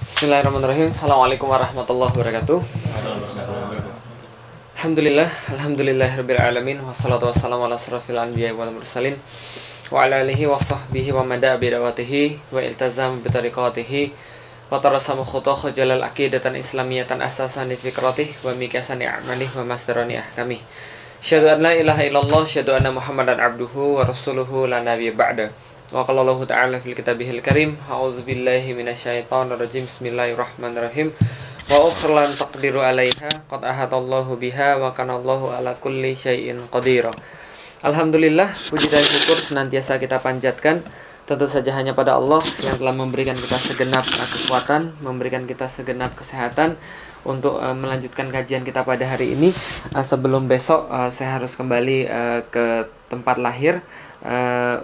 Bismillahirrahmanirrahim. Assalamualaikum warahmatullahi wabarakatuh. Alhamdulillahirabbil alamin wassalatu wassalamu ala asrofil anbiya'i wal mursalin wa ala alihi wa sahbihi wa mada bi da'watihi wa iltazam bi tariqatihi wa tarasamu khutah jalal aqidatan islamiyatan asasan li fikratihi wa mikasani a'malih wa masdarani ahkamih. Syahadu an la ilaha illallah, syahadu anna Muhammadan abduhu wa rasuluhu la nabiyya ba'da. Wa qala Allah ta'ala fil kitabihil karim, a'udzubillahi minasyaitonir rajim, bismillahirrahmanirrahim. Wa ukhra lan taqdiru 'alaiha qad ahatallahu biha wa kana Allahu ala kulli syai'in qadir. Alhamdulillah, puji dan syukur senantiasa kita panjatkan tentu saja hanya pada Allah yang telah memberikan kita segenap kekuatan, memberikan kita segenap kesehatan untuk melanjutkan kajian kita pada hari ini. Sebelum besok saya harus kembali ke tempat lahir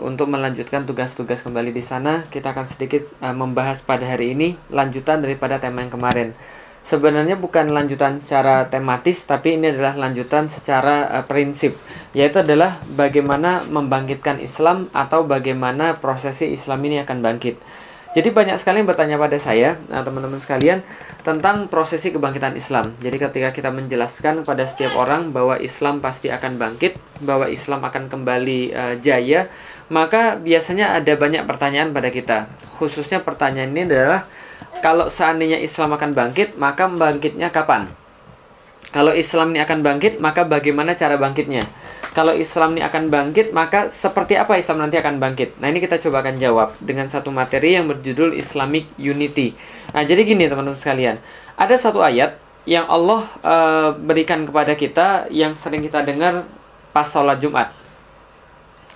untuk melanjutkan tugas-tugas kembali di sana. Kita akan sedikit membahas pada hari ini lanjutan daripada tema yang kemarin. Sebenarnya bukan lanjutan secara tematis, tapi ini adalah lanjutan secara prinsip, yaitu adalah bagaimana membangkitkan Islam atau bagaimana prosesi Islam ini akan bangkit. Jadi banyak sekali yang bertanya pada saya, teman-teman sekalian, tentang prosesi kebangkitan Islam. Jadi ketika kita menjelaskan kepada setiap orang bahwa Islam pasti akan bangkit, bahwa Islam akan kembali jaya, maka biasanya ada banyak pertanyaan pada kita. Khususnya pertanyaan ini adalah, kalau seandainya Islam akan bangkit, maka bangkitnya kapan? Kalau Islam ini akan bangkit, maka bagaimana cara bangkitnya? Kalau Islam ini akan bangkit, maka seperti apa Islam nanti akan bangkit? Nah, ini kita coba akan jawab dengan satu materi yang berjudul Islamic Unity. Nah, jadi gini teman-teman sekalian, ada satu ayat yang Allah berikan kepada kita yang sering kita dengar pas sholat Jumat,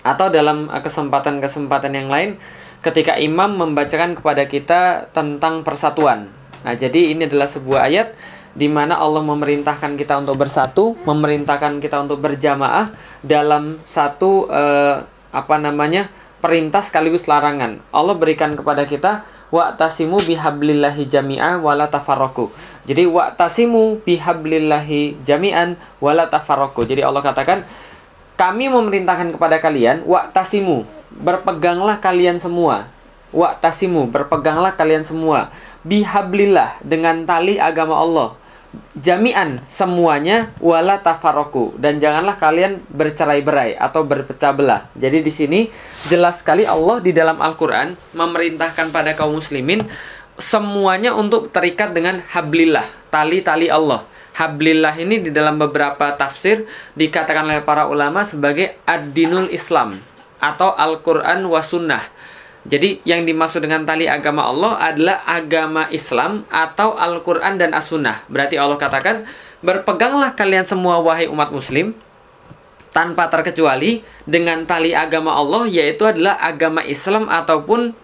atau dalam kesempatan-kesempatan yang lain ketika imam membacakan kepada kita tentang persatuan. Nah, jadi ini adalah sebuah ayat di mana Allah memerintahkan kita untuk bersatu, memerintahkan kita untuk berjamaah dalam satu perintah sekaligus larangan. Allah berikan kepada kita wa'tasimu bihablillahi jami'an wala tafarraqu. Jadi wa'tasimu bihablillahi jami'an wala tafarraqu. Jadi Allah katakan, kami memerintahkan kepada kalian wa'tasimu, berpeganglah kalian semua. Wa'tasimu, berpeganglah kalian semua, bihablillah, dengan tali agama Allah, jami'an, semuanya, wala tafarraqu, dan janganlah kalian bercerai-berai atau berpecah belah. Jadi di sini jelas sekali Allah di dalam Al-Qur'an memerintahkan pada kaum muslimin semuanya untuk terikat dengan hablillah, tali-tali Allah. Hablillah ini di dalam beberapa tafsir dikatakan oleh para ulama sebagai ad-dinul Islam atau Al-Qur'an wa sunnah. Jadi yang dimaksud dengan tali agama Allah adalah agama Islam atau Al-Quran dan As-Sunnah. Berarti Allah katakan, berpeganglah kalian semua wahai umat muslim tanpa terkecuali dengan tali agama Allah, yaitu adalah agama Islam ataupun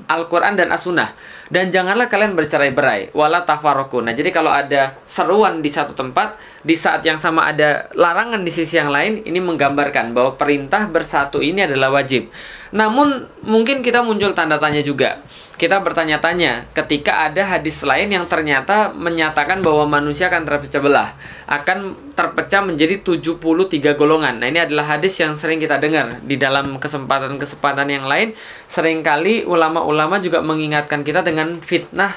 Al-Quran dan As-Sunnah. Dan janganlah kalian bercerai-berai, wala tafarraqu. Nah, jadi kalau ada seruan di satu tempat, di saat yang sama ada larangan di sisi yang lain, ini menggambarkan bahwa perintah bersatu ini adalah wajib. Namun mungkin kita muncul tanda tanya juga. Kita bertanya-tanya ketika ada hadis lain yang ternyata menyatakan bahwa manusia akan terpecah belah, akan terpecah menjadi 73 golongan. Nah, ini adalah hadis yang sering kita dengar di dalam kesempatan-kesempatan yang lain. Seringkali ulama-ulama juga mengingatkan kita dengan fitnah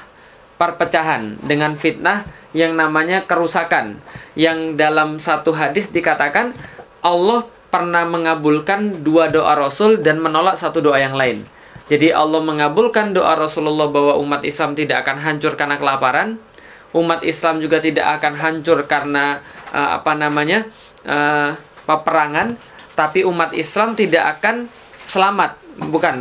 perpecahan, dengan fitnah yang namanya kerusakan. Yang dalam satu hadis dikatakan Allah pernah mengabulkan 2 doa Rasul dan menolak 1 doa yang lain. Jadi Allah mengabulkan doa Rasulullah bahwa umat Islam tidak akan hancur karena kelaparan, umat Islam juga tidak akan hancur karena peperangan, tapi umat Islam tidak akan selamat.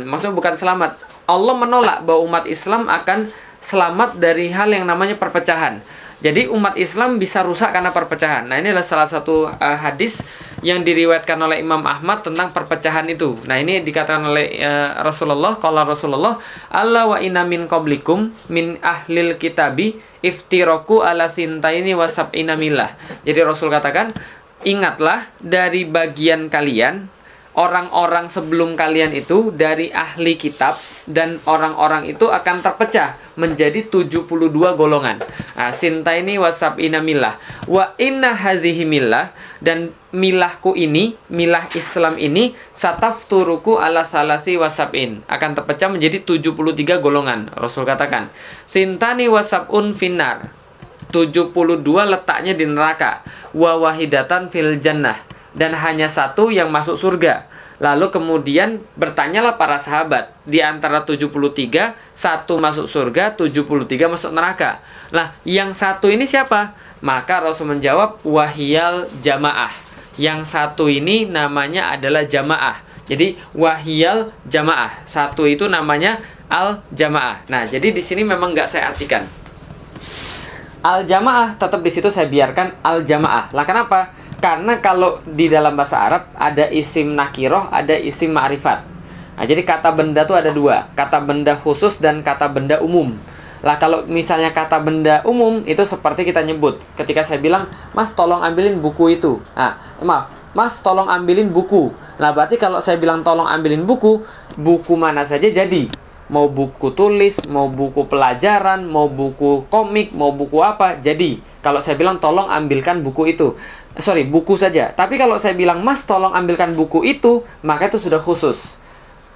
Maksudnya bukan selamat. Allah menolak bahwa umat Islam akan selamat dari hal yang namanya perpecahan. Jadi umat Islam bisa rusak karena perpecahan. Nah, ini adalah salah satu hadis yang diriwayatkan oleh Imam Ahmad tentang perpecahan itu. Nah, ini dikatakan oleh Rasulullah, qala Rasulullah, "Alla wa inna min qablikum min ahlil kitabi iftiraku ala sintaini wa sab'ina millah." Jadi Rasul katakan, ingatlah dari bagian kalian orang-orang sebelum kalian itu dari ahli kitab, dan orang-orang itu akan terpecah menjadi 72 golongan. Nah, sintaini wasab'ina millah wa inna hazihi millah, dan milahku ini, milah Islam ini, satafturuku ala salasi wasab'in, akan terpecah menjadi 73 golongan. Rasul katakan, sintani wasab'un finnar, 72 letaknya di neraka, wa wahidatan fil jannah, dan hanya satu yang masuk surga. Lalu kemudian bertanyalah para sahabat, di antara 73, satu masuk surga, 73 masuk neraka. Nah, yang satu ini siapa? Maka Rasul menjawab, wahiyal jamaah. Yang satu ini namanya adalah jamaah. Jadi wahiyal jamaah. Satu itu namanya al jamaah. Nah, jadi di sini memang nggak saya artikan al-jamaah, tetap di situ saya biarkan al-jamaah. Lah kenapa? Karena kalau di dalam bahasa Arab ada isim nakiroh, ada isim ma'rifat. Nah, jadi kata benda itu ada dua, kata benda khusus dan kata benda umum. Lah kalau misalnya kata benda umum itu seperti kita nyebut ketika saya bilang, Mas tolong ambilin buku itu. Nah, maaf, Mas tolong ambilin buku. Nah, berarti kalau saya bilang tolong ambilin buku, buku mana saja jadi. Mau buku tulis, mau buku pelajaran, mau buku komik, mau buku apa, jadi. Kalau saya bilang tolong ambilkan buku itu, buku saja. Tapi kalau saya bilang Mas tolong ambilkan buku itu, maka itu sudah khusus.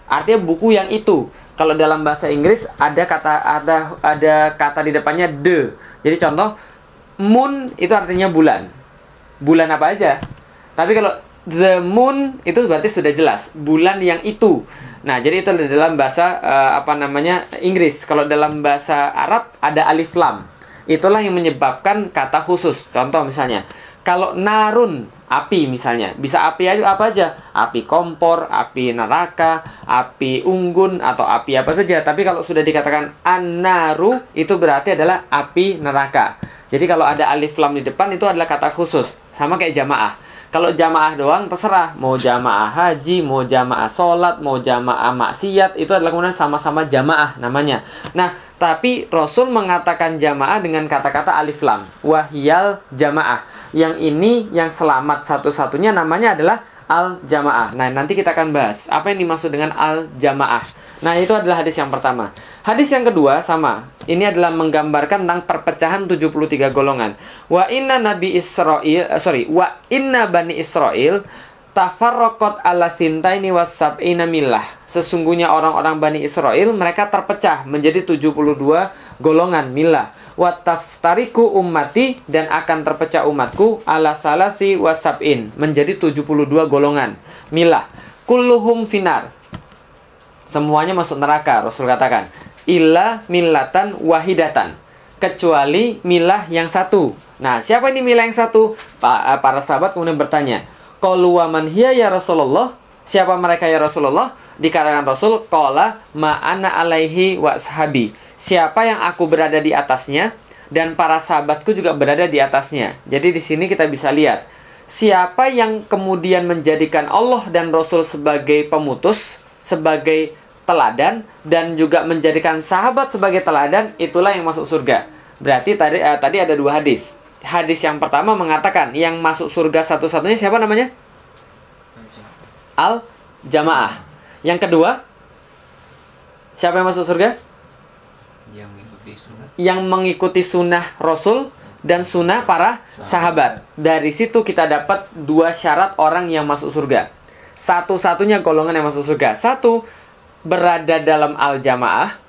Artinya buku yang itu. Kalau dalam bahasa Inggris ada kata di depannya the. Jadi contoh, moon itu artinya bulan. Bulan apa aja. Tapi kalau the moon itu berarti sudah jelas bulan yang itu. Nah, jadi itu dalam bahasa Inggris. Kalau dalam bahasa Arab ada alif lam. Itulah yang menyebabkan kata khusus. Contoh misalnya, kalau narun, api misalnya, bisa api aja apa aja. Api kompor, api neraka, api unggun, atau api apa saja. Tapi kalau sudah dikatakan an-naru, itu berarti adalah api neraka. Jadi kalau ada alif lam di depan itu adalah kata khusus. Sama kayak jamaah. Kalau jamaah doang terserah, mau jamaah haji, mau jamaah sholat, mau jamaah maksiat, itu adalah kemudian sama-sama jamaah namanya. Nah, tapi Rasul mengatakan jamaah dengan kata-kata alif lam, wahiyal jamaah. Yang ini yang selamat satu-satunya namanya adalah al jamaah. Nah, nanti kita akan bahas apa yang dimaksud dengan al jamaah. Nah, itu adalah hadis yang pertama. Hadis yang kedua sama. Ini adalah menggambarkan tentang perpecahan 73 golongan. Wa inna bani Israil tafarraqat ala thintaini wasab'ina millah. Sesungguhnya orang-orang Bani Israil mereka terpecah menjadi 72 golongan millah. Wa taftariku ummati, dan akan terpecah umatku ala salasi wasab'in menjadi 72 golongan millah. Kulluhum finar. Semuanya masuk neraka, Rasul katakan. Illa millatan wahidatan, kecuali milah yang satu. Nah, siapa ini milah yang satu? Para sahabat kemudian bertanya, qalu wa man hiya ya Rasulullah? Siapa mereka ya Rasulullah? Dikatakan Rasul, qala ma ana alaihi wa sahabi. Siapa yang aku berada di atasnya dan para sahabatku juga berada di atasnya. Jadi di sini kita bisa lihat siapa yang kemudian menjadikan Allah dan Rasul sebagai pemutus, sebagai teladan, dan juga menjadikan sahabat sebagai teladan, itulah yang masuk surga. Berarti tadi ada dua hadis. Hadis yang pertama mengatakan yang masuk surga satu-satunya siapa namanya? Al-Jamaah. Yang kedua, siapa yang masuk surga? Yang mengikuti sunnah Rasul dan sunnah para sahabat. Dari situ kita dapat dua syarat orang yang masuk surga. Satu-satunya golongan yang masuk surga. Satu, berada dalam al-jamaah.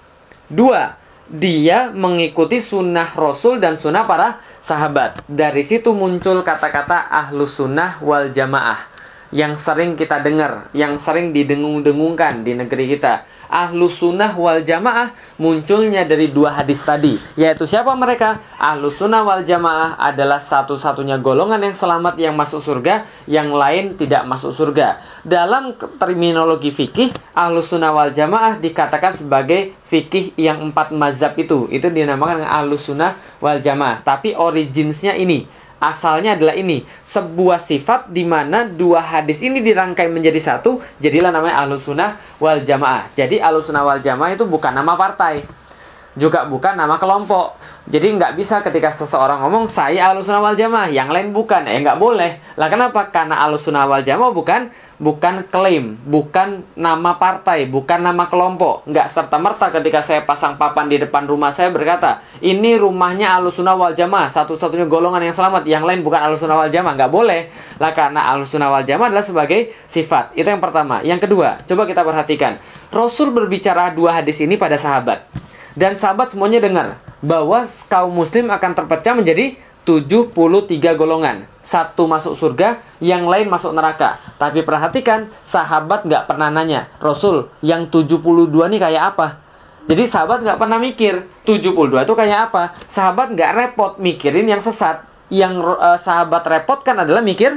Dua, dia mengikuti sunnah Rasul dan sunnah para sahabat. Dari situ muncul kata-kata ahlus sunnah wal jamaah yang sering kita dengar, yang sering didengung-dengungkan di negeri kita. Ahlus sunnah wal jamaah munculnya dari dua hadis tadi, yaitu siapa mereka? Ahlus sunnah wal jamaah adalah satu-satunya golongan yang selamat yang masuk surga, yang lain tidak masuk surga. Dalam terminologi fikih, ahlus sunnah wal jamaah dikatakan sebagai fikih yang 4 mazhab itu dinamakan dengan ahlus sunnah wal jamaah. Tapi originsnya ini, asalnya adalah ini, sebuah sifat di mana dua hadis ini dirangkai menjadi satu, jadilah namanya ahlus sunnah wal jamaah. Jadi ahlus sunnah wal jamaah itu bukan nama partai. juga bukan nama kelompok. Jadi nggak bisa ketika seseorang ngomong saya Ahlussunnah wal Jamaah, yang lain bukan, nggak boleh. Lah kenapa? Karena Ahlussunnah wal Jamaah bukan klaim, bukan nama partai, bukan nama kelompok. Nggak serta-merta ketika saya pasang papan di depan rumah saya berkata, ini rumahnya Ahlussunnah wal Jamaah, satu-satunya golongan yang selamat, yang lain bukan Ahlussunnah wal Jamaah, nggak boleh. Lah karena Ahlussunnah wal Jamaah adalah sebagai sifat. Itu yang pertama. Yang kedua, coba kita perhatikan. Rasul berbicara 2 hadis ini pada sahabat. Dan sahabat semuanya dengar bahwa kaum muslim akan terpecah menjadi 73 golongan. Satu masuk surga, yang lain masuk neraka. Tapi perhatikan, sahabat nggak pernah nanya, Rasul, yang 72 nih kayak apa? Jadi sahabat nggak pernah mikir 72 itu kayak apa. Sahabat nggak repot mikirin yang sesat. Yang sahabat repotkan adalah mikir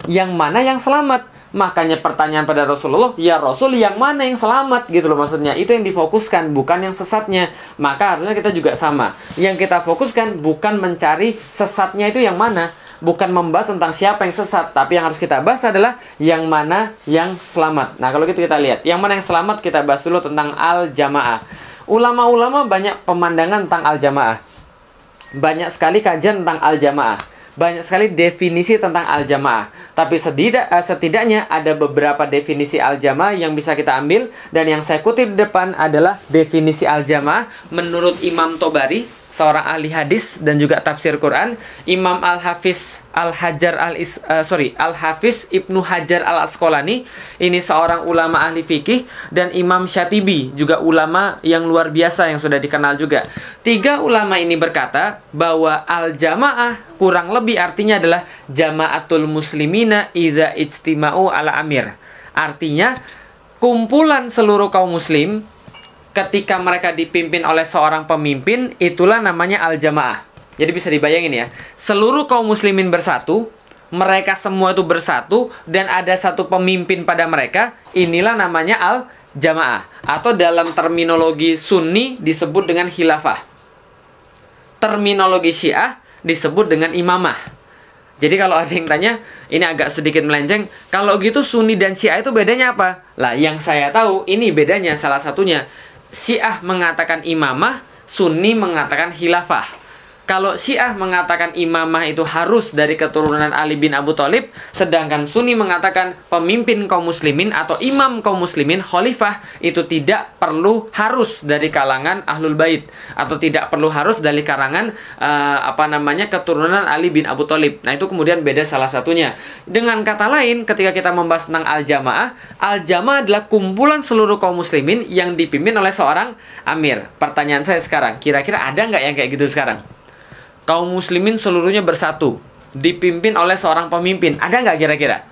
yang mana yang selamat. Makanya pertanyaan pada Rasulullah, ya Rasul, yang mana yang selamat gitu loh maksudnya. Itu yang difokuskan, bukan yang sesatnya. Maka harusnya kita juga sama. Yang kita fokuskan bukan mencari sesatnya itu yang mana, bukan membahas tentang siapa yang sesat, tapi yang harus kita bahas adalah yang mana yang selamat. Nah, kalau gitu kita lihat, yang mana yang selamat kita bahas dulu tentang al-jamaah. Ulama-ulama banyak pemandangan tentang al-jamaah. Banyak sekali kajian tentang al-jamaah. Banyak sekali definisi tentang al-jamaah. Tapi setidaknya ada beberapa definisi al-jamaah yang bisa kita ambil. Dan yang saya kutip di depan adalah definisi al-jamaah menurut Imam Tobari, seorang ahli hadis dan juga tafsir Quran. Imam Al-Hafiz Al-Hafiz Ibnu Hajar Al-Asqalani, ini seorang ulama ahli fikih. Dan Imam Syatibi, juga ulama yang luar biasa yang sudah dikenal juga. 3 ulama ini berkata bahwa al-jamaah kurang lebih artinya adalah jama'atul muslimina idza ijtima'u ala amir. Artinya kumpulan seluruh kaum muslim ketika mereka dipimpin oleh seorang pemimpin, itulah namanya al-jamaah. Jadi bisa dibayangin ya, seluruh kaum muslimin bersatu, mereka semua itu bersatu, dan ada satu pemimpin pada mereka, inilah namanya al-jamaah. Atau dalam terminologi Sunni disebut dengan khilafah. Terminologi Syiah disebut dengan imamah. Jadi kalau ada yang tanya, ini agak sedikit melenceng, kalau gitu Sunni dan Syiah itu bedanya apa? Lah yang saya tahu, ini bedanya salah satunya. Syiah mengatakan imamah, Sunni mengatakan khilafah. Kalau Syiah mengatakan imamah itu harus dari keturunan Ali bin Abu Thalib, sedangkan Sunni mengatakan pemimpin kaum muslimin atau imam kaum muslimin, khalifah, itu tidak perlu harus dari kalangan Ahlul Bait atau tidak perlu harus dari kalangan keturunan Ali bin Abu Thalib. Nah, itu kemudian beda salah satunya. Dengan kata lain, ketika kita membahas tentang al-jamaah adalah kumpulan seluruh kaum muslimin yang dipimpin oleh seorang amir. Pertanyaan saya sekarang, kira-kira ada nggak yang kayak gitu sekarang? Kaum muslimin seluruhnya bersatu, dipimpin oleh seorang pemimpin. Ada nggak kira-kira?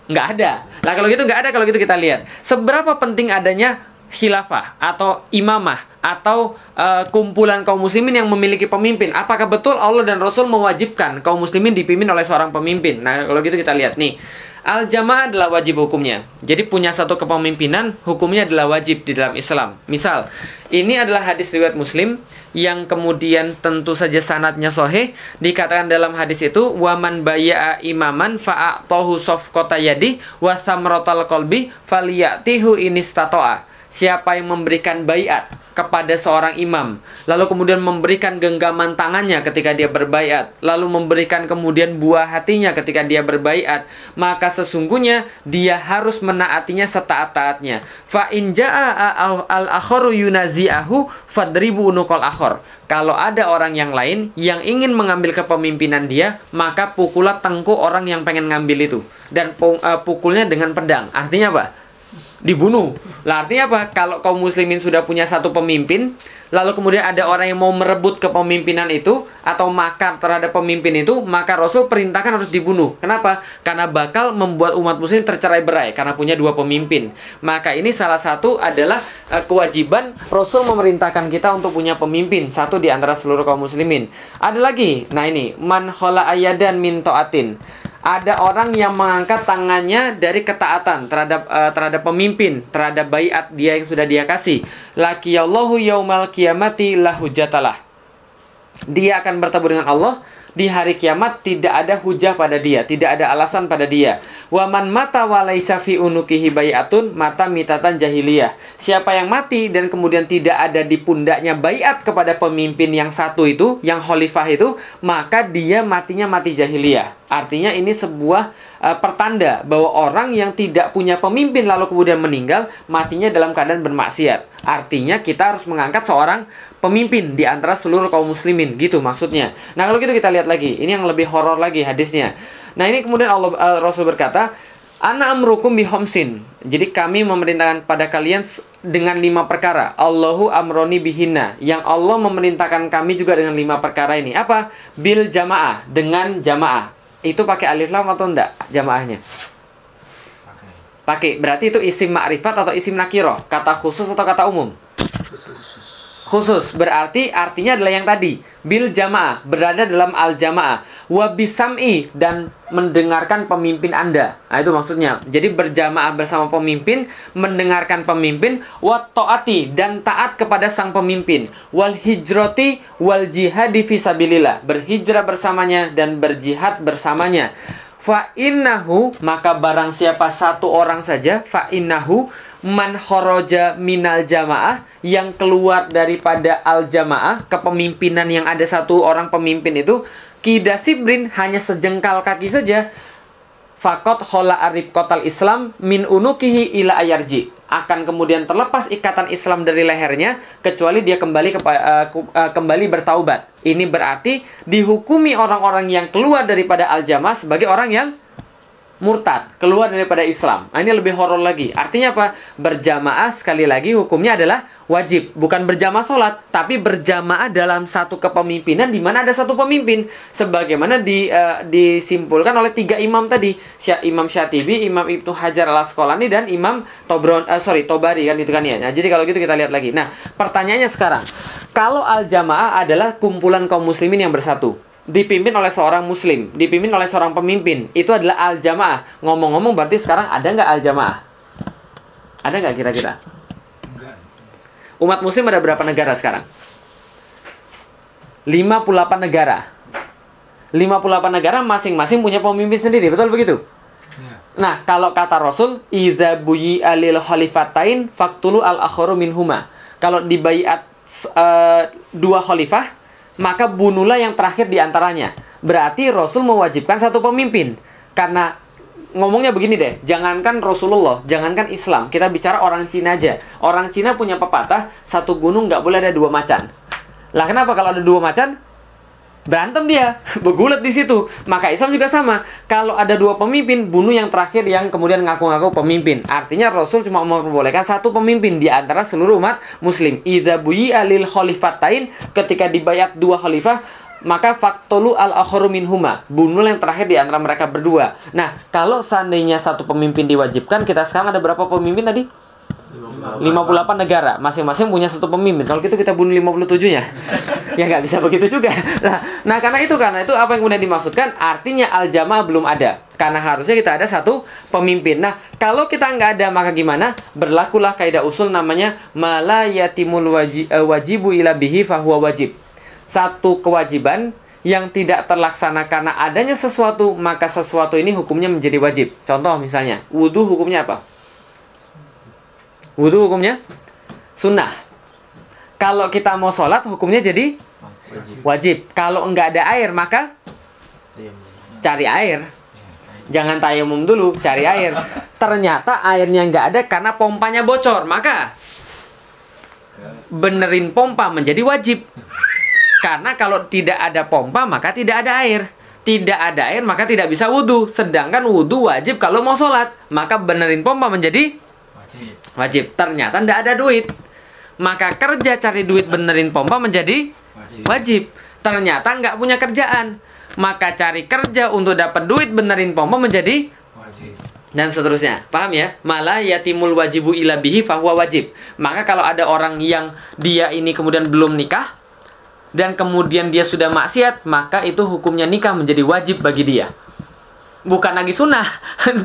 Nggak ada. Nah kalau gitu nggak ada, kalau gitu kita lihat. Seberapa penting adanya khilafah atau imamah atau kumpulan kaum muslimin yang memiliki pemimpin. Apakah betul Allah dan Rasul mewajibkan kaum muslimin dipimpin oleh seorang pemimpin? Nah kalau gitu kita lihat nih. Al-jamaah adalah wajib hukumnya. Jadi punya satu kepemimpinan, hukumnya adalah wajib di dalam Islam. Misal, ini adalah hadis riwayat Muslim yang kemudian tentu saja sanadnya sahih. Dikatakan dalam hadis itu, waman bayya'a imaman fa'atohu safqata yadi wa thamratal qalbi faliyatihu inistata'a. Siapa yang memberikan baiat kepada seorang imam, lalu kemudian memberikan genggaman tangannya ketika dia berbaiat, lalu memberikan kemudian buah hatinya ketika dia berbaiat, maka sesungguhnya dia harus menaatinya setaat-taatnya. Fa in jaa al-akharu yunazi'ahu fadribu unuqal akhar. Kalau ada orang yang lain yang ingin mengambil kepemimpinan dia, maka pukullah tengkuk orang yang pengen ngambil itu, dan pukulnya dengan pedang. Artinya apa? Dibunuh. Lah artinya apa? Kalau kaum muslimin sudah punya satu pemimpin, lalu kemudian ada orang yang mau merebut kepemimpinan itu atau makar terhadap pemimpin itu, maka Rasul perintahkan harus dibunuh. Kenapa? Karena bakal membuat umat muslim tercerai-berai karena punya 2 pemimpin. Maka ini salah satu adalah kewajiban Rasul memerintahkan kita untuk punya pemimpin, satu di antara seluruh kaum muslimin. Ada lagi. Nah ini, man khala ayadan min taatin. Ada orang yang mengangkat tangannya dari ketaatan terhadap pemimpin, terhadap baiat dia yang sudah dia kasih. Laqiyallahu yaumal qiyamati la hujjatalah. Dia akan bertemu dengan Allah di hari kiamat tidak ada hujah pada dia, tidak ada alasan pada dia. Wa man mata wa laisa fi unukihi bai'atun mata mitatan jahiliyah. Siapa yang mati dan kemudian tidak ada di pundaknya baiat kepada pemimpin yang satu itu, yang khalifah itu, maka dia matinya mati jahiliyah. Artinya ini sebuah pertanda bahwa orang yang tidak punya pemimpin lalu kemudian meninggal, matinya dalam keadaan bermaksiat. Artinya kita harus mengangkat seorang pemimpin di antara seluruh kaum muslimin, gitu maksudnya. Nah, kalau gitu kita lihat lagi, ini yang lebih horor lagi hadisnya. Nah, ini kemudian Rasul berkata, Ana amrukum bihomsin. Jadi kami memerintahkan pada kalian dengan 5 perkara. Allahu amroni bihinna. Yang Allah memerintahkan kami juga dengan 5 perkara ini. Apa? Bil jamaah, dengan jamaah. Itu pakai alif lam atau enggak jamaahnya? Pakai. Berarti itu isim ma'rifat atau isim nakiroh? Kata khusus atau kata umum? Khusus. Berarti artinya adalah yang tadi. Bil jamaah, berada dalam al jamaah. Wa bisam'i, dan mendengarkan pemimpin Anda. Nah, itu maksudnya. Jadi berjamaah bersama pemimpin, mendengarkan pemimpin, wa ta'ati, dan taat kepada sang pemimpin, wal hijrati wal jihadi fisabilillah, berhijrah bersamanya dan berjihad bersamanya. Fa innahu, maka barang siapa satu orang saja, fa innahu man kharaja minal jamaah, yang keluar daripada al jamaah, kepemimpinan yang ada satu orang pemimpin itu, kidasibrin, hanya sejengkal kaki saja, fakot khola arib kotal Islam min unukihi ila ayarji, akan kemudian terlepas ikatan Islam dari lehernya kecuali dia kembali bertaubat. Ini berarti dihukumi orang-orang yang keluar daripada al-jamaah sebagai orang yang murtad, keluar daripada Islam. Nah, ini lebih horor lagi. Artinya apa? Berjamaah sekali lagi hukumnya adalah wajib, bukan berjamaah sholat, tapi berjamaah dalam satu kepemimpinan di mana ada satu pemimpin, sebagaimana disimpulkan oleh 3 imam tadi, Imam Syatibi, Imam Ibnu Hajar al-Asqalani, dan Imam Tobari kan itu kan ya. Nah, jadi kalau gitu kita lihat lagi. Nah, pertanyaannya sekarang, kalau al-jamaah adalah kumpulan kaum muslimin yang bersatu, dipimpin oleh seorang muslim, dipimpin oleh seorang pemimpin, itu adalah al-jamaah. Ngomong-ngomong, berarti sekarang ada nggak al-jamaah? Ada nggak kira-kira? Umat muslim ada berapa negara sekarang? 58 negara. 58 negara masing-masing punya pemimpin sendiri, betul begitu? Nah, kalau kata Rasul, idza buyi alil khalifatain faktulu al-akharu minhuma. Kalau dibaiat 2 khalifah, maka bunuhlah yang terakhir di antaranya. Berarti Rasul mewajibkan satu pemimpin. Karena ngomongnya begini deh, jangankan Rasulullah, jangankan Islam, kita bicara orang Cina aja. Orang Cina punya pepatah, satu gunung nggak boleh ada 2 macan. Lah kenapa kalau ada 2 macan? Berantem dia, bergulat di situ. Maka Islam juga sama. Kalau ada 2 pemimpin, bunuh yang terakhir yang kemudian ngaku-ngaku pemimpin. Artinya Rasul cuma memperbolehkan satu pemimpin di antara seluruh umat muslim. Idza buyi'a lil khalifatain, ketika dibayat 2 khalifah, maka faktulu al-akharu minhuma, bunuh yang terakhir di antara mereka berdua. Nah, kalau seandainya satu pemimpin diwajibkan, kita sekarang ada berapa pemimpin tadi? 58 negara, masing-masing punya satu pemimpin. Kalau gitu kita bunuh 57-nya. Ya nggak bisa begitu juga. Nah, karena itu apa yang kemudian dimaksudkan? Artinya al-jamaah belum ada. Karena harusnya kita ada satu pemimpin. Nah, kalau kita nggak ada, maka gimana? Berlakulah kaidah usul namanya mala yatimul wajibu ila bihi fahuwa wajib. Satu kewajiban yang tidak terlaksana karena adanya sesuatu, maka sesuatu ini hukumnya menjadi wajib. Contoh misalnya, wudu hukumnya apa? Wudu hukumnya sunnah. Kalau kita mau sholat hukumnya jadi wajib. Kalau enggak ada air maka cari air. Jangan tayamum dulu, cari air. Ternyata airnya enggak ada karena pompanya bocor, maka benerin pompa menjadi wajib. Karena kalau tidak ada pompa maka tidak ada air. Tidak ada air maka tidak bisa wudu. Sedangkan wudu wajib kalau mau sholat. Maka benerin pompa menjadi wajib. Ternyata tidak ada duit, maka kerja cari duit benerin pompa menjadi wajib. Ternyata nggak punya kerjaan, maka cari kerja untuk dapat duit benerin pompa menjadi wajib. Dan seterusnya. Paham ya? Malah yatimul wajibu ila bihi fahuwa wajib. Maka kalau ada orang yang dia ini kemudian belum nikah dan kemudian dia sudah maksiat, maka itu hukumnya nikah menjadi wajib bagi dia. bukan lagi sunnah,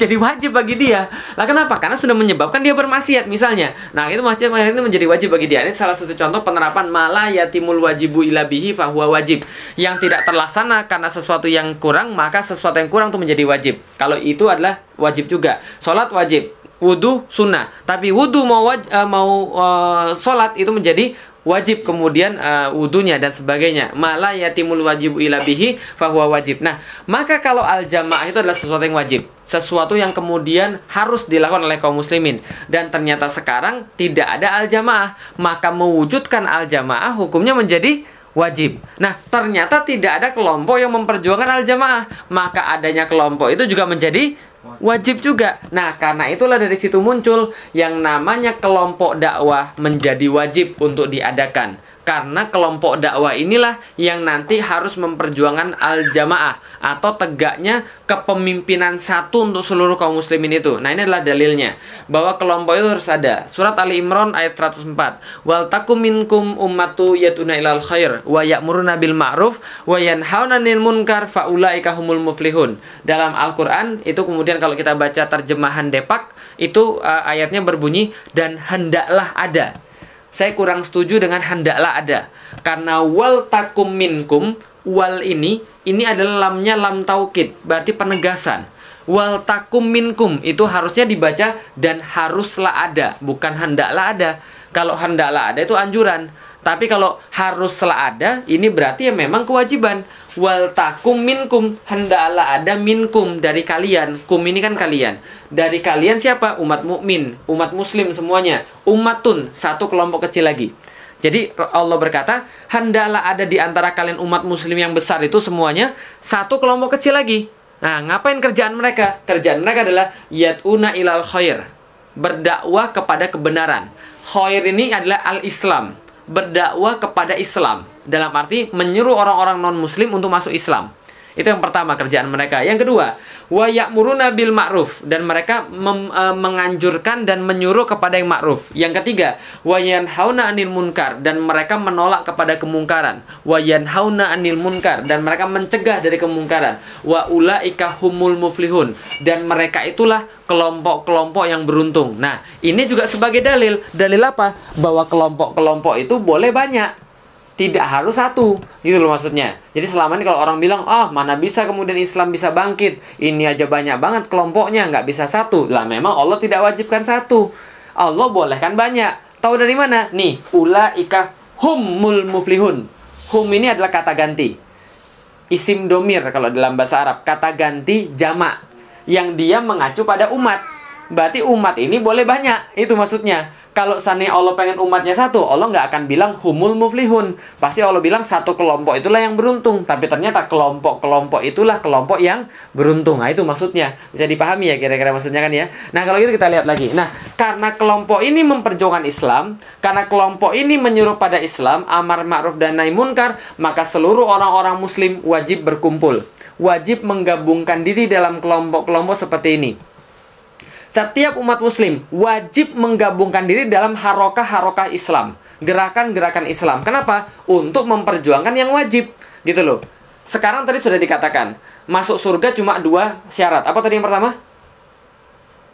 jadi wajib bagi dia. Lah kenapa? Karena sudah menyebabkan dia bermaksiat misalnya. Nah, itu maksudnya itu menjadi wajib bagi dia. Ini salah satu contoh penerapan mala yatimul wajibu ila bihi fahuwa wajib. Yang tidak terlaksana karena sesuatu yang kurang, maka sesuatu yang kurang itu menjadi wajib. Kalau itu adalah wajib juga. Salat wajib, wudu sunnah. Tapi wudu mau salat itu menjadi wajib, kemudian wudunya dan sebagainya. Mala yatimul wajibu ila bihi fahuwa wajib. Nah, maka kalau al-jamaah itu adalah sesuatu yang wajib, sesuatu yang kemudian harus dilakukan oleh kaum muslimin, dan ternyata sekarang tidak ada al-jamaah, maka mewujudkan al-jamaah hukumnya menjadi wajib. Nah, ternyata tidak ada kelompok yang memperjuangkan al-jamaah, maka adanya kelompok itu juga menjadi wajib juga. Nah, karena itulah dari situ muncul yang namanya kelompok dakwah menjadi wajib untuk diadakan. Karena kelompok dakwah inilah yang nanti harus memperjuangkan al-jamaah atau tegaknya kepemimpinan satu untuk seluruh kaum muslimin itu. Nah, ini adalah dalilnya bahwa kelompok itu harus ada. Surat Ali Imran ayat 104. Wal takum minkum ummatu yad'una ilal khair wa ya'muruna bil ma'ruf wa yanhauna 'anil munkar faulaika humul muflihun. Dalam Al-Qur'an itu kemudian kalau kita baca terjemahan Depak itu ayatnya berbunyi dan hendaklah ada. Saya kurang setuju dengan hendaklah ada. Karena wal takum minkum, wal ini adalah lamnya lam taukid, berarti penegasan. Wal takum minkum itu harusnya dibaca dan haruslah ada, bukan hendaklah ada. Kalau hendaklah ada itu anjuran. Tapi kalau haruslah ada, ini berarti ya memang kewajiban. Wal takum minkum, hendaklah ada minkum dari kalian. Kum ini kan kalian. Dari kalian siapa? Umat mukmin, umat muslim semuanya. Ummatun, satu kelompok kecil lagi. Jadi Allah berkata, hendaklah ada di antara kalian umat muslim yang besar itu semuanya satu kelompok kecil lagi. Nah, ngapain kerjaan mereka? Kerjaan mereka adalah yad'una ilal khair, berdakwah kepada kebenaran. Khair ini adalah al-Islam, berdakwah kepada Islam, dalam arti menyuruh orang-orang non-muslim untuk masuk Islam. Itu yang pertama kerjaan mereka. Yang kedua, wa ya'muruna bil ma'ruf, dan mereka menganjurkan dan menyuruh kepada yang ma'ruf. Yang ketiga, wa yanhauna 'anil munkar, dan mereka menolak kepada kemungkaran. Wa yanhauna 'anil munkar, dan mereka mencegah dari kemungkaran. Wa ulaika humul muflihun, dan mereka itulah kelompok-kelompok yang beruntung. Nah, ini juga sebagai dalil. Dalil apa? Bahwa kelompok-kelompok itu boleh banyak, tidak harus satu, gitu loh maksudnya. Jadi selama ini kalau orang bilang, mana bisa kemudian Islam bisa bangkit, ini aja banyak banget kelompoknya, nggak bisa satu. Lah memang Allah tidak wajibkan satu, Allah bolehkan banyak. Tahu dari mana? Nih, ulaika humul muflihun. Hum ini adalah kata ganti, isim domir kalau dalam bahasa Arab, kata ganti jamak, yang dia mengacu pada umat. Berarti umat ini boleh banyak, itu maksudnya. Kalau seandainya Allah pengen umatnya satu, Allah nggak akan bilang humul muflihun. Pasti Allah bilang satu kelompok itulah yang beruntung. Tapi ternyata kelompok-kelompok itulah kelompok yang beruntung. Nah, itu maksudnya. Bisa dipahami ya kira-kira maksudnya kan ya. Nah, kalau gitu kita lihat lagi. Nah, karena kelompok ini memperjuangkan Islam, karena kelompok ini menyuruh pada Islam, amar ma'ruf dan nahi munkar, maka seluruh orang-orang muslim wajib berkumpul. Wajib menggabungkan diri dalam kelompok-kelompok seperti ini. Setiap umat muslim wajib menggabungkan diri dalam harokah-harokah Islam, gerakan-gerakan Islam. Kenapa? Untuk memperjuangkan yang wajib, gitu loh. Sekarang tadi sudah dikatakan, masuk surga cuma 2 syarat. Apa tadi yang pertama?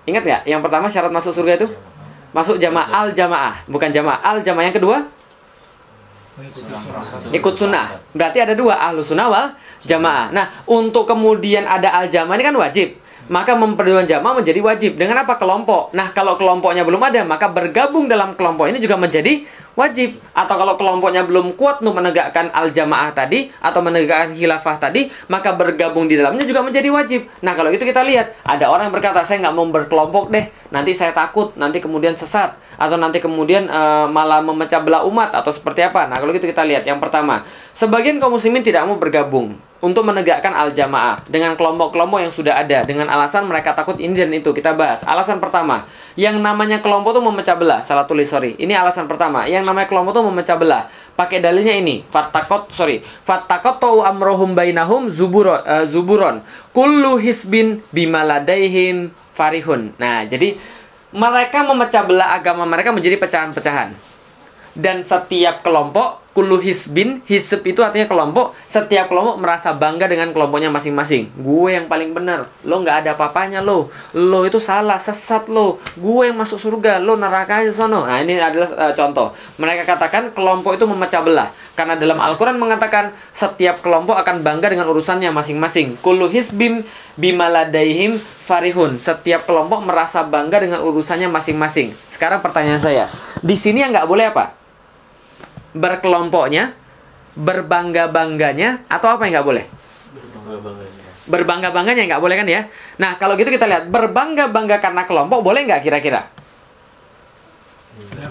Ingat nggak? Yang pertama syarat masuk surga itu? Masuk jamaah, al-jamaah. Bukan jamaah, al-jamaah. Yang kedua? Ikut sunnah. Berarti ada 2, ahlus sunnah wal jamaah. Nah, untuk kemudian ada al-jamaah ini kan wajib, maka memperjuangkan jamaah menjadi wajib. Dengan apa? Kelompok. Nah, kalau kelompoknya belum ada, maka bergabung dalam kelompok ini juga menjadi wajib. Atau kalau kelompoknya belum kuat untuk menegakkan al-jamaah tadi, atau menegakkan khilafah tadi, maka bergabung di dalamnya juga menjadi wajib. Nah, kalau itu kita lihat, ada orang yang berkata, saya nggak mau berkelompok deh, nanti saya takut, nanti kemudian sesat, atau nanti kemudian malah memecah belah umat, atau seperti apa. Nah, kalau gitu kita lihat. Yang pertama, sebagian kaum muslimin tidak mau bergabung untuk menegakkan al-jamaah dengan kelompok-kelompok yang sudah ada, dengan alasan mereka takut ini dan itu. Kita bahas. Alasan pertama, yang namanya kelompok itu memecah belah. Salah tulis, sorry. Ini alasan pertama. Yang namanya kelompok itu memecah belah. Pakai dalilnya ini. Fattakot amrohum bainahum zuburon. Kullu hisbin bimaladaihim farihun. Nah, jadi mereka memecah belah agama mereka menjadi pecahan-pecahan. Dan setiap kelompok Kullu hisbin, hisb itu artinya kelompok. Setiap kelompok merasa bangga dengan kelompoknya masing-masing. Gue yang paling benar, lo nggak ada apa-apanya lo. Lo itu salah, sesat lo. Gue yang masuk surga, lo neraka aja sono. Nah ini adalah contoh. Mereka katakan kelompok itu memecah belah. Karena dalam Al-Quran mengatakan setiap kelompok akan bangga dengan urusannya masing-masing. Kullu hisbin bimaladaihim farihun. Setiap kelompok merasa bangga dengan urusannya masing-masing. Sekarang pertanyaan saya, di sini yang nggak boleh apa? Berkelompoknya, berbangga-bangganya, atau apa yang nggak boleh? Berbangga-bangganya nggak boleh kan ya? Nah, kalau gitu kita lihat, berbangga-bangga karena kelompok boleh nggak kira-kira?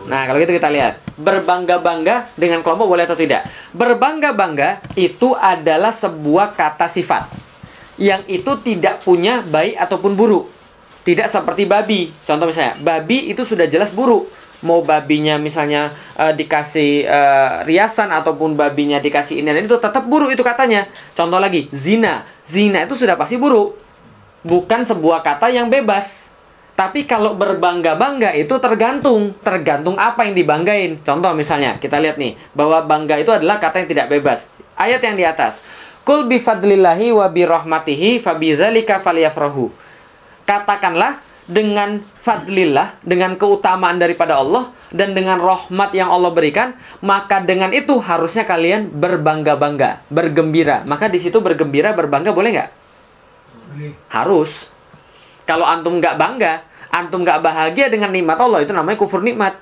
Nah, kalau gitu kita lihat, berbangga-bangga dengan kelompok boleh atau tidak? Berbangga-bangga itu adalah sebuah kata sifat yang itu tidak punya baik ataupun buruk. Tidak seperti babi. Contoh misalnya, babi itu sudah jelas buruk. Mau babinya misalnya dikasih riasan ataupun babinya dikasih ini dan itu tetap buruk itu katanya. Contoh lagi, zina. Zina itu sudah pasti buruk. Bukan sebuah kata yang bebas. Tapi kalau berbangga-bangga itu tergantung apa yang dibanggain. Contoh misalnya, kita lihat nih, bahwa bangga itu adalah kata yang tidak bebas. Ayat yang di atas. Qul bifadlillahi wa birahmatihi fabidzalika falyafrahu. Katakanlah dengan fadlillah, dengan keutamaan daripada Allah dan dengan rahmat yang Allah berikan, maka dengan itu harusnya kalian berbangga-bangga, bergembira. Maka di situ bergembira, berbangga boleh nggak? Harus. Kalau antum nggak bangga, antum nggak bahagia dengan nikmat Allah, itu namanya kufur nikmat.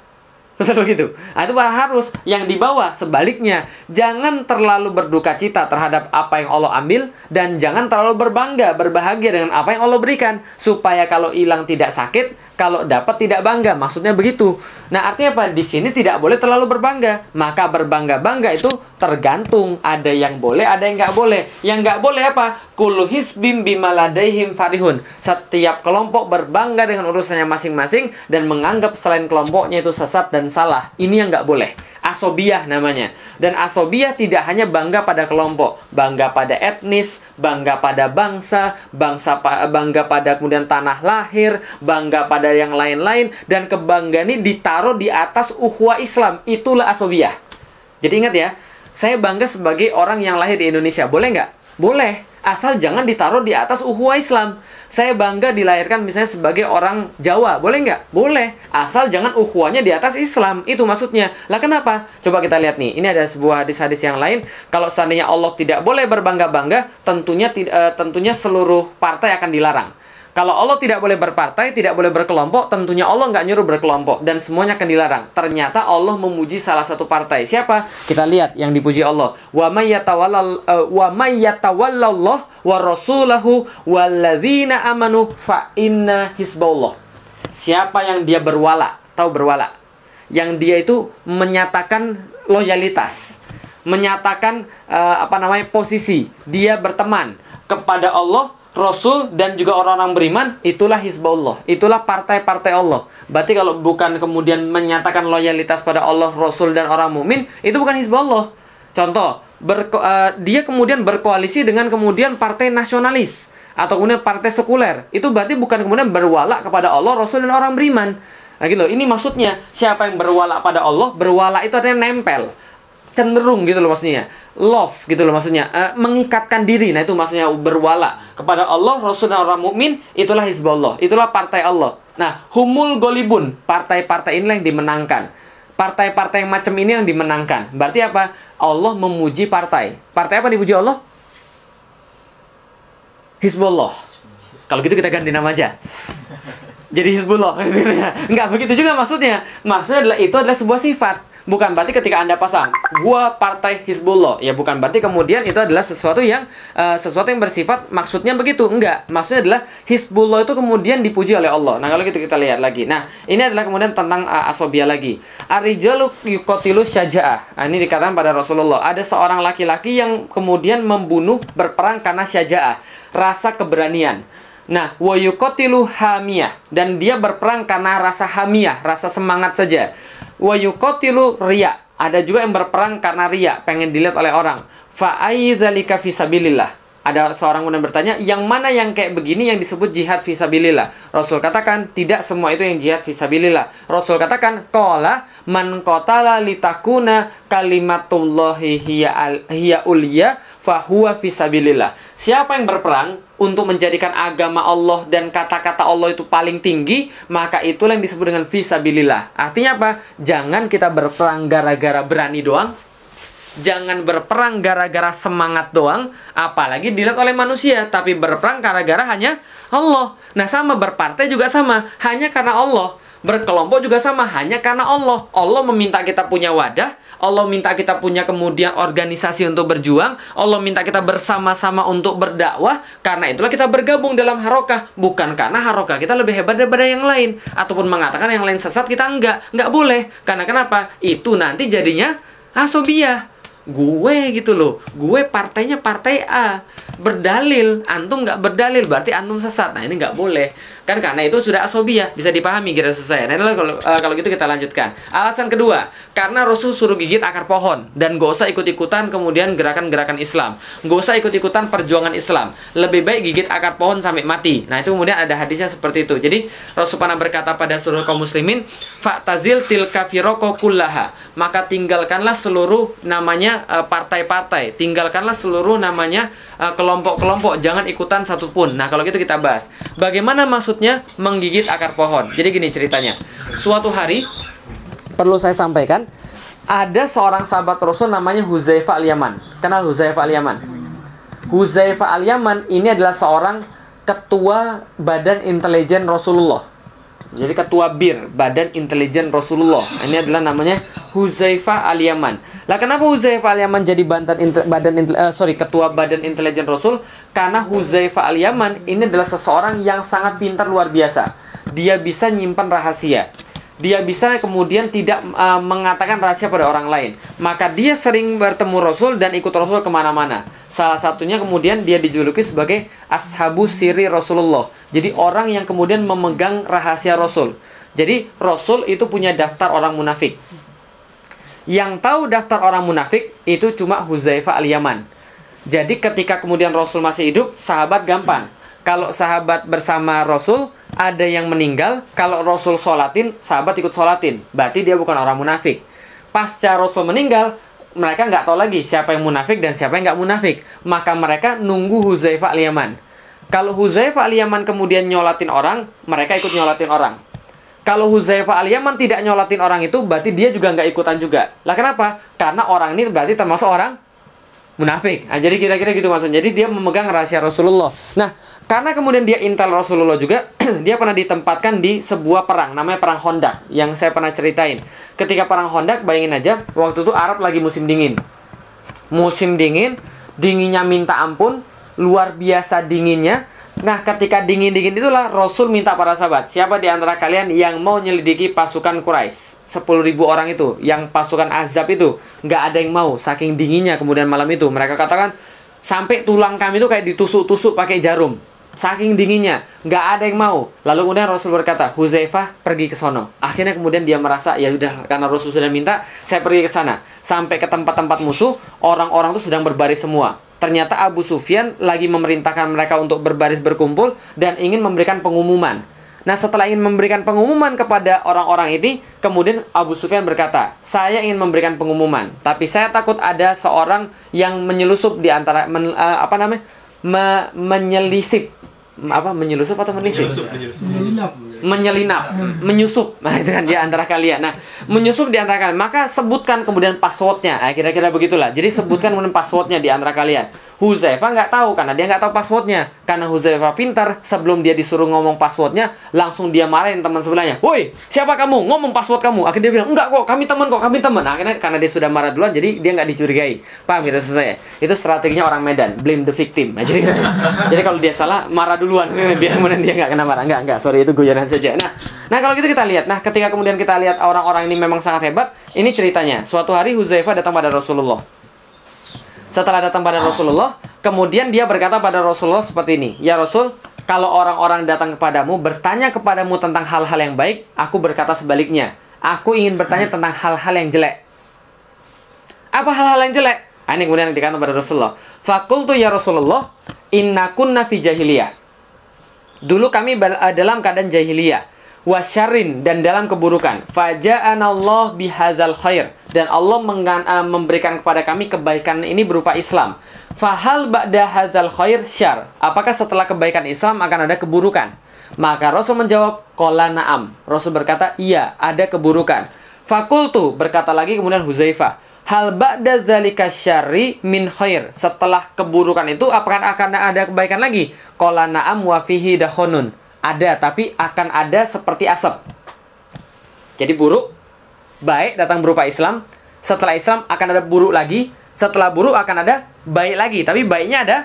Betul begitu. Nah, itu harus. Yang di bawah sebaliknya, jangan terlalu berduka cita terhadap apa yang Allah ambil dan jangan terlalu berbangga, berbahagia dengan apa yang Allah berikan, supaya kalau hilang tidak sakit, kalau dapat tidak bangga. Maksudnya begitu. Nah, artinya apa? Di sini tidak boleh terlalu berbangga. Maka berbangga-bangga itu tergantung. Ada yang boleh, ada yang nggak boleh. Yang nggak boleh apa? Kullu hisbim bimaladaihim farihun. Setiap kelompok berbangga dengan urusannya masing-masing dan menganggap selain kelompoknya itu sesat dan salah. Ini yang nggak boleh. Asobiyah namanya. Dan asobiyah tidak hanya bangga pada kelompok, bangga pada etnis, bangga pada bangsa, bangga pada kemudian tanah lahir, bangga pada yang lain-lain, dan kebanggaan ini ditaruh di atas ukhuwah Islam. Itulah asobiyah. Jadi ingat ya, saya bangga sebagai orang yang lahir di Indonesia. Boleh nggak? Boleh. Asal jangan ditaruh di atas ukhuwah Islam. Saya bangga dilahirkan misalnya sebagai orang Jawa. Boleh nggak? Boleh. Asal jangan ukhuwahnya di atas Islam. Itu maksudnya. Lah kenapa? Coba kita lihat nih. Ini ada sebuah hadis-hadis yang lain. Kalau seandainya Allah tidak boleh berbangga-bangga, tentunya seluruh partai akan dilarang. Kalau Allah tidak boleh berpartai, tidak boleh berkelompok, tentunya Allah nggak nyuruh berkelompok dan semuanya akan dilarang. Ternyata Allah memuji salah satu partai. Siapa? Kita lihat yang dipuji Allah. Wa may yatawallallah wa rasulahu walladzina amanu fa inna hisballah. Siapa yang dia berwala? Tahu berwala? Yang dia itu menyatakan loyalitas, menyatakan posisi, dia berteman kepada Allah, Rasul dan juga orang-orang beriman, itulah Hizbullah, itulah partai-partai Allah. Berarti kalau bukan kemudian menyatakan loyalitas pada Allah, Rasul dan orang mukmin, itu bukan Hizbullah. Contoh, dia kemudian berkoalisi dengan kemudian partai nasionalis atau kemudian partai sekuler. Itu berarti bukan kemudian berwala kepada Allah, Rasul dan orang beriman. Nah gitu loh, ini maksudnya siapa yang berwala pada Allah, berwala itu artinya nempel, cenderung gitu loh maksudnya, love gitu loh maksudnya, mengikatkan diri. Nah itu maksudnya berwala kepada Allah, Rasul dan orang mukmin, itulah Hizbullah, itulah partai Allah. Nah, humul golibun, partai-partai inilah yang dimenangkan, partai-partai yang macam ini yang dimenangkan. Berarti apa? Allah memuji partai. Partai apa dipuji Allah? Hizbullah. Kalau gitu kita ganti nama aja, jadi Hizbullah. Enggak begitu juga maksudnya. Maksudnya adalah itu adalah sebuah sifat. Bukan berarti ketika Anda pasang gua partai Hizbullah, ya bukan berarti kemudian itu adalah sesuatu yang bersifat maksudnya begitu. Enggak. Maksudnya adalah Hizbullah itu kemudian dipuji oleh Allah. Nah, kalau gitu kita lihat lagi. Nah, ini adalah kemudian tentang asobia lagi. Ar-rijalu yuqatilu syaja'ah. Nah, ini dikatakan pada Rasulullah, ada seorang laki-laki yang kemudian membunuh berperang karena syaja'ah, rasa keberanian. Nah, wa yuqatilu hamiyah, dan dia berperang karena rasa hamiyah, rasa semangat saja. Wa yuqatilu riya, ada juga yang berperang karena riya, pengen dilihat oleh orang. Fa ayyadzalika fisabilillah. Ada seorang kemudian bertanya, yang mana yang kayak begini yang disebut jihad fisabilillah? Rasul katakan, tidak semua itu yang jihad fisabilillah. Rasul katakan, qala man qatala litakuna kalimatullahi hiya ulya fahuwa fisabilillah. Siapa yang berperang untuk menjadikan agama Allah dan kata-kata Allah itu paling tinggi, maka itulah yang disebut dengan fisabilillah. Artinya apa? Jangan kita berperang gara-gara berani doang. Jangan berperang gara-gara semangat doang, apalagi dilihat oleh manusia, tapi berperang gara-gara hanya Allah. Nah, sama berpartai juga sama, hanya karena Allah. Berkelompok juga sama, hanya karena Allah. Allah meminta kita punya wadah, Allah minta kita punya kemudian organisasi untuk berjuang, Allah minta kita bersama-sama untuk berdakwah. Karena itulah kita bergabung dalam harokah, bukan karena harokah kita lebih hebat daripada yang lain, ataupun mengatakan yang lain sesat kita enggak boleh. Karena kenapa? Itu nanti jadinya asobiyah. Gue gitu loh, gue partainya partai A, berdalil, antum nggak berdalil berarti antum sesat. Nah, ini nggak boleh kan, karena itu sudah asobiyah. Bisa dipahami kira selesai. Nah, kalau gitu kita lanjutkan. Alasan kedua, karena Rasul suruh gigit akar pohon dan gak usah ikut-ikutan kemudian gerakan-gerakan Islam, gak usah ikut-ikutan perjuangan Islam, lebih baik gigit akar pohon sampai mati. Nah, itu kemudian ada hadisnya seperti itu. Jadi Rasul pernah berkata pada seluruh kaum muslimin, fa'tazil tilka firaqo kullaha, maka tinggalkanlah seluruh namanya partai-partai, tinggalkanlah seluruh namanya kelompok-kelompok, jangan ikutan satupun. Nah, kalau gitu kita bahas bagaimana maksudnya menggigit akar pohon. Jadi gini ceritanya, suatu hari perlu saya sampaikan, ada seorang sahabat Rasul namanya Huzaifah al-Yaman. Kenal Huzaifah al-Yaman? Huzaifah al-Yaman ini adalah seorang ketua badan intelijen Rasulullah. Jadi ketua BIR, Badan Intelijen Rasulullah. Ini adalah namanya Huzaifah al-Yaman. Lah kenapa Huzaifah al-Yaman jadi ketua Badan Intelijen Rasul? Karena Huzaifah al-Yaman ini adalah seseorang yang sangat pintar luar biasa. Dia bisa nyimpan rahasia. Dia bisa kemudian tidak mengatakan rahasia pada orang lain. Maka dia sering bertemu Rasul dan ikut Rasul kemana-mana. Salah satunya kemudian dia dijuluki sebagai Ashabus Siri Rasulullah. Jadi orang yang kemudian memegang rahasia Rasul. Jadi Rasul itu punya daftar orang munafik. Yang tahu daftar orang munafik itu cuma Huzaifah al-Yaman. Jadi ketika kemudian Rasul masih hidup, sahabat gampang. Kalau sahabat bersama Rasul, ada yang meninggal, kalau Rasul sholatin, sahabat ikut sholatin. Berarti dia bukan orang munafik. Pasca Rasul meninggal, mereka nggak tahu lagi siapa yang munafik dan siapa yang nggak munafik. Maka mereka nunggu Huzaifah al-Yaman. Kalau Huzaifah al-Yaman kemudian nyolatin orang, mereka ikut nyolatin orang. Kalau Huzaifah al-Yaman tidak nyolatin orang itu, berarti dia juga nggak ikutan juga. Lah kenapa? Karena orang ini berarti termasuk orang munafik. Nah, jadi kira-kira gitu maksudnya. Jadi dia memegang rahasia Rasulullah. Nah, karena kemudian dia intel Rasulullah juga, dia pernah ditempatkan di sebuah perang, namanya perang Khandaq, yang saya pernah ceritain. Ketika perang Khandaq, bayangin aja, waktu itu Arab lagi musim dingin. Musim dingin, dinginnya minta ampun, luar biasa dinginnya. Nah, ketika dingin-dingin itulah Rasul minta para sahabat, siapa di antara kalian yang mau nyelidiki pasukan Quraisy? 10.000 orang itu, yang pasukan Azab itu, nggak ada yang mau, saking dinginnya kemudian malam itu. Mereka katakan, sampai tulang kami itu kayak ditusuk-tusuk pakai jarum. Saking dinginnya, nggak ada yang mau. Lalu kemudian Rasul berkata, Huzaifah pergi ke sono. Akhirnya kemudian dia merasa, ya udah, karena Rasul sudah minta, saya pergi ke sana. Sampai ke tempat-tempat musuh, orang-orang itu sedang berbaris semua. Ternyata Abu Sufyan lagi memerintahkan mereka untuk berbaris berkumpul dan ingin memberikan pengumuman. Nah, setelah ingin memberikan pengumuman kepada orang-orang ini, kemudian Abu Sufyan berkata, saya ingin memberikan pengumuman, tapi saya takut ada seorang yang menyelusup di antara menyelisip. Menyelusup atau menelisip? Menyelinap, menyusup. Nah, itu kan di antara kalian. Nah, menyusup di antara kalian, maka sebutkan kemudian passwordnya. Nah, kira-kira begitulah. Jadi sebutkan kemudian passwordnya di antara kalian. Huzaifah nggak tahu, karena dia nggak tahu passwordnya. Karena Huzaifah pintar, sebelum dia disuruh ngomong passwordnya, langsung dia marahin teman sebelahnya. Woi, siapa kamu? Ngomong password kamu. Akhirnya dia bilang, enggak kok, kami teman kok, kami teman. Nah, akhirnya karena dia sudah marah duluan, jadi dia nggak dicurigai. Paham ya saya? Itu strateginya orang Medan, blame the victim. Nah, jadi kalau dia salah, marah duluan. Biar kemudian dia nggak kena marah. Enggak, sorry, itu guyonan saja. Nah, kalau gitu kita lihat. Nah, ketika kemudian kita lihat orang-orang ini memang sangat hebat, ini ceritanya. Suatu hari Huzaifah datang pada Rasulullah. Setelah datang pada Rasulullah, kemudian dia berkata pada Rasulullah seperti ini, ya Rasul, kalau orang-orang datang kepadamu, bertanya kepadamu tentang hal-hal yang baik, aku berkata sebaliknya. Aku ingin bertanya tentang hal-hal yang jelek. Apa hal-hal yang jelek? Ini kemudian dikatakan kepada Rasulullah. Fakultu ya Rasulullah, inna kunna fi jahiliyah. Dulu kami dalam keadaan jahiliyah, wasyarin, dan dalam keburukan. Faja'anallah bihadzal khair, dan Allah memberikan kepada kami kebaikan ini berupa Islam. Fahal ba'da hadzal khair syar, apakah setelah kebaikan Islam akan ada keburukan? Maka Rasul menjawab, qala na'am. Rasul berkata, iya, ada keburukan. Fakultu, berkata lagi kemudian Huzaifah, hal ba'da zalika syarri min khair, setelah keburukan itu apakah akan ada kebaikan lagi? Qala na'am wa fihi dakhunun, ada, tapi akan ada seperti asap. Jadi buruk, baik datang berupa Islam. Setelah Islam akan ada buruk lagi. Setelah buruk akan ada baik lagi, tapi baiknya ada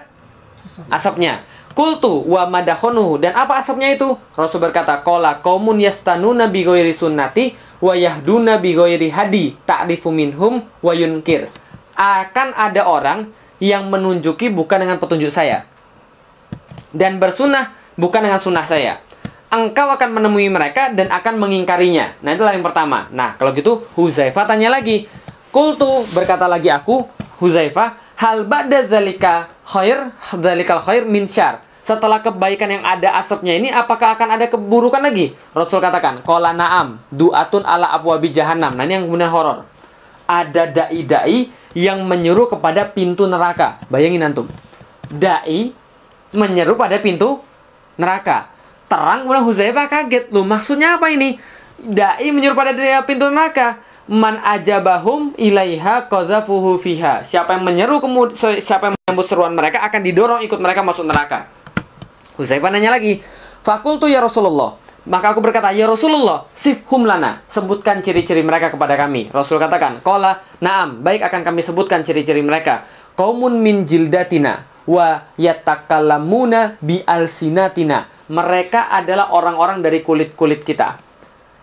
asapnya. Qultu wa madakhunuhu, dan apa asapnya itu? Rasul berkata, qala qaumun yastanuna bi ghairi sunnati wa yahduna bi ghairi hadi ta'rifu minhum wa yunkir. Akan ada orang yang menunjuki bukan dengan petunjuk saya, dan bersunnah bukan dengan sunnah saya. Engkau akan menemui mereka dan akan mengingkarinya. Nah, itulah yang pertama. Nah, kalau gitu Huzaifah tanya lagi. Qultu, berkata lagi aku, Huzaifah, hal ba'da dzalika khair, dzalikal khair min syarr. Setelah kebaikan yang ada asapnya ini, apakah akan ada keburukan lagi? Rasul katakan, qala na'am, du'atun ala abwabi jahannam. Nah, ini yang kemudian horor. Ada dai-dai yang menyeru kepada pintu neraka. Bayangin antum. Dai menyeru pada pintu neraka. Terang, kemudian Huzaifah kaget. Loh, maksudnya apa ini? Dai menyuruh pada pintu neraka. Man ajabahum ilaiha qazafuhu fiha. Siapa yang menyeru, siapa yang menyambut seruan mereka akan didorong ikut mereka masuk neraka. Huzaifah nanya lagi. Fakultu ya Rasulullah. Maka aku berkata, ya Rasulullah, sifhum lana, sebutkan ciri-ciri mereka kepada kami. Rasul katakan, qala na'am, baik, akan kami sebutkan ciri-ciri mereka. Qaumun min jildatina wa yatakallamuna bi alsinatina. Mereka adalah orang-orang dari kulit-kulit kita,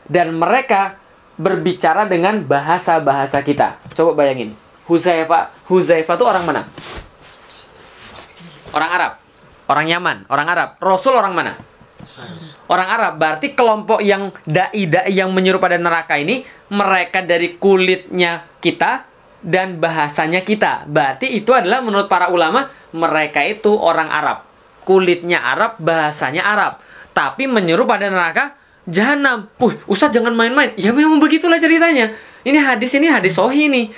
dan mereka berbicara dengan bahasa-bahasa kita. Coba bayangin, Huzaifah itu orang mana? Orang Arab, orang Yaman, orang Arab. Rasul orang mana? Orang Arab. Berarti kelompok yang dai-dai yang menyeru pada neraka ini, mereka dari kulitnya kita dan bahasanya kita. Berarti itu adalah menurut para ulama, mereka itu orang Arab, kulitnya Arab, bahasanya Arab, tapi menyeru pada neraka jahanam. Ustaz jangan main-main. Ya memang begitulah ceritanya. Ini hadis sahih nih.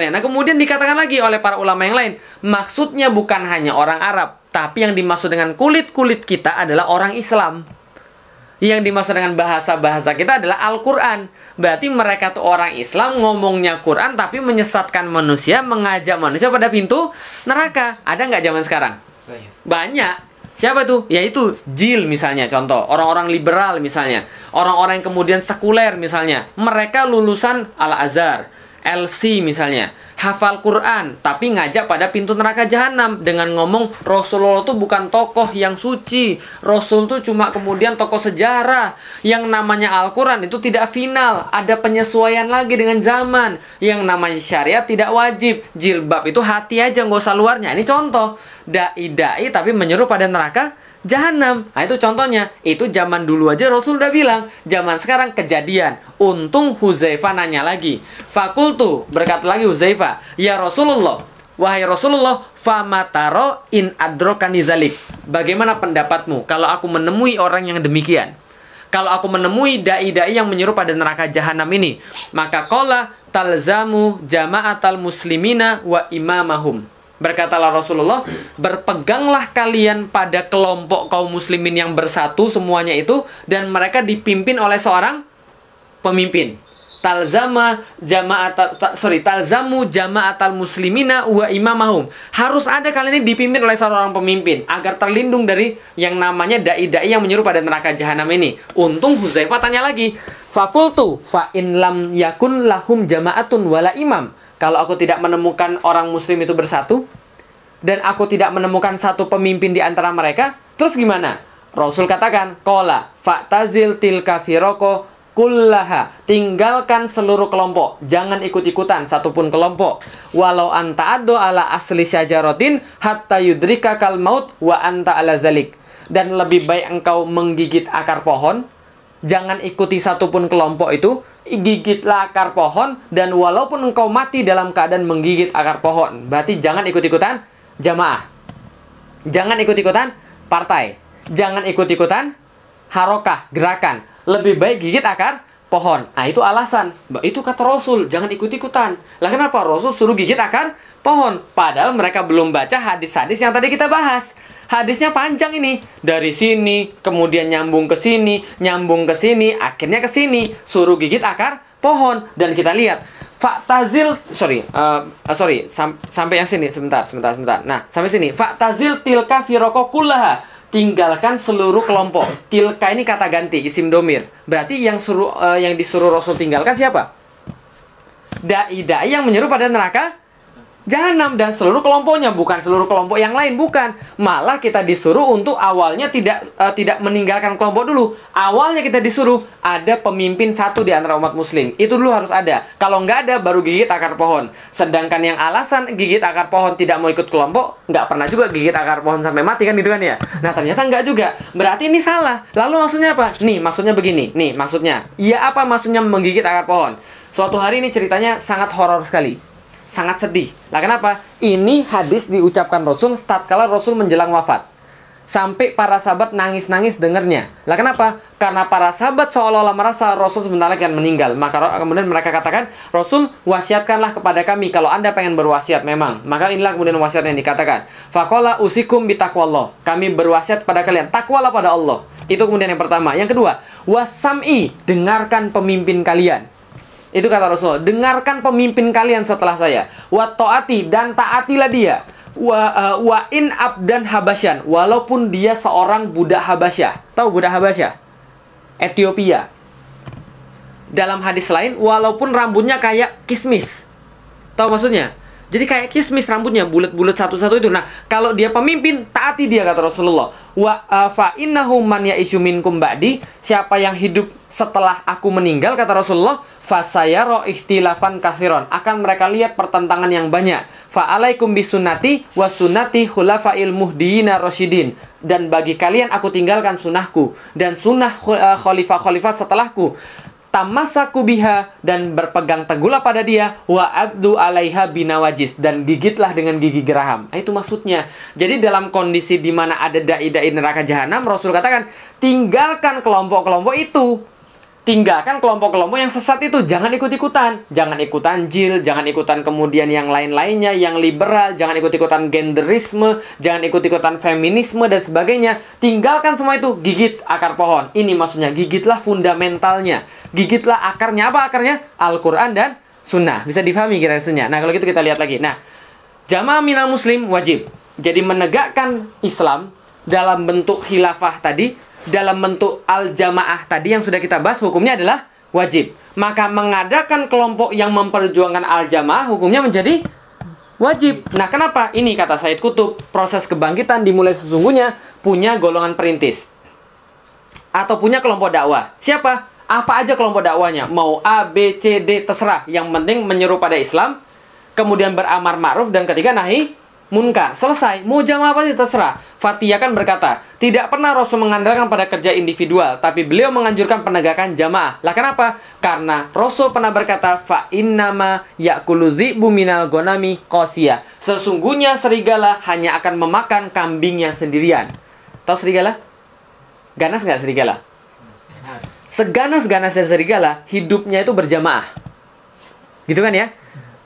Nah, kemudian dikatakan lagi oleh para ulama yang lain, maksudnya bukan hanya orang Arab, tapi yang dimaksud dengan kulit-kulit kita adalah orang Islam. Yang dimaksud dengan bahasa-bahasa kita adalah Al-Quran. Berarti mereka tuh orang Islam, ngomongnya Quran, tapi menyesatkan manusia, mengajak manusia pada pintu neraka. Ada nggak zaman sekarang? Banyak. Siapa tuh? Yaitu Jil misalnya, contoh. Orang-orang liberal misalnya. Orang-orang yang kemudian sekuler misalnya. Mereka lulusan Al-Azhar, LC misalnya. Hafal Quran, tapi ngajak pada pintu neraka jahanam dengan ngomong Rasulullah itu bukan tokoh yang suci. Rasul itu cuma kemudian tokoh sejarah. Yang namanya Al-Quran itu tidak final. Ada penyesuaian lagi dengan zaman. Yang namanya syariat tidak wajib. Jilbab itu hati aja, nggak usah luarnya. Ini contoh. Dai-dai tapi menyeru pada neraka jahanam. Nah, itu contohnya. Itu zaman dulu aja Rasul udah bilang. Zaman sekarang kejadian. Untung Huzaifah nanya lagi. Fakultu, berkata lagi Huzaifah, ya Rasulullah, wahai Rasulullah, famataro in adrokani zalik. Bagaimana pendapatmu kalau aku menemui orang yang demikian? Kalau aku menemui dai-dai yang menyeru pada neraka jahanam ini, maka qala talzamu jama'atal muslimina wa imamahum. Berkatalah Rasulullah, berpeganglah kalian pada kelompok kaum muslimin yang bersatu semuanya itu, dan mereka dipimpin oleh seorang pemimpin. Talzamu jama'atal muslimina wa imamahum. Harus ada kalian ini dipimpin oleh seorang pemimpin agar terlindung dari yang namanya dai-dai yang menyeru pada neraka jahanam ini. Untung Huzaifah tanya lagi. Fakultu fa in lam yakun lahum jama'atun wala imam. Kalau aku tidak menemukan orang muslim itu bersatu, dan aku tidak menemukan satu pemimpin di antara mereka, terus gimana? Rasul katakan, qala fa'tazil tilka firaqo kullaha. Tinggalkan seluruh kelompok, jangan ikut-ikutan satupun kelompok. Walau anta addo ala asli syajaratin hatta yudrika kal maut wa anta ala zalik. Dan lebih baik engkau menggigit akar pohon Jangan ikuti satupun kelompok itu, gigitlah akar pohon, dan walaupun engkau mati dalam keadaan menggigit akar pohon. Berarti jangan ikut-ikutan jamaah. Jangan ikut-ikutan partai. Jangan ikut-ikutan harokah, gerakan. Lebih baik gigit akar pohon. Nah, itu alasan. Itu kata Rasul, jangan ikut-ikutan. Lah kenapa Rasul suruh gigit akar pohon? Padahal mereka belum baca hadis-hadis yang tadi kita bahas. Hadisnya panjang ini. Dari sini, kemudian nyambung ke sini, akhirnya ke sini. Suruh gigit akar pohon. Dan kita lihat, sampai yang sini, sebentar. Nah, sampai sini. Faktazil tilka firoko kullaha. Tinggalkan seluruh kelompok. Tilka ini kata ganti, isim domir. Berarti yang disuruh Rasul tinggalkan siapa? Dai-dai yang menyeru pada neraka Jahanam, dan seluruh kelompoknya, bukan seluruh kelompok yang lain, bukan. Malah kita disuruh untuk awalnya tidak meninggalkan kelompok dulu. Awalnya kita disuruh ada pemimpin satu di antara umat muslim. Itu dulu harus ada. Kalau nggak ada, baru gigit akar pohon. Sedangkan yang alasan gigit akar pohon tidak mau ikut kelompok, nggak pernah juga gigit akar pohon sampai mati, kan gitu kan ya. Nah, ternyata nggak juga. Berarti ini salah. Lalu maksudnya apa? Nih, maksudnya begini. Nih, maksudnya. Ya, apa maksudnya menggigit akar pohon? Suatu hari ini ceritanya sangat horor sekali. Sangat sedih. Lah kenapa? Ini hadis diucapkan Rasul tatkala Rasul menjelang wafat. Sampai para sahabat nangis-nangis dengernya. Lah kenapa? Karena para sahabat seolah-olah merasa Rasul sebentar lagi akan meninggal. Maka kemudian mereka katakan, Rasul, wasiatkanlah kepada kami kalau Anda pengen berwasiat memang. Maka inilah kemudian wasiat yang dikatakan. Faqala usikum bitaqwallah. Kami berwasiat pada kalian, takwalah pada Allah. Itu kemudian yang pertama. Yang kedua, wasam'i, dengarkan pemimpin kalian. Itu kata Rasul, dengarkan pemimpin kalian setelah saya. Wa ta'ati, dan taatilah dia. Wa in abdan habasyan, walaupun dia seorang budak Habasyah. Tahu budak Habasyah? Ethiopia. Dalam hadis lain, walaupun rambutnya kayak kismis. Tahu maksudnya? Jadi kayak kismis rambutnya, bulat-bulat satu-satu itu. Nah, kalau dia pemimpin, taati dia, kata Rasulullah. Fa innahu man ya'isyu minkum ba'di, siapa yang hidup setelah aku meninggal, kata Rasulullah, fa sayara ikhtilafan katsiran, akan mereka lihat pertentangan yang banyak. Fa alaikum bisunnati wa sunnati khulafa'il muhdiyina rasyidin, dan bagi kalian aku tinggalkan sunnahku dan sunnah khalifah-khalifah setelahku. Tamassaku biha, dan berpegang teguhlah pada dia, wa abdu alaiha binawajis, dan gigitlah dengan gigi geraham. Nah, itu maksudnya. Jadi dalam kondisi di mana ada dai-dai neraka jahanam, Rasul katakan, tinggalkan kelompok-kelompok itu. Tinggalkan kelompok-kelompok yang sesat itu. Jangan ikut-ikutan. Jangan ikutan jil, jangan ikutan kemudian yang lain-lainnya, yang liberal, jangan ikut-ikutan genderisme, jangan ikut-ikutan feminisme dan sebagainya. Tinggalkan semua itu, gigit akar pohon. Ini maksudnya, gigitlah fundamentalnya. Gigitlah akarnya. Apa akarnya? Al-Quran dan Sunnah. Bisa difahami kira-kira. Nah, kalau gitu kita lihat lagi. Nah, jamaah minal muslim wajib. Jadi menegakkan Islam dalam bentuk khilafah tadi, dalam bentuk al-jamaah tadi yang sudah kita bahas, hukumnya adalah wajib. Maka mengadakan kelompok yang memperjuangkan al-jamaah, hukumnya menjadi wajib. Nah, kenapa? Ini kata Sayyid Qutb, proses kebangkitan dimulai sesungguhnya punya golongan perintis atau punya kelompok dakwah. Siapa? Apa aja kelompok dakwahnya, mau A, B, C, D, terserah. Yang penting menyeru pada Islam, kemudian beramar ma'ruf, dan ketiga nahi munkar. Selesai. Mau jamaah apa sih, terserah. Fatiyah kan berkata, tidak pernah Rasul mengandalkan pada kerja individual, tapi beliau menganjurkan penegakan jamaah. Lah kenapa? Karena Rasul pernah berkata, fa innama ya'kulu dzi'bu minal ghanami qasiyah. Sesungguhnya serigala hanya akan memakan kambing yang sendirian. Tahu serigala? Ganas nggak serigala? Seganas-ganasnya serigala, hidupnya itu berjamaah. Gitu kan ya?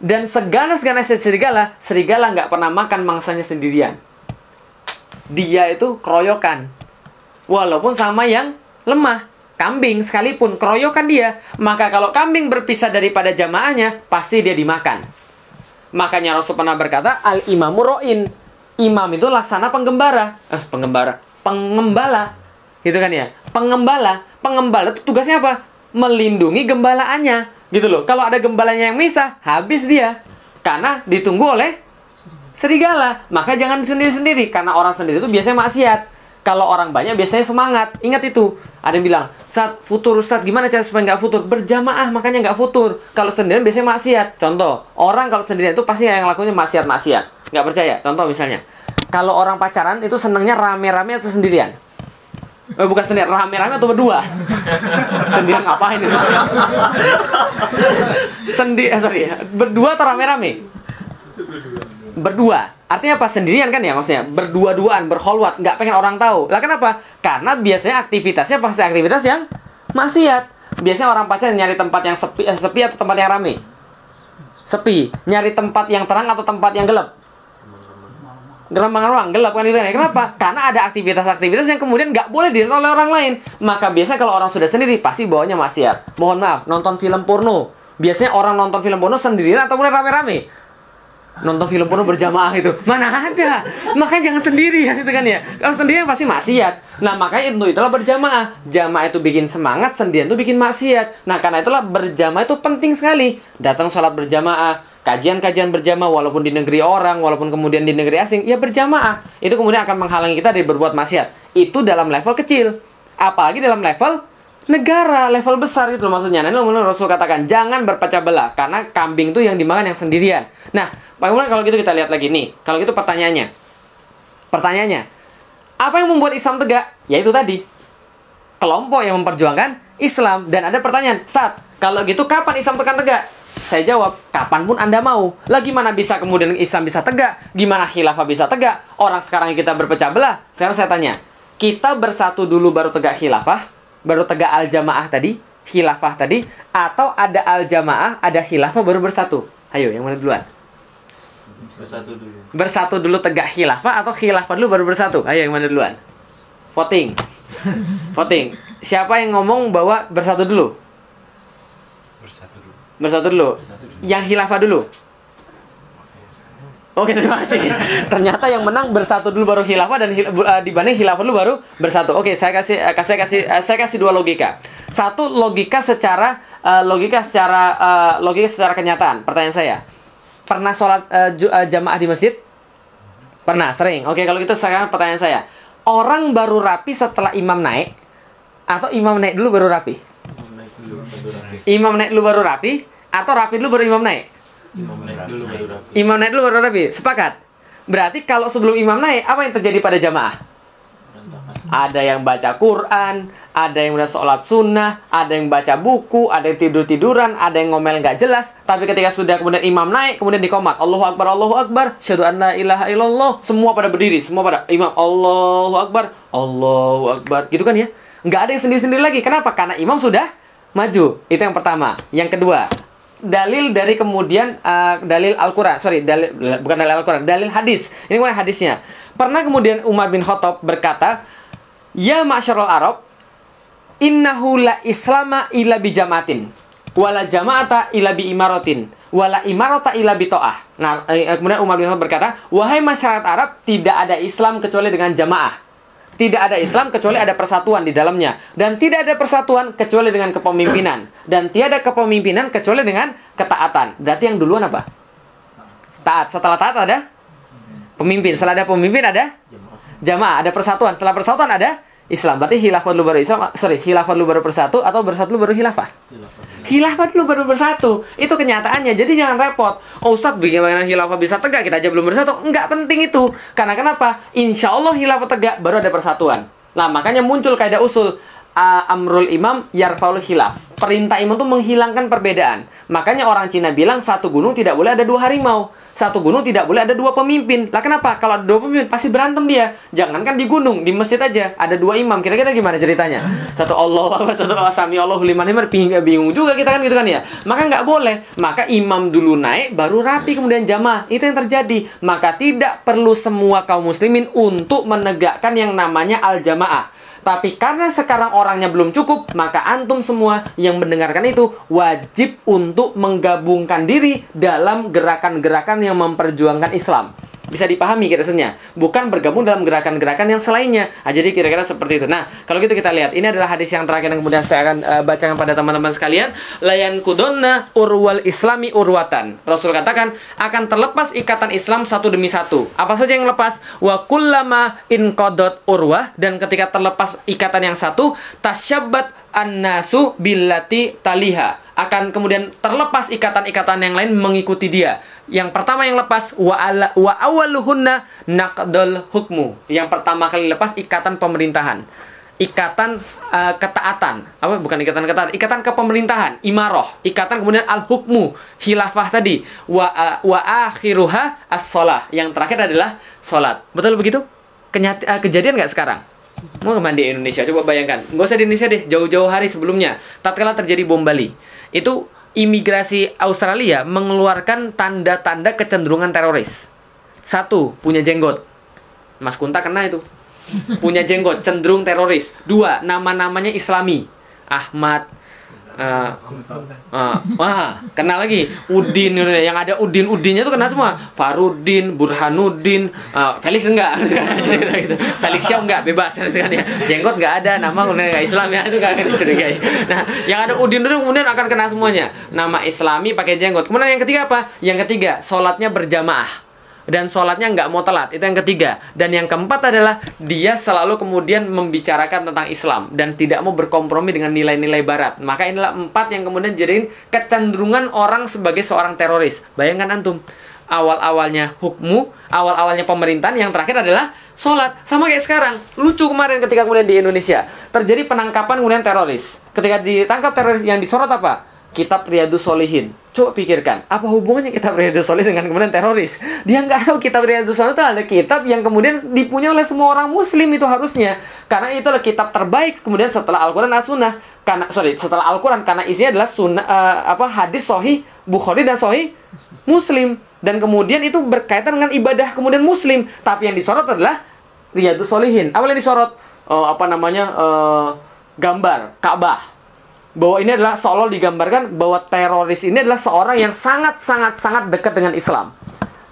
Dan seganas-ganasnya serigala nggak pernah makan mangsanya sendirian. Dia itu keroyokan. Walaupun sama yang lemah. Kambing sekalipun, keroyokan dia. Maka kalau kambing berpisah daripada jamaahnya, pasti dia dimakan. Makanya Rasul pernah berkata, al-imamu ro'in. Imam itu laksana penggembala. Gitu kan ya? Pengembala itu tugasnya apa? Melindungi gembalaannya. Gitu loh. Kalau ada gembalanya yang misah, habis dia. Karena ditunggu oleh serigala. Maka jangan sendiri-sendiri. Karena orang sendiri itu biasanya maksiat. Kalau orang banyak biasanya semangat. Ingat itu. Ada yang bilang, Ustaz, futur Ustaz, gimana cara supaya nggak futur? Berjamaah, makanya nggak futur. Kalau sendirian biasanya maksiat. Contoh, orang kalau sendirian itu pasti yang lakunya maksiat-maksiat. Nggak percaya? Contoh misalnya, kalau orang pacaran itu senangnya rame-rame atau sendirian? Bukan sendirian, rame-rame atau berdua? Sendirian ngapain itu? Berdua atau rame-rame? Berdua. Artinya apa? Sendirian kan ya maksudnya? Berdua-duaan, berkholwat, nggak pengen orang tahu. Lah kenapa? Karena biasanya aktivitasnya pasti aktivitas yang maksiat. Biasanya orang pacaran nyari tempat yang sepi atau tempat yang rame? Sepi. Nyari tempat yang terang atau tempat yang gelap? Gerambang-gerambang, gelap kan itu. Kenapa? Karena ada aktivitas-aktivitas yang kemudian nggak boleh dilihat oleh orang lain. Maka biasanya kalau orang sudah sendiri pasti bawanya maksiat. Mohon maaf, nonton film porno. Biasanya orang nonton film porno sendirian atau mulai rame-rame? Nonton film porno berjamaah itu mana ada, makanya jangan sendirian itu kan ya. Kalau sendirian pasti maksiat. Nah makanya itulah berjamaah. Jamaah itu bikin semangat, sendirian itu bikin maksiat. Nah karena itulah berjamaah itu penting sekali. Datang sholat berjamaah, kajian-kajian berjamaah, walaupun di negeri orang, walaupun kemudian di negeri asing, ya berjamaah. Itu kemudian akan menghalangi kita dari berbuat maksiat. Itu dalam level kecil. Apalagi dalam level negara, level besar gitu loh maksudnya. Nah ini Rasul katakan jangan berpecah belah, karena kambing itu yang dimakan yang sendirian. Nah bagaimana kalau gitu kita lihat lagi nih. Kalau gitu pertanyaannya, apa yang membuat Islam tegak? Yaitu tadi, kelompok yang memperjuangkan Islam. Dan ada pertanyaan, Ustaz, kalau gitu kapan Islam tegak? Saya jawab, kapanpun Anda mau. Lah gimana bisa kemudian Islam bisa tegak? Gimana khilafah bisa tegak? Orang sekarang kita berpecah belah. Sekarang saya tanya, kita bersatu dulu baru tegak khilafah? Baru tegak al-jamaah tadi, khilafah tadi, atau ada al-jamaah, ada khilafah baru bersatu? Ayo, yang mana duluan? Bersatu dulu. Bersatu dulu tegak khilafah atau khilafah dulu baru bersatu? Ayo, yang mana duluan? Voting. Voting. Siapa yang ngomong bahwa bersatu dulu? Bersatu dulu. Bersatu dulu. Yang khilafah dulu? Oke, terima kasih. Ternyata yang menang bersatu dulu baru khilafah, dan dibanding khilafah dulu baru bersatu. Oke, saya kasih dua logika. Satu, logika secara kenyataan. Pertanyaan saya, pernah sholat jamaah di masjid? Pernah, sering. Oke, kalau gitu sekarang pertanyaan saya, orang baru rapi setelah imam naik atau imam naik dulu baru rapi? Imam naik dulu baru rapi atau rapi dulu baru imam naik? Imam naik dulu baru rapi. Imam naik dulu baru rapi. Sepakat? Berarti kalau sebelum imam naik, apa yang terjadi pada jamaah? Ada yang baca Quran, ada yang udah sholat sunnah, ada yang baca buku, ada yang tidur-tiduran, ada yang ngomel nggak jelas. Tapi ketika sudah kemudian imam naik, kemudian dikomat, Allahu Akbar, syahadu an la ilaha illallah. Semua pada berdiri, semua pada imam, Allahu Akbar. Gitu kan ya? Nggak ada yang sendiri-sendiri lagi. Kenapa? Karena imam sudah maju. Itu yang pertama. Yang kedua, dalil dari kemudian dalil Al-Quran, bukan dalil Al-Quran, dalil hadis. Ini mana hadisnya? Pernah kemudian Umar bin Khattab berkata, ya ma'syarul Arab, innahu la islama illa bi jama'atin, wala jama'ata illa bi imaratin, wala imarata illa bi ta'ah. Nah, kemudian Umar bin Khattab berkata, wahai masyarakat Arab, tidak ada Islam kecuali dengan jamaah. Tidak ada Islam kecuali ada persatuan di dalamnya. Dan tidak ada persatuan kecuali dengan kepemimpinan. Dan tiada kepemimpinan kecuali dengan ketaatan. Berarti yang duluan apa? Taat. Setelah taat ada pemimpin. Setelah ada pemimpin ada jamaah. Ada persatuan. Setelah persatuan ada Islam. Berarti khilafah dulu baru Islam. Khilafah dulu baru persatu, atau bersatu dulu baru khilafah? Khilafah dulu baru bersatu. Itu kenyataannya. Jadi jangan repot. Oh Ustaz, bagaimana khilafah bisa tegak? Kita aja belum bersatu. Enggak penting itu. Karena kenapa? Insya Allah khilafah tegak baru ada persatuan. Nah makanya muncul kaidah usul, amrul imam yarfaul khilaf. Perintah imam itu menghilangkan perbedaan. Makanya orang Cina bilang satu gunung tidak boleh ada dua harimau. Satu gunung tidak boleh ada dua pemimpin. Lah kenapa? Kalau ada dua pemimpin pasti berantem dia. Jangankan di gunung, di masjid aja ada dua imam. Kira-kira gimana ceritanya? Satu Allah, satu sami Allahu liman hamid. Bingung juga kita kan gitu kan ya. Maka nggak boleh. Maka imam dulu naik baru rapi kemudian jamaah. Itu yang terjadi. Maka tidak perlu semua kaum muslimin untuk menegakkan yang namanya al-jamaah. Tapi karena sekarang orangnya belum cukup, maka antum semua yang mendengarkan itu wajib untuk menggabungkan diri dalam gerakan-gerakan yang memperjuangkan Islam. Bisa dipahami kira-kira, bukan bergabung dalam gerakan-gerakan yang selainnya. Nah, jadi kira-kira seperti itu. Nah, kalau gitu kita lihat, ini adalah hadis yang terakhir yang kemudian saya akan bacakan pada teman-teman sekalian. Layan kudonna urwal islami urwatan. Rasul katakan akan terlepas ikatan Islam satu demi satu. Apa saja yang lepas? Wa kullama inqadat urwah, dan ketika terlepas ikatan yang satu, tasyabbat an-nasu billati taliha, akan kemudian terlepas ikatan-ikatan yang lain mengikuti dia. Yang pertama yang lepas, wa awaluhunna naqdul hukmu. Yang pertama kali lepas ikatan pemerintahan. ikatan ketaatan, apa bukan ikatan ketaatan, ikatan kepemerintahan, imaroh, ikatan kemudian al-hukmu, khilafah tadi, wa akhiruha as-shalah, yang terakhir adalah sholat. Betul begitu? Kejadian nggak sekarang? Mau kemana di Indonesia? Coba bayangkan. Nggak usah di Indonesia deh, jauh-jauh hari sebelumnya. Tatkala terjadi bom Bali, itu imigrasi Australia mengeluarkan tanda-tanda kecenderungan teroris. 1, punya jenggot. Mas Kunta kena itu. Punya jenggot, cenderung teroris. 2, nama-namanya Islami. Ahmad, kena lagi Udin, yang ada Udinnya tuh kena semua. Farudin, Burhanuddin, Felix enggak. Felix Xiao enggak, bebas kan ya. Jenggot enggak ada, nama enggak Islam ya, itu kan dicurigai. Nah, yang ada Udin itu kemudian akan kena semuanya. Nama Islami pakai jenggot. Kemudian yang ketiga apa? Yang ketiga, sholatnya berjamaah. Dan sholatnya nggak mau telat, itu yang ketiga. Dan yang keempat adalah dia selalu kemudian membicarakan tentang Islam dan tidak mau berkompromi dengan nilai-nilai Barat. Maka inilah 4 yang kemudian jadiin kecenderungan orang sebagai seorang teroris. Bayangkan antum, awal-awalnya hukmu, awal-awalnya pemerintahan, yang terakhir adalah sholat. Sama kayak sekarang. Lucu kemarin ketika kemudian di Indonesia terjadi penangkapan kemudian teroris. Ketika ditangkap teroris, yang disorot apa? Kitab Riyadhus Shalihin. Coba pikirkan, apa hubungannya kitab Riyadhus Shalihin dengan kemudian teroris? Dia nggak tahu kitab Riyadhus Shalihin itu ada kitab yang kemudian dipunyai oleh semua orang muslim itu harusnya. Karena itu adalah kitab terbaik kemudian setelah Al-Quran dan Sunnah. Setelah Al-Quran, karena isinya adalah sunnah, hadis sahih Bukhari dan sahih Muslim. Dan kemudian itu berkaitan dengan ibadah kemudian muslim. Tapi yang disorot adalah Riyadhus Shalihin. Apa yang disorot? Gambar Ka'bah. Bahwa ini adalah seolah digambarkan bahwa teroris ini adalah seorang yang sangat dekat dengan Islam.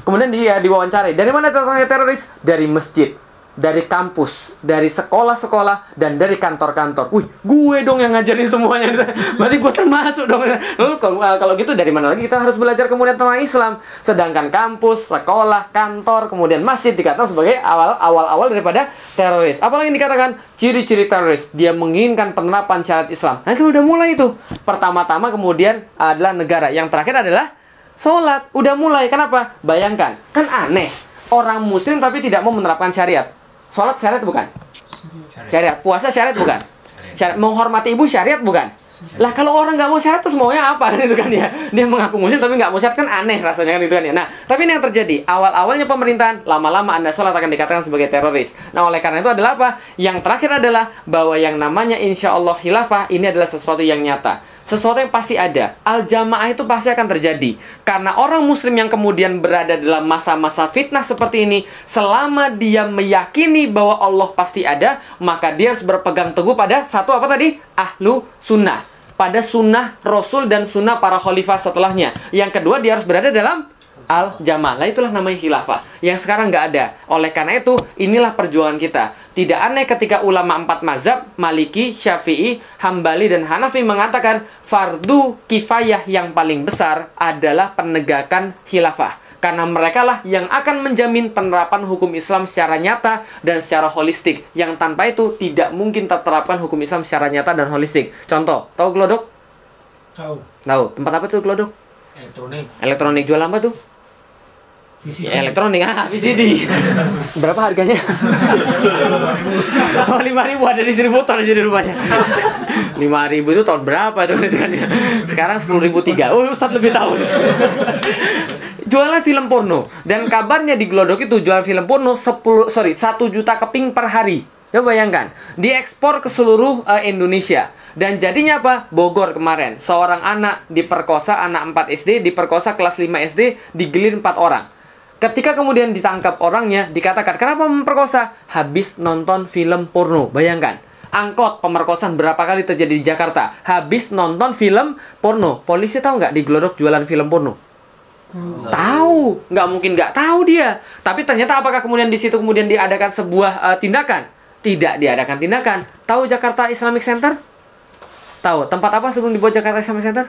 Kemudian dia diwawancari, dari mana datangnya teroris? Dari masjid, dari kampus, dari sekolah-sekolah, dan dari kantor-kantor. Wih, gue dong yang ngajarin semuanya. Berarti gue termasuk dong. Lalu kalau gitu dari mana lagi kita harus belajar kemudian tentang Islam? Sedangkan kampus, sekolah, kantor, kemudian masjid dikatakan sebagai awal-awal daripada teroris. Apalagi dikatakan ciri-ciri teroris, dia menginginkan penerapan syariat Islam. Nah, itu udah mulai itu. Pertama-tama kemudian adalah negara. Yang terakhir adalah sholat. Udah mulai. Kenapa? Bayangkan, kan aneh. Orang muslim tapi tidak mau menerapkan syariat. Sholat syariat bukan? Syariat. Puasa syariat bukan? Syariat. Menghormati ibu syariat bukan? Lah kalau orang nggak mau syariat terus maunya apa kan itu kan ya? Dia mengaku muslim tapi nggak mau syariat kan aneh rasanya kan itu kan ya. Nah, tapi ini yang terjadi. Awal-awalnya pemerintahan, lama-lama Anda sholat akan dikatakan sebagai teroris. Nah, oleh karena itu adalah apa? Yang terakhir adalah bahwa yang namanya insya Allah khilafah ini adalah sesuatu yang nyata. Sesuatu yang pasti ada. Al-jamaah itu pasti akan terjadi. Karena orang muslim yang kemudian berada dalam masa-masa fitnah seperti ini, selama dia meyakini bahwa Allah pasti ada, maka dia harus berpegang teguh pada satu apa tadi? Ahlu sunnah. Pada sunnah Rasul dan sunnah para khalifah setelahnya. Yang kedua, dia harus berada dalam al-jamaah. Nah, itulah namanya khilafah. Yang sekarang nggak ada. Oleh karena itu, inilah perjuangan kita. Tidak aneh ketika ulama 4 mazhab, Maliki, Syafi'i, Hambali, dan Hanafi mengatakan fardu kifayah yang paling besar adalah penegakan khilafah. Karena mereka lah yang akan menjamin penerapan hukum Islam secara nyata dan secara holistik. Yang tanpa itu tidak mungkin terterapkan hukum Islam secara nyata dan holistik. Contoh, tahu gelodok? Tahu. Tahu. Tempat apa tuh gelodok? Elektronik. Elektronik. Jual apa tuh? VCD. Ya, elektronik, VCD. Berapa harganya? Oh, 5.000 ada distributor di rumahnya. 5.000 itu tahun berapa tuh kan? Sekarang 10.003. Oh, Ustaz lebih tahu. Jualan film porno. Dan kabarnya di Glodok itu jualan film porno 1 juta keping per hari. Coba bayangkan, diekspor ke seluruh Indonesia. Dan jadinya apa? Bogor kemarin, seorang anak diperkosa, anak 4 SD diperkosa kelas 5 SD, digilir 4 orang. Ketika kemudian ditangkap orangnya, dikatakan, kenapa memperkosa? Habis nonton film porno. Bayangkan, angkot pemerkosaan berapa kali terjadi di Jakarta? Habis nonton film porno. Polisi tahu nggak di Glodok jualan film porno? Tahu, nggak mungkin nggak tahu dia. Tapi ternyata apakah kemudian di situ kemudian diadakan sebuah tindakan? Tidak diadakan tindakan. Tahu Jakarta Islamic Center? Tahu tempat apa sebelum dibuat Jakarta Islamic Center?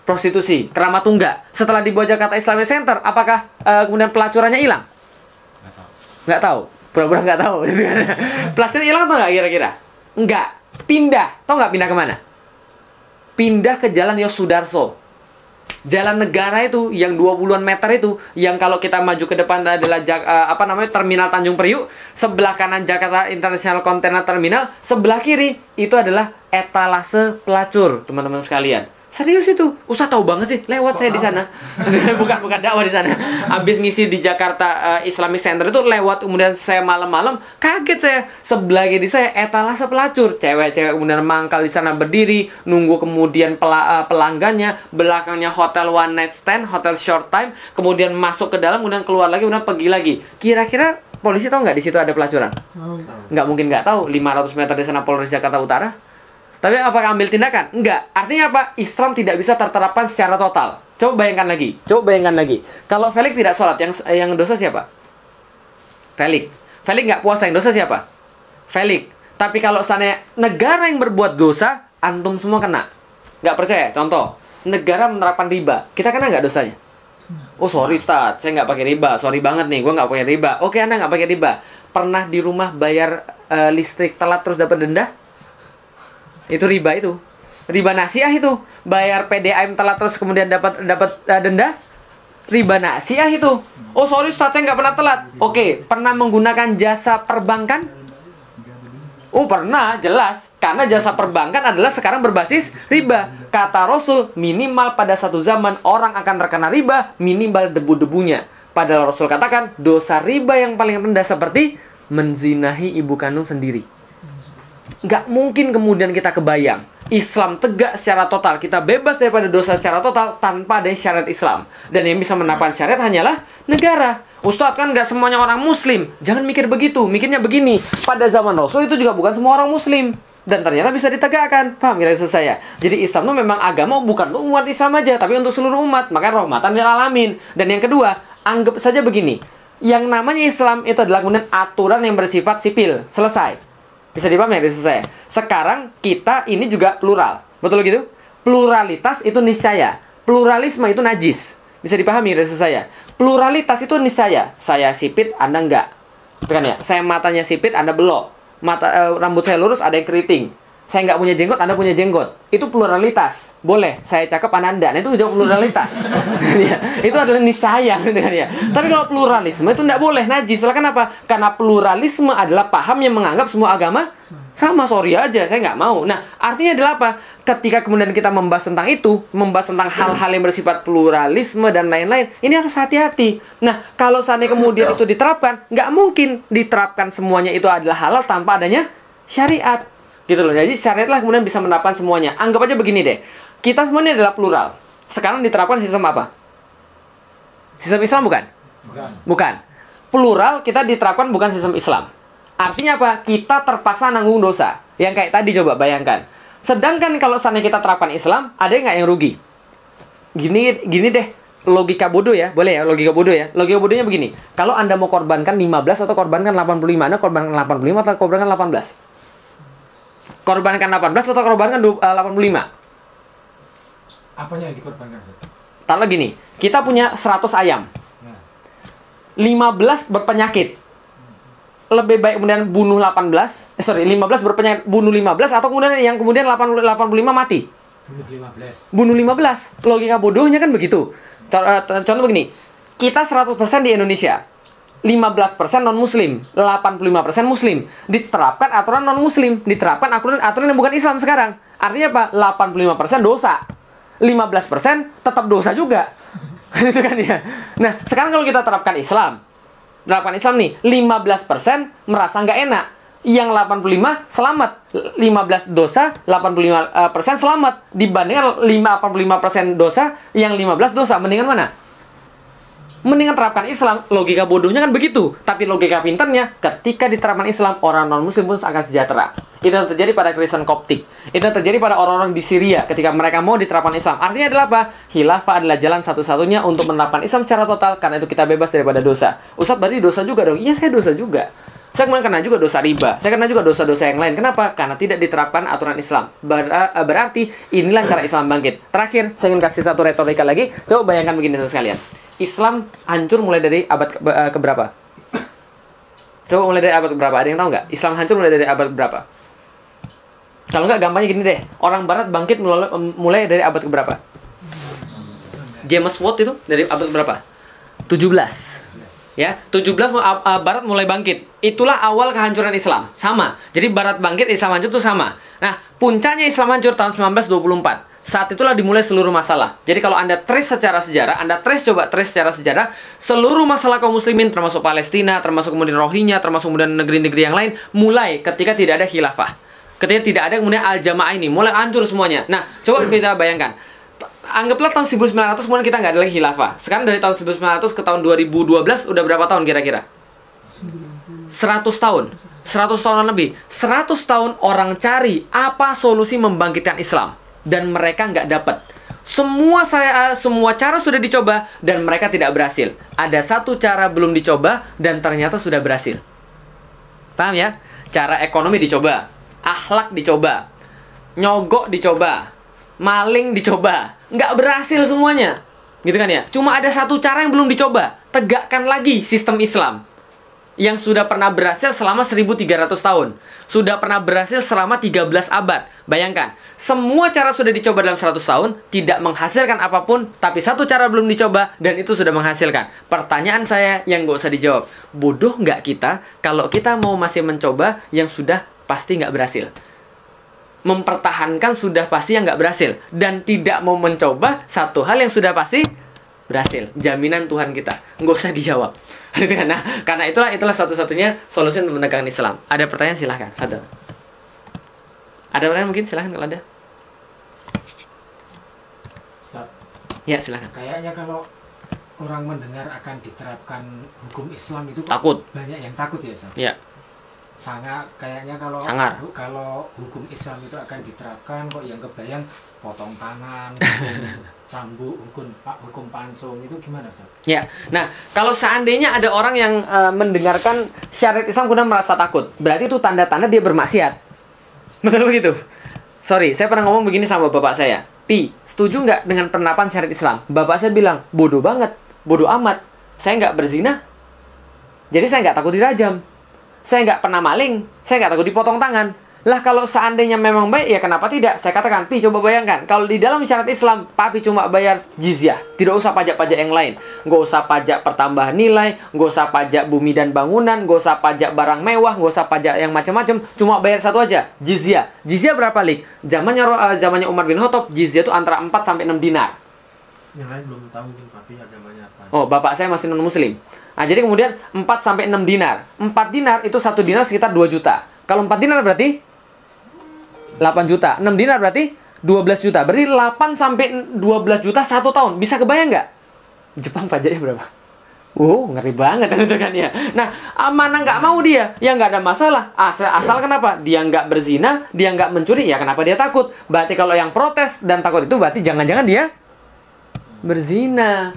Prostitusi, Keramat Tungga. Setelah dibuat Jakarta Islamic Center, apakah kemudian pelacurannya hilang? Nggak tahu. Pura-pura nggak tahu. Pelacuran hilang atau nggak kira-kira? Nggak. Pindah. Tahu nggak pindah kemana? Pindah ke Jalan Yosudarso. Jalan negara itu yang 20-an meter itu, yang kalau kita maju ke depan adalah Terminal Tanjung Priuk, sebelah kanan Jakarta International Container Terminal, sebelah kiri itu adalah etalase pelacur, teman-teman sekalian. Serius itu, Ustaz tahu banget sih, lewat saya di sana. bukan dakwah di sana. Habis ngisi di Jakarta Islamic Center itu lewat, kemudian saya malam-malam kaget saya, sebelah kiri saya etalase pelacur, cewek-cewek kemudian mangkal di sana berdiri nunggu, kemudian pelanggannya, belakangnya hotel one night stand, hotel short time, kemudian masuk ke dalam, kemudian keluar lagi, kemudian pergi lagi. Kira-kira polisi tahu nggak di situ ada pelacuran? Nggak mungkin nggak tahu. 500 meter di sana Polres Jakarta Utara. Tapi apakah ambil tindakan? Enggak. Artinya apa? Islam tidak bisa terterapkan secara total. Coba bayangkan lagi. Kalau Felix tidak sholat, yang dosa siapa? Felix nggak puasa, yang dosa siapa? Felix. Tapi kalau sana negara yang berbuat dosa, antum semua kena. Nggak percaya? Contoh, negara menerapkan riba. Kita kena nggak dosanya? Oh sorry Ustaz, saya nggak pakai riba. Sorry banget nih, gue nggak pakai riba. Oke, Anda nggak pakai riba. Pernah di rumah bayar listrik telat terus dapat denda? Itu riba itu. Riba nasiah itu. Bayar PDAM telat terus kemudian dapat denda? Riba nasiah itu. Oh sorry Ustaz, saya nggak pernah telat. Oke, pernah menggunakan jasa perbankan? Oh pernah, jelas. Karena jasa perbankan adalah sekarang berbasis riba. Kata Rasul, minimal pada satu zaman orang akan terkena riba, minimal debu-debunya. Padahal Rasul katakan, dosa riba yang paling rendah seperti menzinahi ibu kandung sendiri. Nggak mungkin kemudian kita kebayang Islam tegak secara total, kita bebas daripada dosa secara total tanpa ada syariat Islam. Dan yang bisa menerapkan syariat hanyalah negara. Ustadz kan nggak semuanya orang muslim. Jangan mikir begitu, mikirnya begini. Pada zaman Rasul itu juga bukan semua orang muslim, dan ternyata bisa ditegakkan. Paham kira saya? Jadi Islam itu memang agama bukan untuk umat Islam aja, tapi untuk seluruh umat. Makanya rahmatan lil alamin. Dan yang kedua, anggap saja begini, yang namanya Islam itu adalah kemudian aturan yang bersifat sipil. Selesai. Bisa dipahami dari saya. Sekarang kita ini juga plural. Betul gitu? Pluralitas itu niscaya. Pluralisme itu najis. Bisa dipahami dari saya. Pluralitas itu niscaya. Saya sipit, Anda enggak. Itu kan ya? Saya matanya sipit, Anda belok. Rambut saya lurus, ada yang keriting. Saya nggak punya jenggot, Anda punya jenggot. Itu pluralitas. Boleh. Saya cakep, Anda enggak. Nah, itu juga pluralitas. Itu adalah niscaya. Tapi kalau pluralisme itu nggak boleh. Najis. Kenapa? Karena pluralisme adalah paham yang menganggap semua agama sama. Sorry aja, saya nggak mau. Nah, artinya adalah apa? Ketika kemudian kita membahas tentang itu, membahas tentang hal-hal yang bersifat pluralisme dan lain-lain, ini harus hati-hati. Nah, kalau seandainya kemudian itu diterapkan, nggak mungkin diterapkan semuanya itu adalah halal tanpa adanya syariat. Gitu loh. Jadi syariatlah kemudian bisa menerapkan semuanya. Anggap aja begini deh. Kita semua ini adalah plural. Sekarang diterapkan sistem apa? Sistem Islam bukan? Bukan. Plural kita diterapkan bukan sistem Islam. Artinya apa? Kita terpaksa nanggung dosa. Yang kayak tadi coba bayangkan. Sedangkan kalau seandainya kita terapkan Islam, ada nggak yang rugi? Gini deh. Logika bodoh ya. Boleh ya? Logika bodoh ya. Logika bodohnya begini. Kalau Anda mau korbankan 15 atau korbankan 85, Anda korbankan 85 atau korbankan 18? Korbankan 18 atau korbankan 85? Apanya yang dikorbankan? Taruh gini, kita punya 100 ayam. 15 berpenyakit. Lebih baik kemudian bunuh 15 berpenyakit, bunuh 15 atau kemudian yang kemudian 85 mati? Bunuh 15. Logika bodohnya kan begitu. Contoh begini, kita 100% di Indonesia. 15% non-muslim, 85% muslim. Diterapkan aturan non-muslim, diterapkan aturan yang bukan Islam sekarang. Artinya apa? 85% dosa. 15% tetap dosa juga. Itu kan ya. Nah, sekarang kalau kita terapkan Islam nih, 15% merasa nggak enak. Yang 85 selamat. 15 dosa, 85% selamat. Dibandingkan 85% dosa, yang 15 dosa. Mendingan mana? Mendingan terapkan Islam. Logika bodohnya kan begitu. Tapi logika pintarnya, ketika diterapkan Islam, orang non-muslim pun akan sejahtera. Itu yang terjadi pada Kristen Koptik. Itu yang terjadi pada orang-orang di Syria ketika mereka mau diterapkan Islam. Artinya adalah apa? Khilafah adalah jalan satu-satunya untuk menerapkan Islam secara total. Karena itu kita bebas daripada dosa. Ustaz berarti dosa juga dong? Iya, saya dosa juga. Saya kemudian kena juga dosa riba. Saya kena juga dosa-dosa yang lain. Kenapa? Karena tidak diterapkan aturan Islam. Berarti inilah cara Islam bangkit. Terakhir, saya ingin kasih satu retorika lagi. Coba bayangkan begini sekalian. Islam hancur mulai dari abad keberapa? Coba mulai dari abad keberapa? Ada yang tahu nggak? Islam hancur mulai dari abad berapa? Kalau nggak, gampangnya gini deh. Orang Barat bangkit mulai dari abad keberapa? James Watt itu dari abad berapa? 17. Ya, 17 Barat mulai bangkit. Itulah awal kehancuran Islam. Sama. Jadi Barat bangkit, Islam hancur itu sama. Nah, puncaknya Islam hancur tahun 1924. Saat itulah dimulai seluruh masalah. Jadi kalau Anda trace secara sejarah, coba trace secara sejarah, seluruh masalah kaum muslimin, termasuk Palestina, termasuk kemudian Rohingya, termasuk kemudian negeri-negeri yang lain, mulai ketika tidak ada khilafah. Ketika tidak ada kemudian al-jamaah ini, mulai hancur semuanya. Nah, coba kita bayangkan. Anggaplah tahun 1900 kemudian kita nggak ada lagi khilafah. Sekarang dari tahun 1900 ke tahun 2012 udah berapa tahun kira-kira? 100 tahun. 100 tahunan lebih. 100 tahun orang cari apa solusi membangkitkan Islam. Dan mereka nggak dapat. Semua cara sudah dicoba dan mereka tidak berhasil. Ada satu cara belum dicoba dan ternyata sudah berhasil. Paham ya? Cara ekonomi dicoba, akhlak dicoba, nyogok dicoba, maling dicoba, nggak berhasil semuanya. Gitu kan ya? Cuma ada satu cara yang belum dicoba. Tegakkan lagi sistem Islam yang sudah pernah berhasil selama 1300 tahun. Sudah pernah berhasil selama 13 abad. Bayangkan, semua cara sudah dicoba dalam 100 tahun, tidak menghasilkan apapun, tapi satu cara belum dicoba, dan itu sudah menghasilkan. Pertanyaan saya yang nggak usah dijawab, bodoh nggak kita kalau kita mau masih mencoba yang sudah pasti nggak berhasil? Mempertahankan sudah pasti yang nggak berhasil, dan tidak mau mencoba satu hal yang sudah pasti berhasil. Jaminan Tuhan kita. Nggak usah dijawab. Nah, karena itulah satu-satunya solusi untuk menegakkan Islam. Ada pertanyaan silahkan. Ada pertanyaan mungkin silahkan kalau ada. Ustaz, Ya silahkan. kayaknya kalau orang mendengar akan diterapkan hukum Islam itu Takut. banyak yang takut ya Ustaz. Ya. Kayaknya kalau Sangar. kalau hukum Islam itu akan diterapkan kok yang kebayang potong tangan, hukum cambuk, hukum pancung, itu gimana Ustaz? Ya. Nah, kalau seandainya ada orang yang mendengarkan syariat Islam kemudian merasa takut, berarti itu tanda-tanda dia bermaksiat. Betul begitu? Sorry, saya pernah ngomong begini sama bapak saya. Pi, setuju nggak dengan penerapan syariat Islam? Bapak saya bilang, bodoh banget, bodoh amat. Saya nggak berzina, jadi saya nggak takut dirajam. Saya nggak pernah maling, saya nggak takut dipotong tangan. Lah kalau seandainya memang baik, ya kenapa tidak? Saya katakan, Pi, coba bayangkan. Kalau di dalam syariat Islam, Papi cuma bayar jizyah. Tidak usah pajak-pajak yang lain. Nggak usah pajak pertambahan nilai, nggak usah pajak bumi dan bangunan, nggak usah pajak barang mewah, nggak usah pajak yang macam-macam. Cuma bayar satu aja, jizyah. Jizyah berapa, Lik? Zamannya Umar bin Khattab, jizyah itu antara 4 sampai 6 dinar. Yang lain belum tahu mungkin Papi agamanya apa. Oh, bapak saya masih non-muslim. Nah, jadi kemudian 4 sampai 6 dinar. 4 dinar itu 1 dinar sekitar 2 juta. Kalau 4 dinar berarti 8 juta. 6 dinar berarti 12 juta. Berarti 8 sampai 12 juta 1 tahun. Bisa kebayang nggak? Jepang pajaknya berapa? Ngeri banget itu kan ya. Nah, mana nggak mau dia? Ya nggak ada masalah. Asal kenapa? Dia nggak berzina, dia nggak mencuri. Ya kenapa dia takut? Berarti kalau yang protes dan takut itu berarti jangan-jangan dia berzina.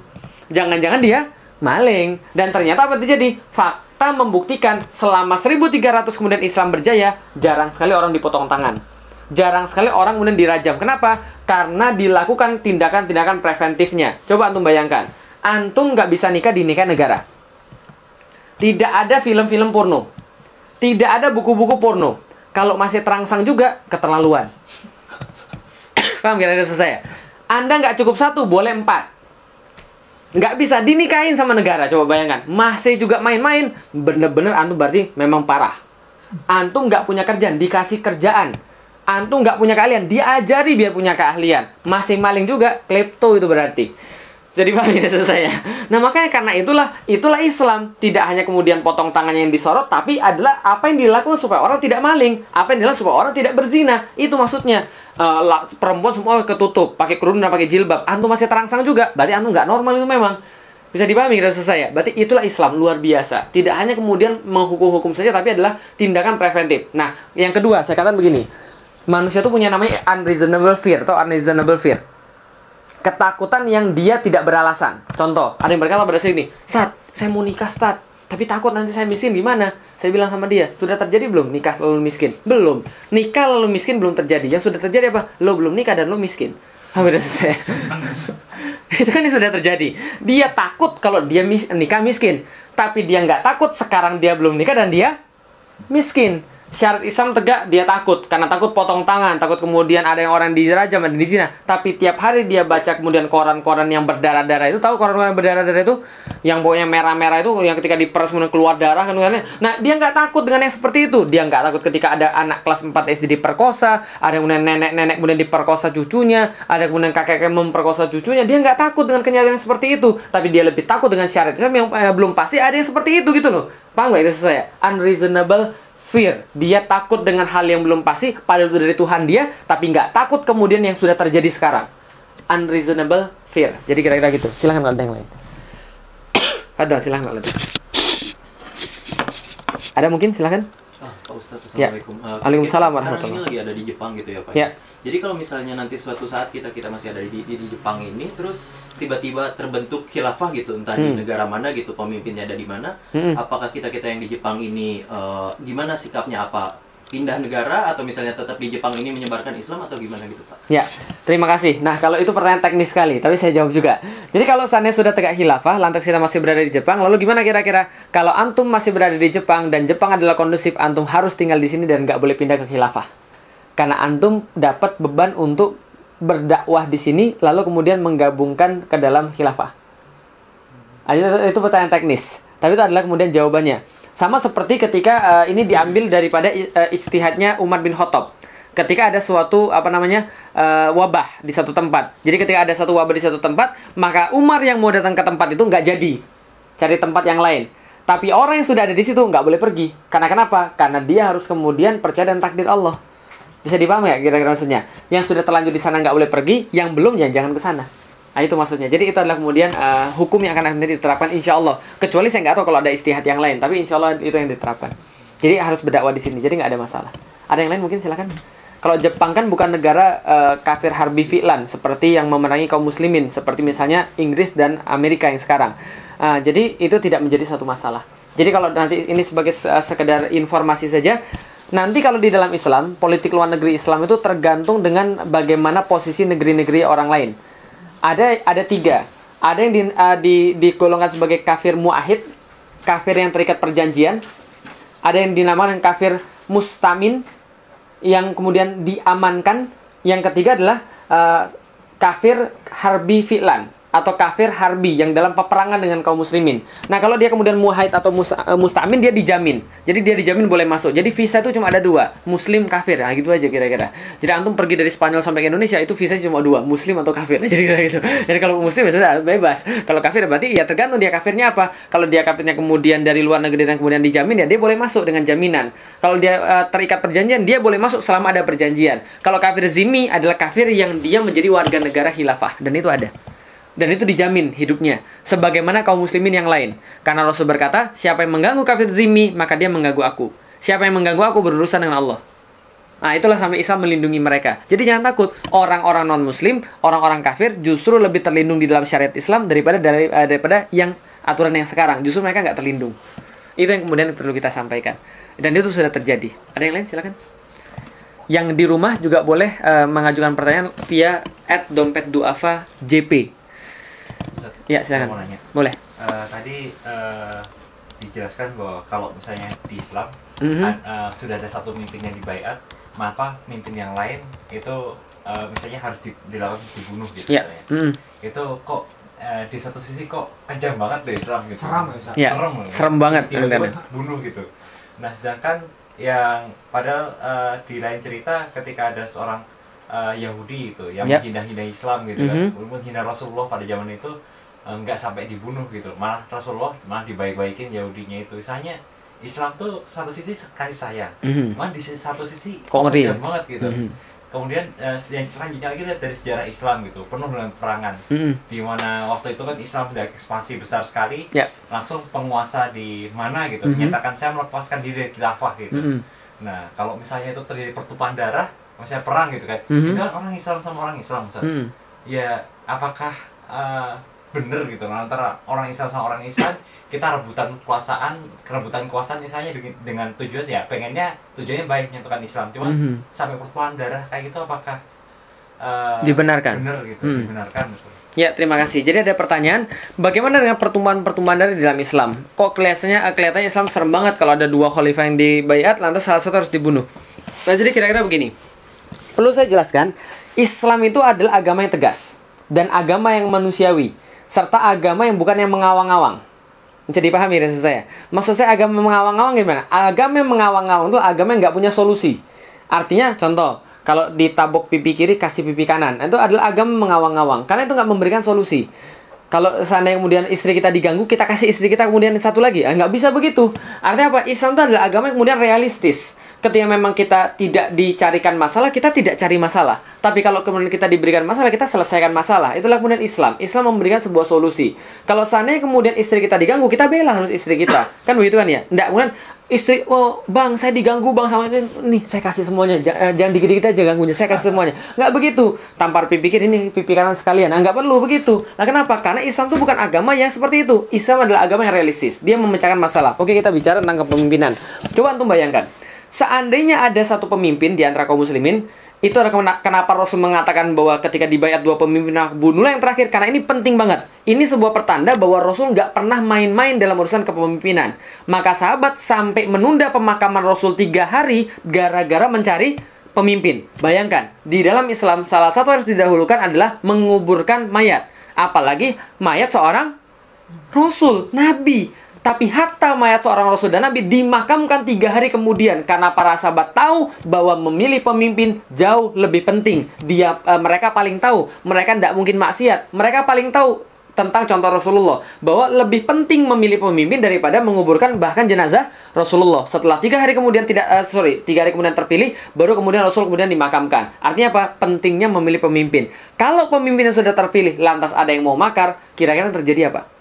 Jangan-jangan dia maling. Dan ternyata apa terjadi? Fakta membuktikan selama 1300 kemudian Islam berjaya, jarang sekali orang dipotong tangan. Jarang sekali orang kemudian dirajam. Kenapa? Karena dilakukan tindakan-tindakan preventifnya. Coba antum bayangkan. Antum nggak bisa nikah di nikah negara. Tidak ada film-film porno. Tidak ada buku-buku porno. Kalau masih terangsang juga, keterlaluan. Paham kira-kira saya? Anda nggak cukup 1, boleh 4. Nggak bisa dinikahin sama negara. Coba bayangkan. Masih juga main-main. Bener-bener antum berarti memang parah. Antum nggak punya kerjaan, dikasih kerjaan. Antum nggak punya keahlian, diajari biar punya keahlian. Masih maling juga, klepto itu berarti. Jadi paham ya saya. Nah makanya karena itulah Islam. Tidak hanya kemudian potong tangannya yang disorot, tapi adalah apa yang dilakukan supaya orang tidak maling, apa yang dilakukan supaya orang tidak berzina. Itu maksudnya. Perempuan semua ketutup, pakai kerudung dan pakai jilbab. Antum masih terangsang juga, berarti antum nggak normal itu memang. Bisa dipahami kira saya. Berarti itulah Islam luar biasa. Tidak hanya kemudian menghukum-hukum saja, tapi adalah tindakan preventif. Nah, yang kedua saya katakan begini. Manusia itu punya namanya unreasonable fear atau unreasonable fear. Ketakutan yang dia tidak beralasan. Contoh, ada yang berkata pada saya ini, Ustaz, saya mau nikah Ustaz, tapi takut nanti saya miskin gimana? Saya bilang sama dia, sudah terjadi belum nikah lalu miskin? Belum. Nikah lalu miskin belum terjadi. Yang sudah terjadi apa? Lo belum nikah dan lo miskin. Hampir selesai. Itu kan yang sudah terjadi. Dia takut kalau dia nikah miskin. Tapi dia nggak takut sekarang dia belum nikah dan dia miskin. Syarat Islam tegak, dia takut. Karena takut potong tangan, takut kemudian ada yang orang dirajam, ada di zina. Tapi tiap hari dia baca kemudian koran-koran yang berdarah-darah itu. Tahu koran-koran yang berdarah-darah itu? Yang pokoknya merah-merah itu, yang ketika diperas kemudian keluar darah kan. Nah, dia nggak takut dengan yang seperti itu. Dia nggak takut ketika ada anak kelas 4 SD diperkosa, ada kemudian nenek-nenek kemudian diperkosa cucunya, ada kemudian kakek-kakek memperkosa cucunya. Dia nggak takut dengan kenyataan yang seperti itu. Tapi dia lebih takut dengan syariat Islam yang belum pasti ada yang seperti itu gitu loh. Paham nggak itu saya? Unreasonable fear. Dia takut dengan hal yang belum pasti, padahal itu dari Tuhan dia, tapi nggak takut kemudian yang sudah terjadi sekarang. Unreasonable fear. Jadi kira-kira gitu. Silahkan kalau ada yang lain. Ada, silahkan kalau ada. Ada mungkin, silahkan. Pak Ustadz, Ya. Assalamualaikum. Waalaikumsalam Sekarang warahmatullahi. ini lagi ada di Jepang gitu ya Pak. Ya. Jadi kalau misalnya nanti suatu saat kita masih ada di Jepang ini, terus tiba-tiba terbentuk khilafah gitu, entah di negara mana gitu, pemimpinnya ada di mana, apakah kita yang di Jepang ini gimana sikapnya, apa pindah negara atau misalnya tetap di Jepang ini menyebarkan Islam atau gimana gitu Pak? Ya, terima kasih. Nah, kalau itu pertanyaan teknis sekali, tapi saya jawab juga. Jadi kalau seandainya sudah tegak khilafah, lantas kita masih berada di Jepang, lalu gimana kira-kira? Kalau antum masih berada di Jepang dan Jepang adalah kondusif, antum harus tinggal di sini dan nggak boleh pindah ke khilafah. Karena antum dapat beban untuk berdakwah di sini, lalu kemudian menggabungkan ke dalam khilafah. Itu pertanyaan teknis, tapi itu adalah kemudian jawabannya. Sama seperti ketika ini diambil daripada ijtihadnya Umar bin Khattab. Ketika ada suatu wabah di satu tempat. Jadi ketika ada satu wabah di satu tempat, maka Umar yang mau datang ke tempat itu nggak jadi, cari tempat yang lain. Tapi orang yang sudah ada di situ nggak boleh pergi. Karena kenapa? Karena dia harus kemudian percaya dan takdir Allah. Bisa dipahami ya kira-kira maksudnya? Yang sudah terlanjur di sana nggak boleh pergi, yang belum jangan ke sana. Nah, itu maksudnya. Jadi itu adalah kemudian hukum yang akan diterapkan insya Allah. Kecuali saya nggak tahu kalau ada istihad yang lain, tapi insya Allah itu yang diterapkan. Jadi harus berdakwah di sini. Jadi nggak ada masalah. Ada yang lain mungkin silakan. Kalau Jepang kan bukan negara kafir harbi fi'lan seperti yang memerangi kaum muslimin, seperti misalnya Inggris dan Amerika yang sekarang. Jadi itu tidak menjadi satu masalah. Jadi kalau nanti ini sebagai sekedar informasi saja. Nanti kalau di dalam Islam, politik luar negeri Islam itu tergantung dengan bagaimana posisi negeri-negeri orang lain. Ada tiga. Ada yang digolongkan sebagai kafir mu'ahid, kafir yang terikat perjanjian. Ada yang dinamakan kafir mustamin, yang kemudian diamankan. Yang ketiga adalah kafir harbi fi'lan, atau kafir harbi yang dalam peperangan dengan kaum muslimin. Nah, kalau dia kemudian muahid atau mustamin, dia dijamin. Jadi dia dijamin boleh masuk. Jadi visa itu cuma ada dua, muslim, kafir. Nah, gitu aja kira-kira. Jadi antum pergi dari Spanyol sampai ke Indonesia itu visa cuma dua, muslim atau kafir. Jadi kira gitu. Jadi kalau muslim ya sudah bebas. Kalau kafir berarti ya tergantung dia kafirnya apa. Kalau dia kafirnya kemudian dari luar negeri dan kemudian dijamin, ya dia boleh masuk dengan jaminan. Kalau dia terikat perjanjian, dia boleh masuk selama ada perjanjian. Kalau kafir zimmi adalah kafir yang dia menjadi warga negara khilafah, dan itu ada. Dan itu dijamin hidupnya sebagaimana kaum muslimin yang lain. Karena Rasul berkata, siapa yang mengganggu kafir zimmi, maka dia mengganggu aku. Siapa yang mengganggu aku berurusan dengan Allah. Nah, itulah sampai Islam melindungi mereka. Jadi jangan takut, orang-orang non-muslim, orang-orang kafir justru lebih terlindung di dalam syariat Islam daripada yang aturan yang sekarang. Justru mereka nggak terlindung. Itu yang kemudian perlu kita sampaikan. Dan itu sudah terjadi. Ada yang lain? Silakan. Yang di rumah juga boleh mengajukan pertanyaan via @dompetduafa.jp. Ya, silakan. Mau nanya. Boleh. Tadi dijelaskan bahwa kalau misalnya di Islam sudah ada satu pemimpin yang dibaiat, maka pemimpin yang lain itu misalnya harus dilakukan dibunuh gitu. Ya. Misalnya. Itu kok di satu sisi kok kejam banget deh Islam gitu. Seram ya, Ustaz? Ya, serem banget. Tiba-tiba bunuh gitu. Nah, sedangkan yang padahal di lain cerita ketika ada seorang Yahudi itu yang menghina Islam gitu kan, menghina Rasulullah pada zaman itu nggak sampai dibunuh gitu, malah Rasulullah malah dibaik-baikin Yahudinya itu. Misalnya Islam tuh satu sisi kasih sayang, malah di satu sisi kok ngeri kejam banget gitu. Kemudian yang selanjutnya lagi lihat dari sejarah Islam gitu, penuh dengan perangan, di mana waktu itu kan Islam sudah ekspansi besar sekali, langsung penguasa di mana gitu menyatakan saya melepaskan diri dari khilafah gitu. Nah, kalau misalnya itu terjadi pertumpahan darah, misalnya perang gitu kan, itu kan orang Islam sama orang Islam, ya apakah bener gitu antara orang Islam sama orang Islam kita rebutan kekuasaan misalnya dengan tujuan ya pengennya tujuannya baik menyentuhkan Islam, cuma sampai pertumpahan darah kayak gitu apakah dibenarkan? Bener gitu, dibenarkan gitu. Ya, terima kasih. Jadi ada pertanyaan, bagaimana dengan pertumbuhan-pertumbuhan dari dalam Islam? Kok kelihatannya Islam serem banget kalau ada dua khalifah yang dibaiat, lantas salah satu harus dibunuh. Nah, jadi kira-kira begini. Perlu saya jelaskan, Islam itu adalah agama yang tegas dan agama yang manusiawi, serta agama yang bukan yang mengawang-awang. Bisa dipahami maksud saya? Maksud saya agama mengawang-awang gimana? Agama yang mengawang-awang itu agama yang nggak punya solusi. Artinya, contoh, kalau ditabok pipi kiri, kasih pipi kanan. Itu adalah agama mengawang-awang. Karena itu nggak memberikan solusi. Kalau seandainya kemudian istri kita diganggu, kita kasih istri kita kemudian satu lagi. Nggak bisa begitu. Artinya apa? Islam itu adalah agama yang kemudian realistis. Ketika memang kita tidak dicarikan masalah, kita tidak cari masalah. Tapi kalau kemudian kita diberikan masalah, kita selesaikan masalah. Itulah kemudian Islam. Islam memberikan sebuah solusi. Kalau seandainya kemudian istri kita diganggu, kita bela harus istri kita. Kan begitu kan ya? Nggak, kemudian istri, oh bang saya diganggu bang sama ini, nih saya kasih semuanya, jangan dikit-dikit aja ganggunya, saya kasih semuanya. Nggak begitu. Tampar pipi kiri, ini pipi kanan sekalian. Nggak perlu begitu. Nah kenapa? Karena Islam itu bukan agama yang seperti itu. Islam adalah agama yang realistis. Dia memecahkan masalah. Oke, kita bicara tentang kepemimpinan. Coba antum bayangkan. Seandainya ada satu pemimpin di antara kaum muslimin, itu adalah kenapa Rasul mengatakan bahwa ketika dibayat dua pemimpin, bunuhlah yang terakhir. Karena ini penting banget. Ini sebuah pertanda bahwa Rasul nggak pernah main-main dalam urusan kepemimpinan. Maka sahabat sampai menunda pemakaman Rasul 3 hari gara-gara mencari pemimpin. Bayangkan, di dalam Islam salah satu yang harus didahulukan adalah menguburkan mayat. Apalagi mayat seorang Rasul, Nabi. Tapi hatta mayat seorang Rasul dan Nabi dimakamkan 3 hari kemudian. Karena para sahabat tahu bahwa memilih pemimpin jauh lebih penting. Mereka paling tahu. Mereka tidak mungkin maksiat. Mereka paling tahu tentang contoh Rasulullah. Bahwa lebih penting memilih pemimpin daripada menguburkan bahkan jenazah Rasulullah. Setelah 3 hari kemudian 3 hari kemudian terpilih, baru kemudian Rasul kemudian dimakamkan. Artinya apa? Pentingnya memilih pemimpin. Kalau pemimpin yang sudah terpilih, lantas ada yang mau makar, kira-kira terjadi apa?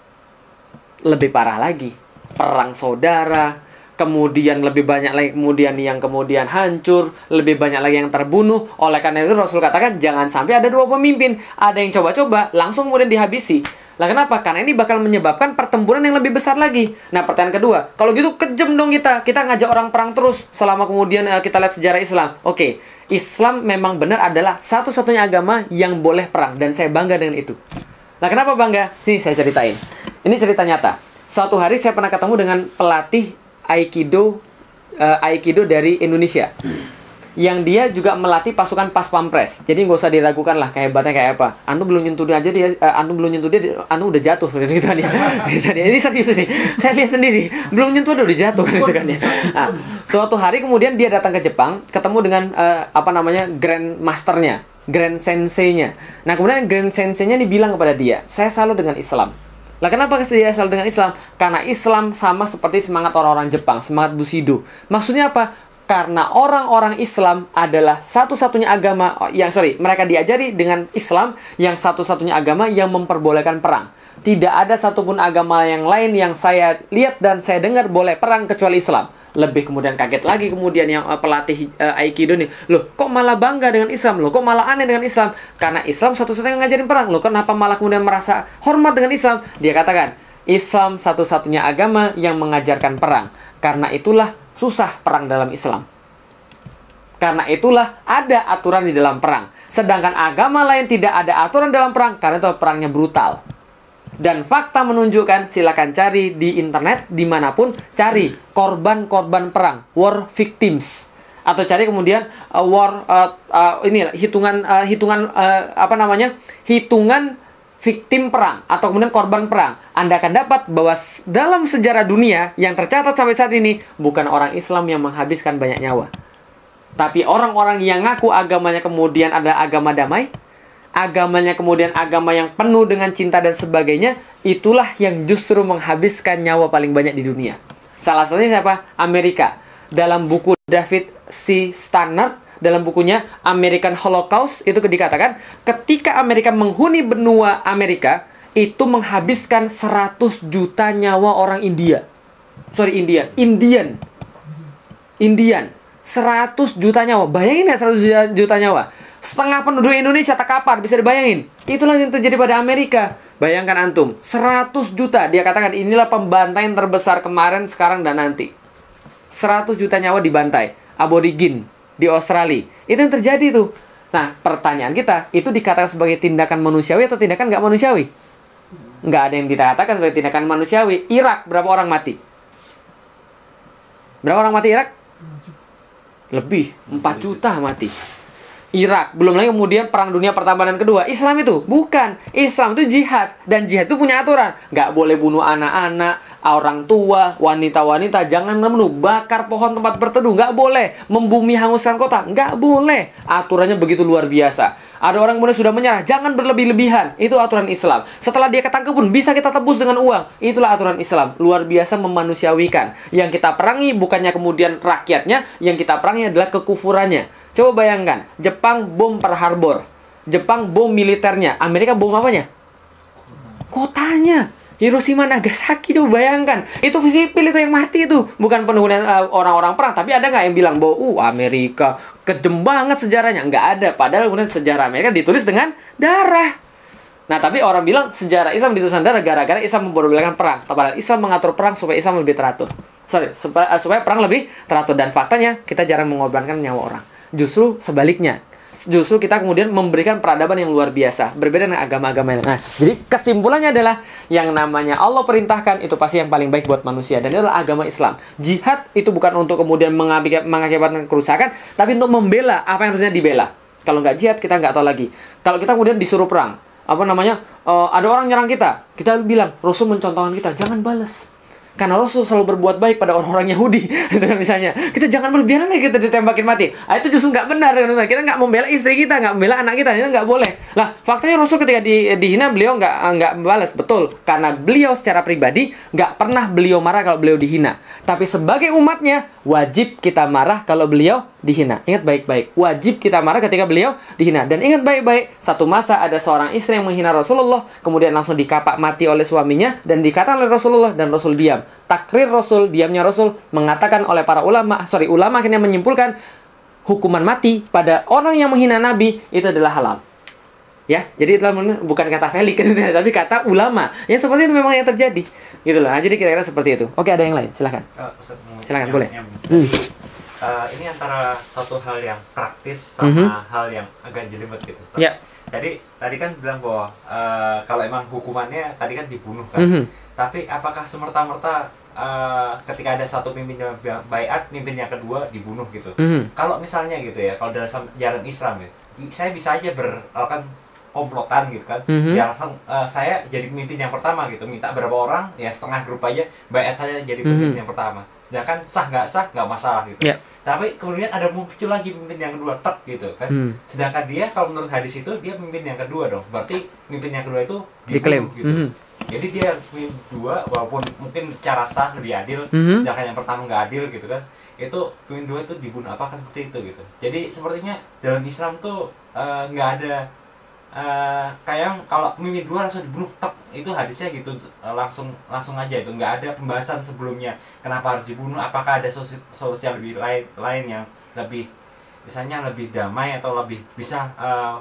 Lebih parah lagi, perang saudara, kemudian lebih banyak lagi kemudian yang kemudian hancur, lebih banyak lagi yang terbunuh. Oleh karena itu Rasul katakan jangan sampai ada dua pemimpin, ada yang coba-coba langsung kemudian dihabisi. Lah kenapa? Karena ini bakal menyebabkan pertempuran yang lebih besar lagi. Nah pertanyaan kedua, kalau gitu kejam dong kita ngajak orang perang terus selama kemudian kita lihat sejarah Islam. Oke, Islam memang benar adalah satu-satunya agama yang boleh perang dan saya bangga dengan itu. Nah kenapa bangga? Sini saya ceritain. Ini cerita nyata. Suatu hari saya pernah ketemu dengan pelatih Aikido dari Indonesia. Yang dia juga melatih pasukan pas pampres. Jadi nggak usah diragukan lah kehebatnya kayak apa. Antum belum nyentuh dia aja antum udah jatuh gitu kan ya. Ini serius nih. Saya lihat sendiri. Belum nyentuh udah jatuh gitu kan ya. Nah, suatu hari kemudian dia datang ke Jepang, ketemu dengan Grand Masternya. Grand Sensei-nya. Nah, kemudian Grand Sensei-nya dibilang kepada dia, saya salut dengan Islam. Lah kenapa dia salut dengan Islam? Karena Islam sama seperti semangat orang-orang Jepang, semangat Bushido. Maksudnya apa? Karena orang-orang Islam adalah satu-satunya agama mereka diajari dengan Islam yang satu-satunya agama yang memperbolehkan perang. Tidak ada satupun agama yang lain yang saya lihat dan saya dengar boleh perang kecuali Islam. Lebih kemudian kaget lagi kemudian yang pelatih Aikido nih. Loh, kok malah bangga dengan Islam? Loh, kok malah aneh dengan Islam? Karena Islam satu-satunya yang ngajarin perang. Loh, kenapa malah kemudian merasa hormat dengan Islam? Dia katakan, Islam satu-satunya agama yang mengajarkan perang. Karena itulah susah perang dalam Islam. Karena itulah ada aturan di dalam perang. Sedangkan agama lain tidak ada aturan dalam perang. Karena itu perangnya brutal. Dan fakta menunjukkan, silakan cari di internet dimanapun, cari korban-korban perang, war victims, atau cari kemudian hitungan victim perang atau kemudian korban perang. Anda akan dapat bahwa dalam sejarah dunia yang tercatat sampai saat ini bukan orang Islam yang menghabiskan banyak nyawa, tapi orang-orang yang ngaku agamanya kemudian adalah agama damai. Agamanya kemudian agama yang penuh dengan cinta dan sebagainya, itulah yang justru menghabiskan nyawa paling banyak di dunia. Salah satunya siapa? Amerika. Dalam buku David C. Stannard, dalam bukunya American Holocaust, itu dikatakan ketika Amerika menghuni benua Amerika, itu menghabiskan 100 juta nyawa orang Indian. 100 juta nyawa. Bayangin nggak 100 juta nyawa? Setengah penduduk Indonesia tak kapar, bisa dibayangin. Itulah yang terjadi pada Amerika. Bayangkan antum, 100 juta. Dia katakan inilah pembantaian terbesar kemarin, sekarang, dan nanti. 100 juta nyawa dibantai. Aborigin di Australia. Itu yang terjadi tuh. Nah, pertanyaan kita, itu dikatakan sebagai tindakan manusiawi atau tindakan nggak manusiawi? Nggak ada yang dikatakan sebagai tindakan manusiawi. Irak, berapa orang mati? Berapa orang mati Irak? Lebih, 4 juta mati. Irak, belum lagi kemudian perang dunia pertama dan kedua. Islam itu bukan, Islam itu jihad, dan jihad itu punya aturan. Nggak boleh bunuh anak-anak, orang tua, wanita-wanita, jangan membunuh, bakar pohon tempat berteduh, nggak boleh, membumi hanguskan kota, nggak boleh. Aturannya begitu luar biasa. Ada orang kemudian sudah menyerah, jangan berlebih-lebihan, itu aturan Islam. Setelah dia ketangkep pun bisa kita tebus dengan uang, itulah aturan Islam. Luar biasa memanusiawikan. Yang kita perangi bukannya kemudian rakyatnya, yang kita perangi adalah kekufurannya. Coba bayangkan, Jepang bom Pearl Harbor, Jepang bom militernya, Amerika bom apanya? Kotanya. Hiroshima, Nagasaki, coba bayangkan. Itu sipil itu yang mati itu, bukan pengguna orang-orang perang. Tapi ada nggak yang bilang bahwa Amerika kejem banget sejarahnya? Nggak ada. Padahal kemudian sejarah Amerika ditulis dengan darah. Nah, tapi orang bilang sejarah Islam ditulis dengan darah gara-gara Islam memperbolehkan perang. Padahal Islam mengatur perang supaya Islam lebih teratur. Supaya perang lebih teratur. Dan faktanya kita jarang mengorbankan nyawa orang. Justru sebaliknya. Justru kita kemudian memberikan peradaban yang luar biasa, berbeda dengan agama-agama yang lain. Nah, jadi kesimpulannya adalah yang namanya Allah perintahkan itu pasti yang paling baik buat manusia, dan itu adalah agama Islam. Jihad itu bukan untuk kemudian mengakibatkan kerusakan, tapi untuk membela apa yang harusnya dibela. Kalau nggak jihad, kita nggak tahu lagi. Kalau kita kemudian disuruh perang, ada orang nyerang kita bilang Rasul mencontohkan kita jangan balas. Karena Rasul selalu berbuat baik pada orang-orang Yahudi. Misalnya, kita jangan berbiaran kita ditembakin mati. Itu justru nggak benar. Kita nggak membela istri kita, nggak membela anak kita. Itu nggak boleh. Lah, faktanya Rasul ketika dihina, beliau nggak balas. Betul. Karena beliau secara pribadi, nggak pernah beliau marah kalau beliau dihina. Tapi sebagai umatnya, wajib kita marah kalau beliau dihina. Ingat baik-baik. Wajib kita marah ketika beliau dihina. Dan ingat baik-baik, satu masa ada seorang istri yang menghina Rasulullah, kemudian langsung dikapak mati oleh suaminya, dan dikatakan oleh Rasulullah, dan Rasul diam. Takrir Rasul, diamnya Rasul, mengatakan oleh para ulama akhirnya menyimpulkan hukuman mati pada orang yang menghina Nabi itu adalah halal. Ya, jadi itu bukan kata Felix, tapi kata ulama. Ya seperti itu memang yang terjadi. Gitu loh. Nah, jadi kira-kira seperti itu. Oke, ada yang lain? Silahkan. Silahkan, boleh. Ini antara satu hal yang praktis sama hal yang agak jelimet gitu, Ustaz. Ya. Tadi kan bilang bahwa kalau emang hukumannya tadi kan dibunuh kan. Tapi apakah semerta-merta ketika ada satu pimpin yang baiat, pimpin yang kedua dibunuh gitu? Kalau misalnya gitu ya, kalau dalam ajaran Islam ya, saya bisa aja berlakukan komplotan gitu kan. Ya langsung saya jadi pemimpin yang pertama gitu, minta berapa orang, ya setengah grup aja baiat saya jadi pemimpin yang pertama. Sedangkan sah nggak masalah gitu. Yeah. Tapi kemudian ada muncul lagi pemimpin yang kedua, tek gitu kan. Sedangkan dia kalau menurut hadis itu dia pemimpin yang kedua dong. Berarti pemimpin yang kedua itu diklaim gitu. Jadi dia pemimpin kedua walaupun mungkin secara sah lebih adil, sedangkan yang pertama nggak adil gitu kan. Itu pemimpin dua itu dibunuh, apakah seperti itu gitu. Jadi sepertinya dalam Islam tuh nggak ada kayak kalau pemimpin dua langsung dibunuh tek, itu hadisnya gitu langsung aja, itu nggak ada pembahasan sebelumnya kenapa harus dibunuh, apakah ada solusi yang lebih lain yang lebih misalnya lebih damai atau lebih bisa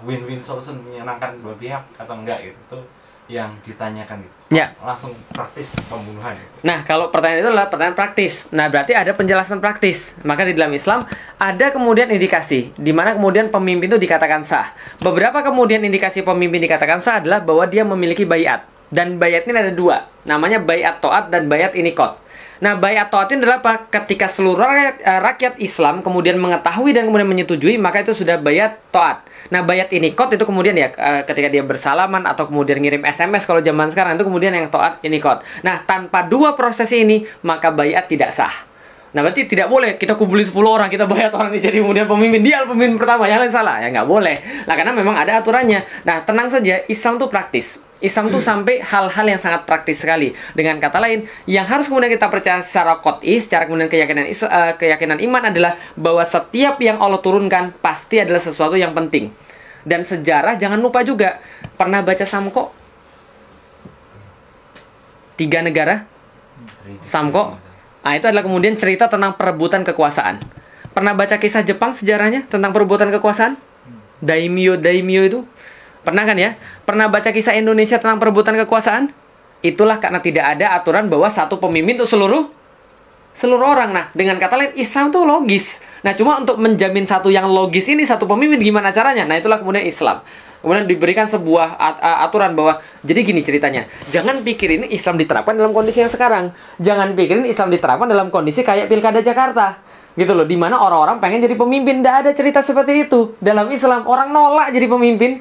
win-win solution menyenangkan dua pihak atau enggak gitu. Itu yang ditanyakan gitu. Ya. Langsung praktis pembunuhan gitu. Nah, kalau pertanyaan itu adalah pertanyaan praktis. Nah, berarti ada penjelasan praktis. Maka di dalam Islam ada kemudian indikasi di mana kemudian pemimpin itu dikatakan sah. Beberapa kemudian indikasi pemimpin dikatakan sah adalah bahwa dia memiliki baiat. Dan baiat ini ada dua. Namanya baiat to'at dan baiat inikot. Nah, baiat to'at ini adalah apa? Ketika seluruh rakyat Islam kemudian mengetahui dan kemudian menyetujui, maka itu sudah baiat to'at. Nah, baiat inikot itu kemudian ya ketika dia bersalaman atau kemudian ngirim SMS kalau zaman sekarang, itu kemudian yang to'at inikot. Nah, tanpa dua proses ini, maka baiat tidak sah. Nah, berarti tidak boleh kita kumpulin 10 orang, kita baiat orang ini jadi kemudian pemimpin, dia pemimpin pertama, yang lain salah. Ya nggak boleh. Nah, karena memang ada aturannya. Nah, tenang saja, Islam itu praktis. Islam itu sampai hal-hal yang sangat praktis sekali. Dengan kata lain, yang harus kemudian kita percaya secara qot'i, secara kemudian keyakinan iman adalah bahwa setiap yang Allah turunkan pasti adalah sesuatu yang penting. Dan sejarah jangan lupa juga. Pernah baca Samko? 3 negara Samko. Nah, itu adalah kemudian cerita tentang perebutan kekuasaan. Pernah baca kisah Jepang sejarahnya tentang perebutan kekuasaan? Daimyo itu? Pernah kan ya? Pernah baca kisah Indonesia tentang perebutan kekuasaan? Itulah karena tidak ada aturan bahwa satu pemimpin untuk seluruh seluruh orang. Nah, dengan kata lain Islam tuh logis. Nah, cuma untuk menjamin satu yang logis ini, satu pemimpin gimana caranya? Nah, itulah kemudian Islam. Kemudian diberikan sebuah aturan bahwa jadi gini ceritanya. Jangan pikirin Islam diterapkan dalam kondisi yang sekarang. Jangan pikirin Islam diterapkan dalam kondisi kayak Pilkada Jakarta. Gitu loh, dimana orang-orang pengen jadi pemimpin. Tidak ada cerita seperti itu. Dalam Islam, orang nolak jadi pemimpin.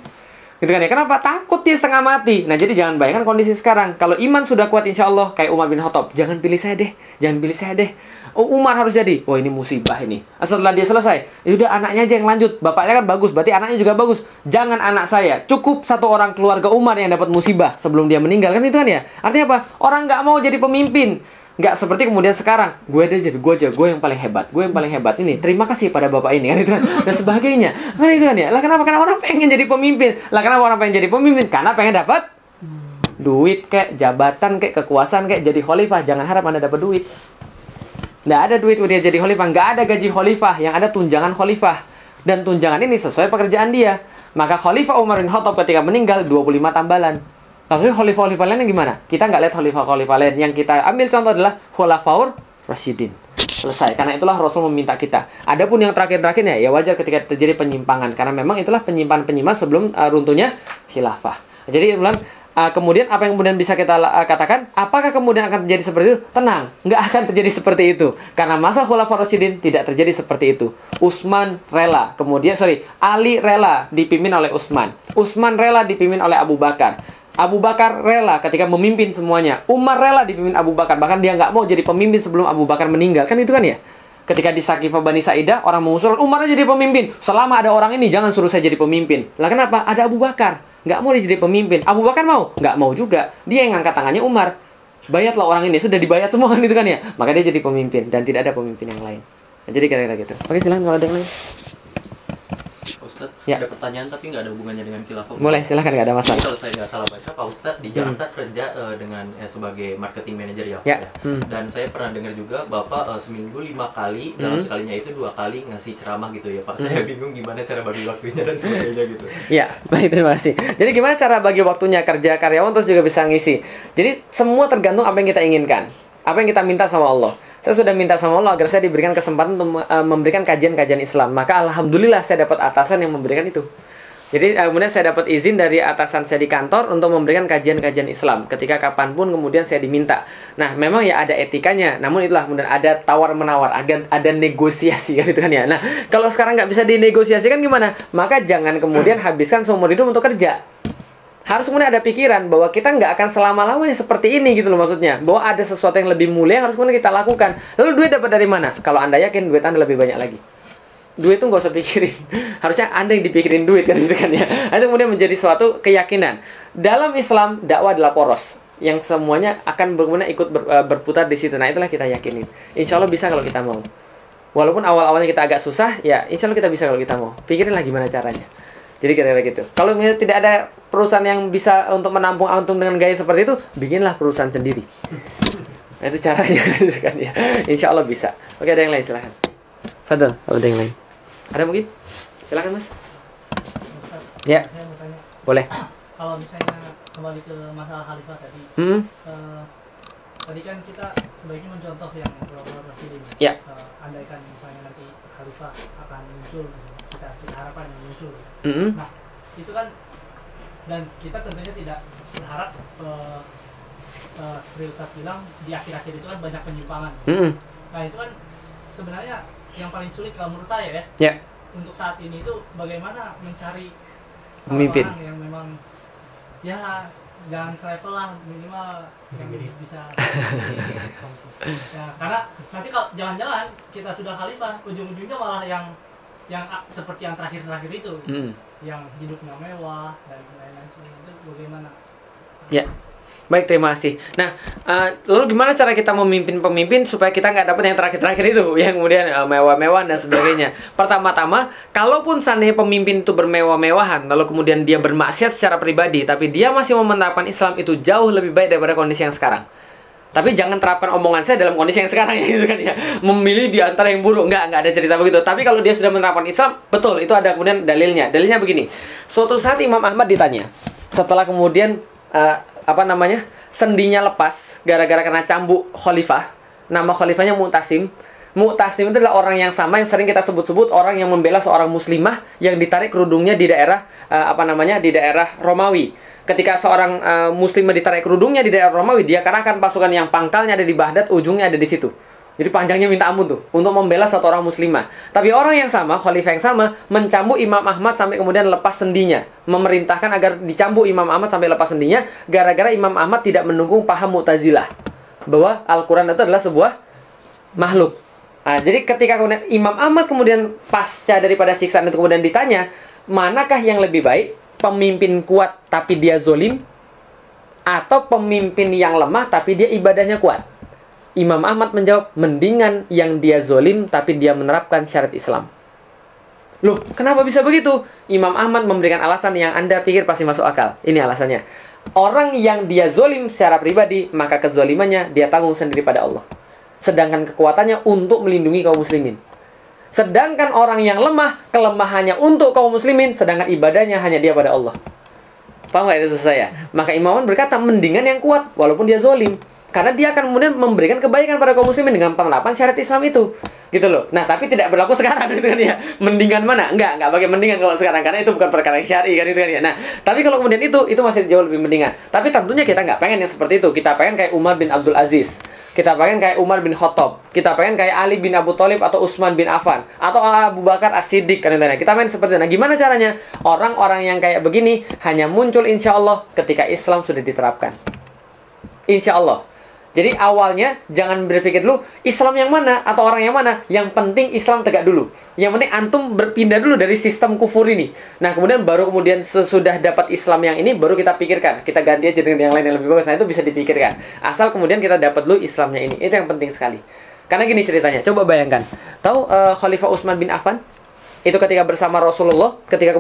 Gitu kan ya, kenapa? Takut dia setengah mati. Nah, jadi jangan bayangkan kondisi sekarang. Kalau iman sudah kuat insya Allah, kayak Umar bin Khattab, jangan pilih saya deh, jangan pilih saya deh. Oh, Umar harus jadi. Oh, ini musibah ini. Setelah dia selesai, ya udah anaknya aja yang lanjut. Bapaknya kan bagus, berarti anaknya juga bagus. Jangan anak saya. Cukup satu orang keluarga Umar yang dapat musibah sebelum dia meninggal, kan itu kan ya. Artinya apa? Orang nggak mau jadi pemimpin. Nggak seperti kemudian sekarang, gue yang paling hebat, gue yang paling hebat ini. Terima kasih pada bapak ini kan itu kan, dan sebagainya. Kan itu kan ya. Lah kenapa? Karena orang pengen jadi pemimpin. Lah kenapa orang pengen jadi pemimpin? Karena pengen dapat duit kayak jabatan kayak kekuasaan kayak jadi khalifah. Jangan harap Anda dapat duit. Nggak ada duit dia jadi khalifah, nggak ada gaji khalifah, yang ada tunjangan khalifah. Dan tunjangan ini sesuai pekerjaan dia. Maka Khalifah Umar bin Khattab ketika meninggal 25 tambalan. Tapi khalifah-khalifah lainnya gimana? Kita nggak lihat khalifah-khalifah lain. Yang kita ambil contoh adalah Khulafaur Rasyidin. Selesai. Karena itulah Rasul meminta kita. Adapun yang terakhir-terakhirnya, ya wajar ketika terjadi penyimpangan. Karena memang itulah penyimpangan-penyimpangan sebelum runtuhnya khilafah. Jadi kemudian apa yang kemudian bisa kita katakan? Apakah kemudian akan terjadi seperti itu? Tenang, nggak akan terjadi seperti itu. Karena masa Khulafaur Rasyidin tidak terjadi seperti itu. Ali rela dipimpin oleh Utsman. Utsman rela dipimpin oleh Abu Bakar. Abu Bakar rela ketika memimpin semuanya. Umar rela dipimpin Abu Bakar. Bahkan dia nggak mau jadi pemimpin sebelum Abu Bakar meninggal. Kan itu kan ya? Ketika di Saqifah Bani Sa'idah, orang mengusulkan Umar aja jadi pemimpin. Selama ada orang ini, jangan suruh saya jadi pemimpin. Lah kenapa? Ada Abu Bakar. Nggak mau dia jadi pemimpin. Abu Bakar mau? Nggak mau juga. Dia yang ngangkat tangannya Umar. Bayatlah orang ini. Sudah dibayat semua kan itu kan ya? Maka dia jadi pemimpin. Dan tidak ada pemimpin yang lain. Nah, jadi kira-kira gitu. Oke, silahkan kalau ada yang lain. Ustadz, ya. Ada pertanyaan tapi nggak ada hubungannya dengan khilafah. Boleh, silahkan, nggak ada masalah. Jadi kalau saya nggak salah baca, Pak Ustadz di Jakarta kerja dengan sebagai marketing manager ya. Ya. Dan saya pernah dengar juga Bapak seminggu 5 kali, dalam sekalinya itu 2 kali ngasih ceramah gitu ya Pak. Saya bingung gimana cara bagi waktunya dan sebagainya gitu. Ya, baik, terima kasih. Jadi gimana cara bagi waktunya kerja karyawan terus juga bisa ngisi. Jadi semua tergantung apa yang kita inginkan. Apa yang kita minta sama Allah. Saya sudah minta sama Allah agar saya diberikan kesempatan untuk memberikan kajian-kajian Islam. Maka alhamdulillah saya dapat atasan yang memberikan itu. Jadi kemudian saya dapat izin dari atasan saya di kantor untuk memberikan kajian-kajian Islam. Ketika kapanpun kemudian saya diminta. Nah, memang ya ada etikanya. Namun itulah kemudian ada tawar-menawar. Ada negosiasi kan itu kan ya. Nah, kalau sekarang nggak bisa dinegosiasikan gimana? Maka jangan kemudian habiskan seumur hidup untuk kerja. Harus kemudian ada pikiran bahwa kita nggak akan selama-lamanya seperti ini gitu loh maksudnya. Bahwa ada sesuatu yang lebih mulia yang harus kemudian kita lakukan. Lalu duit dapat dari mana? Kalau Anda yakin duit Anda lebih banyak lagi. Duit itu nggak usah pikirin. Harusnya Anda yang dipikirin duit kan gitu kan ya. Itu kemudian menjadi suatu keyakinan. Dalam Islam dakwah adalah poros yang semuanya akan kemudian ikut berputar di situ. Nah, itulah kita yakinin. Insya Allah bisa kalau kita mau. Walaupun awal-awalnya kita agak susah, ya insya Allah kita bisa kalau kita mau. Pikirinlah gimana caranya. Jadi kira-kira gitu. Kalau misalnya tidak ada perusahaan yang bisa untuk menampung antum dengan gaya seperti itu, bikinlah perusahaan sendiri. Nah, itu caranya gitu kan ya. Insya Allah bisa. Oke, ada yang lain silahkan. Fadal, ada yang lain. Ada mungkin? Silahkan Mas. Ya. Saya mau tanya. Boleh. Kalau misalnya kembali ke masalah khalifah tadi, tadi kan kita sebaiknya mencontoh yang Khulafaur Rasyidin. Ya. Andaikan misalnya nanti khalifah akan muncul, kita harapkan yang muncul. Nah, itu kan, dan kita tentunya tidak berharap seperti Ustaz bilang di akhir-akhir itu kan banyak penyimpangan. Nah, itu kan sebenarnya yang paling sulit kalau menurut saya ya. Untuk saat ini itu bagaimana mencari pemimpin orang yang memang ya jangan selevel lah, minimal yang bisa ya, karena nanti kalau jangan-jangan kita sudah khalifah ujung-ujungnya malah yang seperti yang terakhir-terakhir itu yang hidupnya mewah dan lain-lain sebagainya, itu bagaimana? Ya, baik, terima kasih. Nah, lalu gimana cara kita memimpin pemimpin supaya kita nggak dapat yang terakhir-terakhir itu, yang kemudian mewah-mewah dan sebagainya. Pertama-tama, kalaupun seandainya pemimpin itu bermewah-mewahan, lalu kemudian dia bermaksiat secara pribadi, tapi dia masih mau menerapkan Islam, itu jauh lebih baik daripada kondisi yang sekarang. Tapi jangan terapkan omongan saya dalam kondisi yang sekarang ya, gitu kan ya. Memilih di antara yang buruk, nggak ada cerita begitu. Tapi kalau dia sudah menerapkan Islam, betul, itu ada kemudian dalilnya. Dalilnya begini. Suatu saat Imam Ahmad ditanya, setelah kemudian sendinya lepas gara-gara kena cambuk khalifah, nama khalifahnya Mu'tasim. Mu'tasim itu adalah orang yang sama yang sering kita sebut-sebut orang yang membela seorang muslimah yang ditarik kerudungnya di daerah di daerah Romawi. Ketika seorang muslimah ditarik kerudungnya di daerah Romawi, dia kerahkan pasukan yang pangkalnya ada di Baghdad, ujungnya ada di situ. Jadi panjangnya minta ampun tuh untuk membela satu orang muslimah. Tapi orang yang sama, khalifah yang sama, mencambuk Imam Ahmad sampai kemudian lepas sendinya, memerintahkan agar dicambuk Imam Ahmad sampai lepas sendinya, gara-gara Imam Ahmad tidak mendukung paham Mu'tazilah bahwa Al-Quran itu adalah sebuah makhluk. Nah, jadi ketika kemudian Imam Ahmad kemudian pasca daripada siksaan itu kemudian ditanya, manakah yang lebih baik? Pemimpin kuat tapi dia zolim, atau pemimpin yang lemah tapi dia ibadahnya kuat? Imam Ahmad menjawab, mendingan yang dia zolim tapi dia menerapkan syariat Islam. Loh, kenapa bisa begitu? Imam Ahmad memberikan alasan yang Anda pikir pasti masuk akal. Ini alasannya. Orang yang dia zolim secara pribadi, maka kezolimannya dia tanggung sendiri pada Allah. Sedangkan kekuatannya untuk melindungi kaum muslimin. Sedangkan orang yang lemah, kelemahannya untuk kaum muslimin, sedangkan ibadahnya hanya dia pada Allah. Paham nggak itu saya? Maka Imam Ahmad berkata, mendingan yang kuat, walaupun dia zolim. Karena dia akan kemudian memberikan kebaikan pada kaum muslimin dengan penerapan syariat Islam itu. Gitu loh. Nah, tapi tidak berlaku sekarang gitu kan ya. Mendingan mana? Enggak pakai mendingan kalau sekarang karena itu bukan perkara yang syar'i kan itu kan ya. Nah, tapi kalau kemudian itu masih jauh lebih mendingan. Tapi tentunya kita nggak pengen yang seperti itu. Kita pengen kayak Umar bin Abdul Aziz. Kita pengen kayak Umar bin Khattab. Kita pengen kayak Ali bin Abu Thalib atau Utsman bin Affan atau Abu Bakar As-Siddiq kan itu. Kita pengen seperti itu. Nah, gimana caranya? Orang-orang yang kayak begini hanya muncul insya Allah ketika Islam sudah diterapkan. Insya Allah. Jadi awalnya jangan berpikir dulu Islam yang mana atau orang yang mana. Yang penting Islam tegak dulu. Yang penting antum berpindah dulu dari sistem kufur ini. Nah kemudian sesudah dapat Islam yang ini baru kita pikirkan. Kita ganti aja dengan yang lain yang lebih bagus. Nah itu bisa dipikirkan. Asal kemudian kita dapat dulu Islamnya ini. Itu yang penting sekali. Karena gini ceritanya. Coba bayangkan. Tahu Khalifah Utsman bin Affan? Itu ketika bersama Rasulullah. Ketika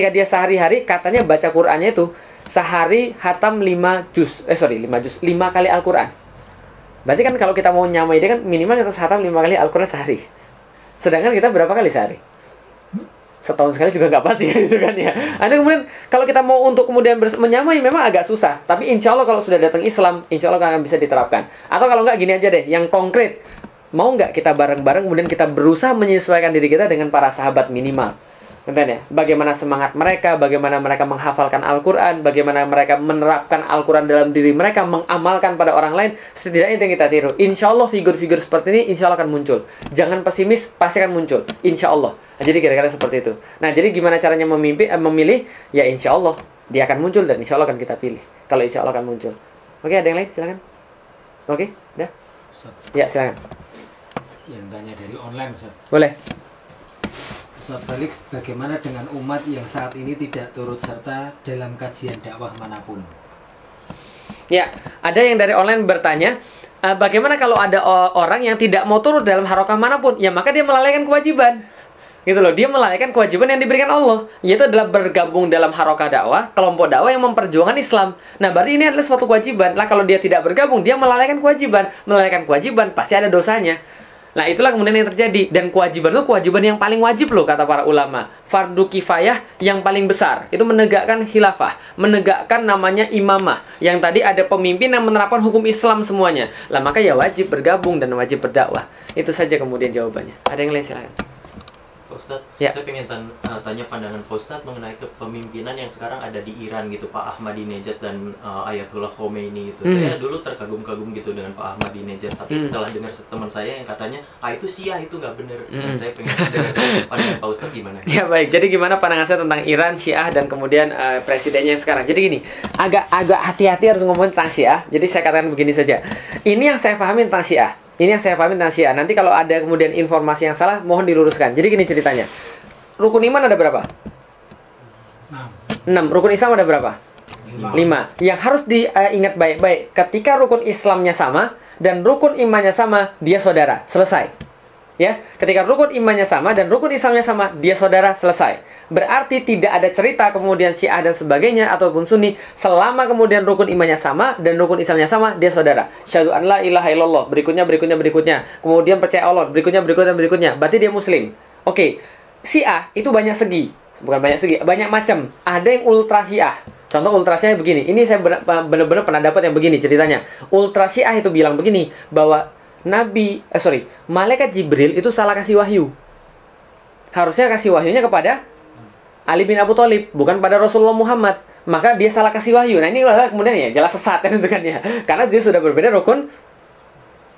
dia sehari-hari katanya baca Qur'annya itu sehari hatam 5 kali Al-Quran. Berarti kan kalau kita mau nyamai dia kan minimal kita hatam 5 kali Al-Quran sehari. Sedangkan kita berapa kali sehari? Setahun sekali juga nggak pasti gitu kan ya. Ada kemudian kalau kita mau untuk kemudian menyamai memang agak susah. Tapi insya Allah kalau sudah datang Islam, insya Allah akan bisa diterapkan. Atau kalau nggak gini aja deh, yang konkret. Mau nggak kita bareng-bareng kemudian kita berusaha menyesuaikan diri kita dengan para sahabat minimal. Ya? Bagaimana semangat mereka, bagaimana mereka menghafalkan Al-Quran, bagaimana mereka menerapkan Al-Quran dalam diri mereka, mengamalkan pada orang lain, setidaknya itu yang kita tiru. Insya Allah figur-figur seperti ini insya Allah akan muncul. Jangan pesimis, pasti akan muncul. Insya Allah. Nah, jadi kira-kira seperti itu. Nah, jadi gimana caranya memilih? Ya insya Allah dia akan muncul dan insya Allah akan kita pilih. Kalau insya Allah akan muncul. Oke, ada yang lain? Silakan. Oke, udah? Ya, silakan. Yang tanya dari online, Ustaz. Boleh. Ustaz Felix, bagaimana dengan umat yang saat ini tidak turut serta dalam kajian dakwah manapun? Ya, ada yang dari online bertanya, bagaimana kalau ada orang yang tidak mau turut dalam harokah manapun? Ya, maka dia melalaikan kewajiban. Gitu loh, dia melalaikan kewajiban yang diberikan Allah, yaitu adalah bergabung dalam harokah dakwah, kelompok dakwah yang memperjuangkan Islam. Nah, berarti ini adalah suatu kewajiban. Lah, kalau dia tidak bergabung, dia melalaikan kewajiban. Melalaikan kewajiban, pasti ada dosanya. Nah, itulah kemudian yang terjadi. Dan kewajiban itu kewajiban yang paling wajib loh, kata para ulama. Fardu kifayah yang paling besar. Itu menegakkan khilafah. Menegakkan namanya imamah. Yang tadi ada pemimpin yang menerapkan hukum Islam semuanya. Lah, maka ya wajib bergabung dan wajib berdakwah. Itu saja kemudian jawabannya. Ada yang lain silakan. Pak Ustadz, Ya. saya pengen tanya pandangan Pak Ustadz mengenai kepemimpinan yang sekarang ada di Iran gitu, Pak Ahmadinejad dan Ayatullah Khomeini itu. Saya dulu terkagum-kagum gitu dengan Pak Ahmadinejad, tapi setelah dengar teman saya yang katanya, itu Syiah, itu nggak bener. Nah, saya pengen dengar pandangan Pak Ustadz gimana? Ya baik, jadi gimana pandangan saya tentang Iran, Syiah, dan kemudian presidennya yang sekarang. Jadi gini, agak hati-hati harus ngomongin tentang Syiah. Jadi saya katakan begini saja. Ini yang saya pahami tentang Syiah. Nanti kalau ada kemudian informasi yang salah, mohon diluruskan. Jadi gini ceritanya. Rukun iman ada berapa? 6. Rukun Islam ada berapa? 5. Yang harus diingat baik-baik, ketika rukun Islamnya sama dan rukun imannya sama, dia saudara. Selesai. Ya, ketika rukun imannya sama dan rukun Islamnya sama, dia saudara, selesai. Berarti tidak ada cerita kemudian Syiah dan sebagainya ataupun Sunni, selama kemudian rukun imannya sama dan rukun Islamnya sama, dia saudara. Syahadu an la ilaha illallah, berikutnya. Kemudian percaya Allah, berikutnya. Berarti dia muslim. Oke. Syiah itu banyak segi. Bukan banyak segi, banyak macam. Ada yang ultra Syiah. Contoh ultra Syiah begini. Ini saya benar-benar pernah dapat yang begini ceritanya. Ultra Syiah itu bilang begini, bahwa Malaikat Jibril itu salah kasih wahyu. Harusnya kasih wahyunya kepada Ali bin Abu Thalib, bukan pada Rasulullah Muhammad. Maka dia salah kasih wahyu. Nah, ini adalah kemudian ya jelas sesat kan itu kan ya. Karena dia sudah berbeda rukun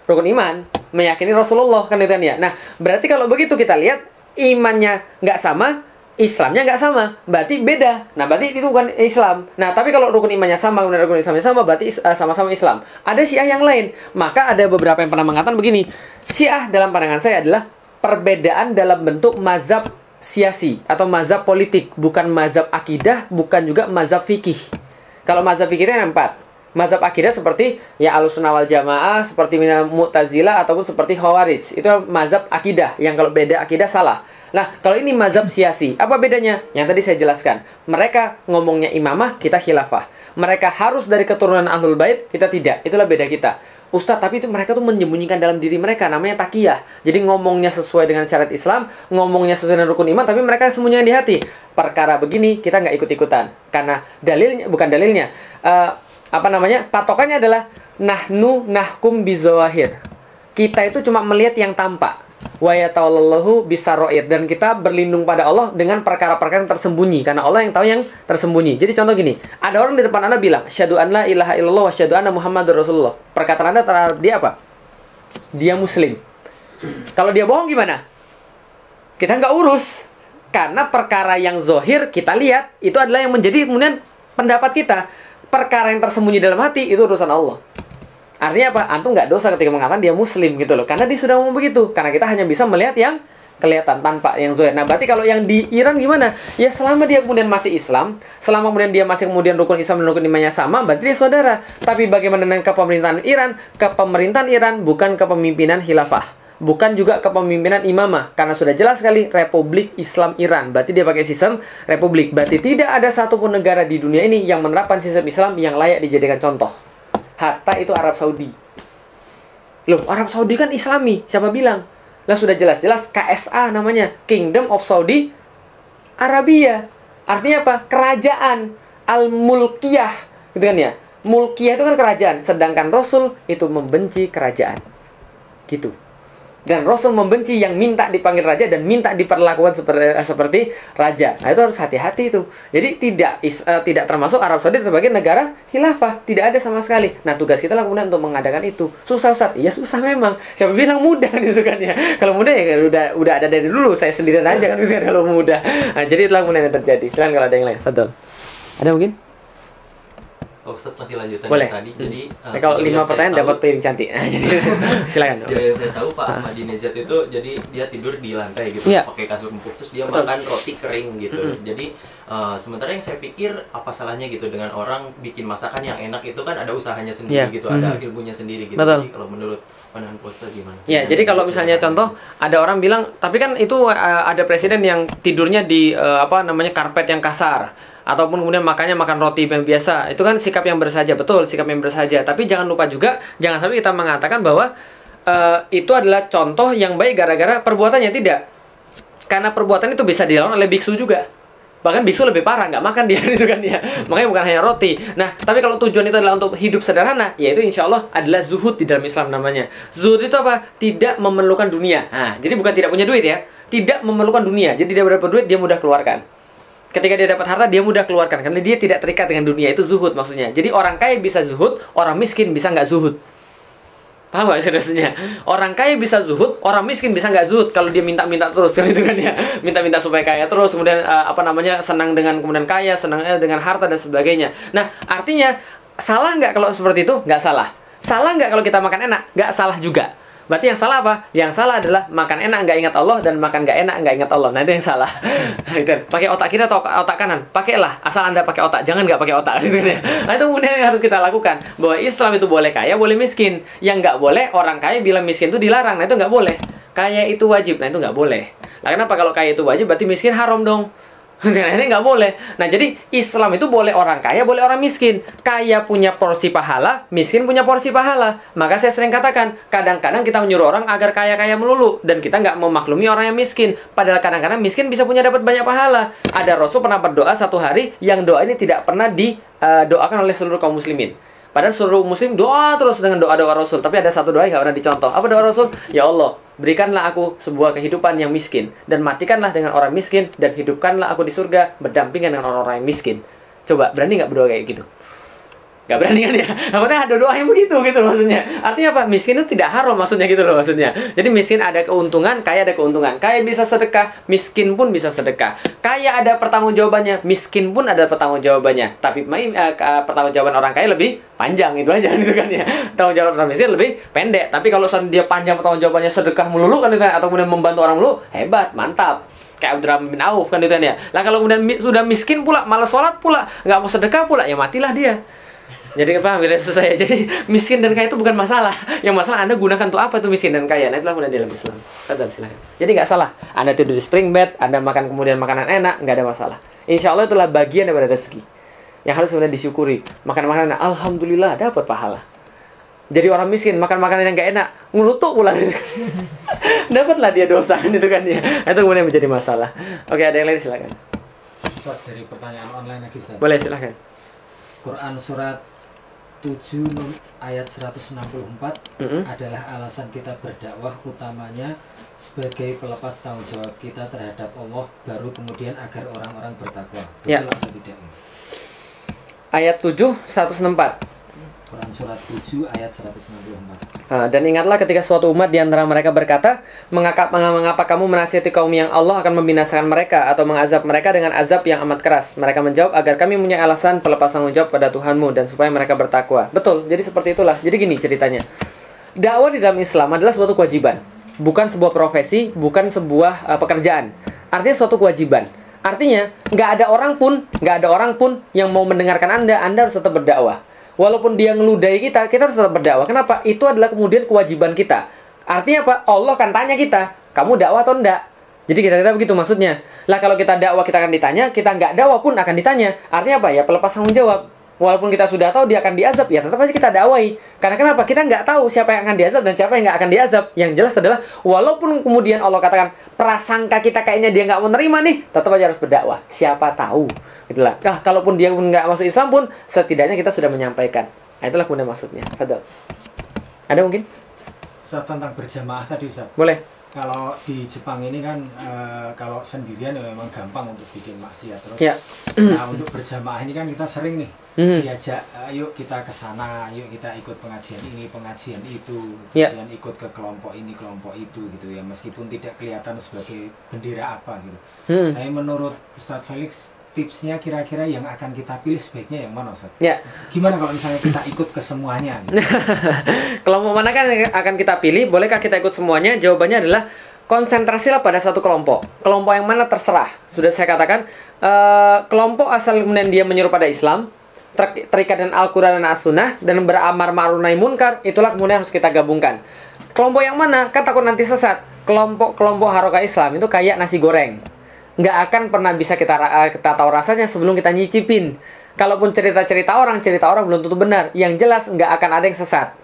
iman, meyakini Rasulullah kan itu kan ya. Nah, berarti kalau begitu kita lihat imannya nggak sama, Islamnya nggak sama, berarti beda. Nah, berarti itu bukan Islam. Nah, tapi kalau rukun imannya sama, kemudian rukun Islamnya sama, berarti sama-sama Islam. Ada Syiah yang lain. Maka ada beberapa yang pernah mengatakan begini, Syiah dalam pandangan saya adalah perbedaan dalam bentuk mazhab siasi atau mazhab politik, bukan mazhab akidah, bukan juga mazhab fikih. Kalau mazhab fikih itu ada 4. Mazhab akidah seperti ya Ahlussunnah wal Jamaah, seperti Mu'tazilah ataupun seperti Khawarij. Itu mazhab akidah yang kalau beda akidah salah. Nah, kalau ini mazhab siasi, apa bedanya? Yang tadi saya jelaskan. Mereka ngomongnya imamah, kita khilafah. Mereka harus dari keturunan Ahlul Bait, kita tidak. Itulah beda kita. Ustadz, tapi itu mereka tuh menyembunyikan dalam diri mereka, namanya takiyah. Jadi ngomongnya sesuai dengan syariat Islam, ngomongnya sesuai dengan rukun iman, tapi mereka sembunyikan di hati. Perkara begini kita nggak ikut-ikutan. Karena dalilnya, bukan dalilnya, patokannya adalah nahnu nahkum bizawahir. Kita itu cuma melihat yang tampak. Wa yatawallahu bisaroir, dan kita berlindung pada Allah dengan perkara-perkara yang tersembunyi, karena Allah yang tahu yang tersembunyi. Jadi contoh gini, ada orang di depan Anda bilang syahadu an la ilaha illallah wa syahadu anna muhammadur rasulullah. Perkataan Anda terhadap dia apa? Dia muslim. Kalau dia bohong gimana? Kita nggak urus, karena perkara yang zohir kita lihat itu adalah yang menjadi kemudian pendapat kita. Perkara yang tersembunyi dalam hati itu urusan Allah. Artinya apa? Antum nggak dosa ketika mengatakan dia muslim gitu loh. Karena dia sudah ngomong begitu. Karena kita hanya bisa melihat yang kelihatan tanpa yang zahir. Nah, berarti kalau yang di Iran gimana? Ya selama dia kemudian masih Islam, selama kemudian dia masih kemudian rukun Islam dan rukun imannya sama, berarti dia saudara. Tapi bagaimana dengan kepemerintahan Iran? Kepemerintahan Iran bukan kepemimpinan khilafah. Bukan juga kepemimpinan imamah. Karena sudah jelas sekali Republik Islam Iran. Berarti dia pakai sistem republik. Berarti tidak ada satupun negara di dunia ini yang menerapkan sistem Islam yang layak dijadikan contoh. Hatta itu Arab Saudi. Loh, Arab Saudi kan Islami. Siapa bilang? Lah sudah jelas-jelas KSA namanya, Kingdom of Saudi Arabia. Artinya apa? Kerajaan Al-Mulkiyah. Gitu kan ya? Mulkiyah itu kan kerajaan, sedangkan Rasul itu membenci kerajaan. Gitu. Dan Rasul membenci yang minta dipanggil raja dan minta diperlakukan seperti raja. Nah, itu harus hati-hati itu. Jadi tidak termasuk Arab Saudi sebagai negara khilafah, tidak ada sama sekali. Nah, tugas kita lah kemudian untuk mengadakan itu. Susah Ustaz? Iya susah memang. Siapa bilang mudah gitu kan ya. Kalau mudah ya udah ada dari dulu, saya sendirian aja kan gitu kalau mudah. Nah, jadi itulah kemudian yang terjadi. Silakan kalau ada yang lain. Betul. Ada mungkin? Oh, Ustaz masih lanjutan boleh. Tadi. Jadi kalau 5 pertanyaan dapat piring cantik. Jadi silakan. Saya tahu Pak Ahmadinejad itu jadi dia tidur di lantai gitu, pakai kasur empuk, terus dia makan roti kering gitu. Jadi sementara yang saya pikir apa salahnya gitu dengan orang bikin masakan yang enak itu kan ada usahanya sendiri gitu, ada ilmunya sendiri gitu. Jadi kalau menurut pandangan Ustaz gimana? Ya, jadi kalau misalnya contoh ada orang bilang, tapi kan itu ada presiden yang tidurnya di karpet yang kasar. Ataupun kemudian makan roti yang biasa. Itu kan sikap yang bersahaja, betul, sikap yang bersahaja. Tapi jangan lupa juga, jangan sampai kita mengatakan bahwa itu adalah contoh yang baik gara-gara perbuatannya. Tidak. Karena perbuatan itu bisa dilakukan oleh biksu juga. Bahkan biksu lebih parah, nggak makan dia itu kan ya. Makanya bukan hanya roti. Nah, tapi kalau tujuan itu adalah untuk hidup sederhana, yaitu insya Allah adalah zuhud di dalam Islam namanya. Zuhud itu apa? Tidak memerlukan dunia. Nah, jadi bukan tidak punya duit ya. Tidak memerlukan dunia. Jadi dia dapat duit, dia mudah keluarkan. Ketika dia dapat harta, dia mudah keluarkan. Karena dia tidak terikat dengan dunia. Itu zuhud maksudnya. Jadi orang kaya bisa zuhud, orang miskin bisa nggak zuhud. Paham nggak maksudnya? Orang kaya bisa zuhud, orang miskin bisa nggak zuhud. Kalau dia minta-minta terus, kan itu kan ya. Minta-minta supaya kaya terus. Kemudian senang dengan kemudian kaya, senang dengan harta dan sebagainya. Nah, artinya salah nggak kalau seperti itu? Nggak salah. Salah nggak kalau kita makan enak? Nggak salah juga. Berarti yang salah apa? Yang salah adalah makan enak nggak ingat Allah dan makan nggak enak nggak ingat Allah. Nah, itu yang salah. Itu pakai otak kiri atau otak kanan? Pakailah, asal Anda pakai otak, jangan nggak pakai otak. Gitu ya. Nah, itu kemudian yang harus kita lakukan. Bahwa Islam itu boleh kaya, boleh miskin. Yang nggak boleh orang kaya bilang miskin itu dilarang. Nah, itu nggak boleh. Kaya itu wajib. Nah, itu nggak boleh. Nah, kenapa kalau kaya itu wajib? Berarti miskin haram dong. Ini nggak boleh. Nah, jadi Islam itu boleh orang kaya, boleh orang miskin. Kaya punya porsi pahala, miskin punya porsi pahala. Maka saya sering katakan, kadang-kadang kita menyuruh orang agar kaya-kaya melulu, dan kita nggak memaklumi orang yang miskin. Padahal kadang-kadang miskin bisa punya dapat banyak pahala. Ada Rasul pernah berdoa satu hari, yang doa ini tidak pernah didoakan oleh seluruh kaum muslimin. Padahal seluruh muslim doa terus dengan doa-doa Rasul. Tapi ada satu doa yang nggak pernah dicontoh. Apa doa Rasul? Ya Allah, berikanlah aku sebuah kehidupan yang miskin, dan matikanlah dengan orang miskin, dan hidupkanlah aku di surga berdampingan dengan orang-orang yang miskin. Coba, berani nggak berdoa kayak gitu? Nggak berani kan ya? Apalagi ada doa yang begitu gitu maksudnya. Artinya apa? Miskin itu tidak haram maksudnya gitu loh maksudnya. Jadi miskin ada keuntungan, kaya ada keuntungan. Kaya bisa sedekah, miskin pun bisa sedekah. Kaya ada pertanggungjawabannya, miskin pun ada pertanggungjawabannya. Tapi pertanggungjawaban orang kaya lebih panjang, itu aja gitu kan ya. Pertanggungjawaban orang miskin lebih pendek. Tapi kalau dia panjang pertanggungjawabannya, sedekah melulu kan itu kan, atau kemudian membantu orang melulu, hebat, mantap. Kayak Abdurrahman bin Auf kan itu kan ya. Lah kalau kemudian sudah miskin pula, malas sholat pula, nggak mau sedekah pula, ya matilah dia. Jadi paham ya saya. Jadi miskin dan kaya itu bukan masalah. Yang masalah Anda gunakan untuk apa itu miskin dan kaya. Nah, itulah kemudian dalam Islam. Silakan. Jadi nggak salah. Anda tidur di spring bed, Anda makan kemudian makanan enak, nggak ada masalah. Insya Allah itulah bagian daripada rezeki yang harus kemudian disyukuri. Makan makanan enak, alhamdulillah dapat pahala. Jadi orang miskin makan makanan yang nggak enak, ngurutuk pula. Dapatlah dia dosa itu kan ya. Itu kemudian menjadi masalah. Oke, ada yang lain silakan. Ustaz, dari pertanyaan online lagi Ustaz. Boleh silakan. Quran surat 7 ayat 164 adalah alasan kita berdakwah utamanya sebagai pelepas tanggung jawab kita terhadap Allah, baru kemudian agar orang-orang bertakwa. Betul atau tidak? Ayat 7 164. Quran surat 7 ayat 164. Dan ingatlah ketika suatu umat di antara mereka berkata, mengapa kamu menasihati kaum yang Allah akan membinasakan mereka atau mengazab mereka dengan azab yang amat keras? Mereka menjawab, agar kami punya alasan pelepas tanggung jawab pada Tuhanmu dan supaya mereka bertakwa. Betul, jadi seperti itulah. Jadi gini ceritanya. Dakwah di dalam Islam adalah suatu kewajiban, bukan sebuah profesi, bukan sebuah pekerjaan. Artinya suatu kewajiban. Artinya nggak ada orang pun yang mau mendengarkan Anda harus tetap berdakwah. Walaupun dia ngeludahi kita harus tetap berdakwah. Kenapa? Itu adalah kemudian kewajiban kita. Artinya apa? Allah akan tanya kita, kamu dakwah atau enggak? Jadi kira-kira begitu maksudnya. Lah kalau kita dakwah kita akan ditanya, kita nggak dakwah pun akan ditanya. Artinya apa? Ya pelepas tanggung jawab. Walaupun kita sudah tahu dia akan diazab, ya tetap aja kita dakwahi. Karena kenapa? Kita nggak tahu siapa yang akan diazab dan siapa yang nggak akan diazab. Yang jelas adalah, walaupun kemudian Allah katakan, prasangka kita kayaknya dia nggak mau nerima nih, tetap aja harus berdakwah. Siapa tahu. Itulah. Nah, kalaupun dia pun nggak masuk Islam pun, setidaknya kita sudah menyampaikan. Nah, itulah kemudian maksudnya. Fadal. Ada mungkin? Ustaz, tentang berjamaah tadi Ustaz. Boleh. Kalau di Jepang ini kan kalau sendirian ya memang gampang untuk bikin maksiat terus. Ya. Nah, untuk berjamaah ini kan kita sering nih diajak, yuk kita ke sana, yuk kita ikut pengajian ini, pengajian itu, kemudian ikut ke kelompok ini, kelompok itu gitu ya, meskipun tidak kelihatan sebagai bendera apa gitu. Tapi menurut Ustadz Felix, tipsnya kira-kira yang akan kita pilih sebaiknya yang mana Ustaz? Ya. Gimana kalau misalnya kita ikut ke semuanya? Gitu? Kelompok mana kan yang akan kita pilih? Bolehkah kita ikut semuanya? Jawabannya adalah konsentrasilah pada satu kelompok. Kelompok yang mana terserah. Sudah saya katakan, kelompok asal kemudian dia menyuruh pada Islam, terikat dengan Al-Quran dan As-Sunnah, dan beramar ma'ruf nahi munkar, itulah kemudian harus kita gabungkan. Kelompok yang mana? Kan takut nanti sesat. Kelompok Harokah Islam itu kayak nasi goreng. Nggak akan pernah bisa kita tahu rasanya sebelum kita nyicipin. Kalaupun cerita orang belum tentu benar. Yang jelas nggak akan ada yang sesat.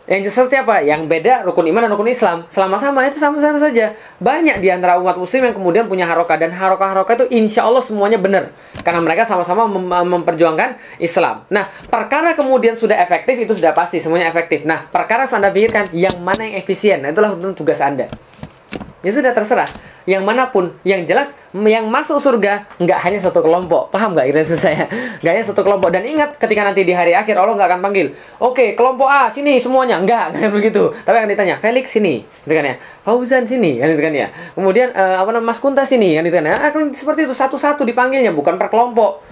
Yang sesat siapa? Yang beda rukun iman dan rukun Islam. Selama-sama itu sama-sama saja. Banyak di antara umat muslim yang kemudian punya harokah. Dan harokah-harokah itu insya Allah semuanya benar. Karena mereka sama-sama memperjuangkan Islam. Nah, perkara kemudian sudah efektif, itu sudah pasti semuanya efektif. Nah, perkara Anda pikirkan yang mana yang efisien. Nah, itulah tugas Anda. Ya sudah, terserah. Yang manapun, yang jelas yang masuk surga nggak hanya satu kelompok. Paham nggak kira-kira saya? Nggak hanya satu kelompok. Dan ingat, ketika nanti di hari akhir Allah nggak akan panggil, oke, kelompok A sini semuanya, nggak begitu. Tapi akan ditanya, Felix sini, gitu kan ya, Fauzan sini, kan itu kan ya. Kemudian Mas Kunta sini, kan itu kan ya. Akan seperti itu, satu-satu dipanggilnya, bukan per kelompok.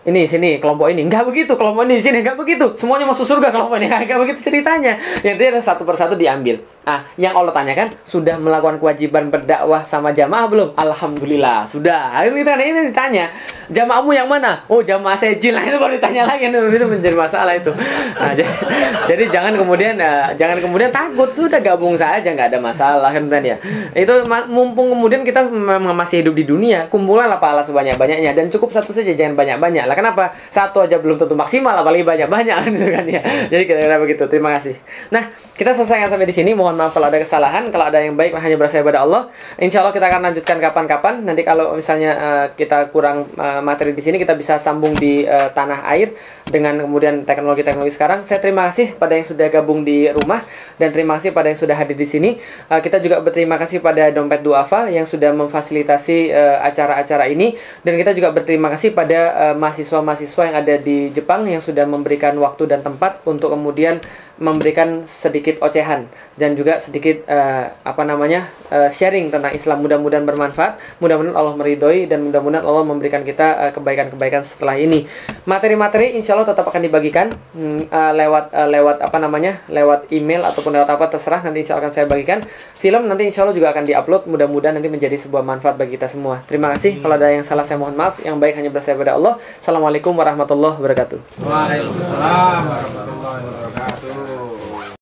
ini sini kelompok ini nggak begitu, kelompok ini sini nggak begitu, semuanya masuk surga kelompok ini nggak begitu ceritanya. Yang ada satu persatu diambil. Yang Allah tanyakan, sudah melakukan kewajiban berdakwah sama jamaah belum? Alhamdulillah sudah. Itu kan ini ditanya, jamaahmu yang mana? Oh, jamaah sejil. Itu baru ditanya lagi, itu menjadi masalah itu. Jadi jangan kemudian takut, sudah gabung saja, nggak ada masalah kan ya. Itu mumpung kemudian kita memang masih hidup di dunia, kumpulanlah pahala sebanyak-banyaknya, dan cukup satu saja, jangan banyak-banyak. Lah kenapa? Satu aja belum tentu maksimal, apalagi banyak-banyak gitu kan ya. Jadi kira-kira begitu. Terima kasih. Nah, kita selesaikan sampai di sini. Mohon maaf kalau ada kesalahan, kalau ada yang baik hanya berasal pada Allah. Insya Allah kita akan lanjutkan kapan-kapan. Nanti kalau misalnya kita kurang materi di sini, kita bisa sambung di tanah air dengan kemudian teknologi-teknologi sekarang. Saya terima kasih pada yang sudah gabung di rumah, dan terima kasih pada yang sudah hadir di sini. Kita juga berterima kasih pada Dompet Duafa yang sudah memfasilitasi acara-acara ini, dan kita juga berterima kasih pada mahasiswa-mahasiswa yang ada di Jepang yang sudah memberikan waktu dan tempat untuk kemudian memberikan sedikit ocehan dan juga sedikit sharing tentang Islam. Mudah-mudahan bermanfaat, mudah-mudahan Allah meridhoi, dan mudah-mudahan Allah memberikan kita kebaikan-kebaikan setelah ini. Materi-materi insya Allah tetap akan dibagikan lewat email ataupun lewat apa terserah, nanti insya Allah akan saya bagikan. Film nanti insya Allah juga akan diupload, mudah-mudahan nanti menjadi sebuah manfaat bagi kita semua. Terima kasih. Kalau ada yang salah saya mohon maaf, yang baik hanya berasal dari Allah. Assalamualaikum warahmatullahi wabarakatuh. Waalaikumsalam warahmatullahi wabarakatuh.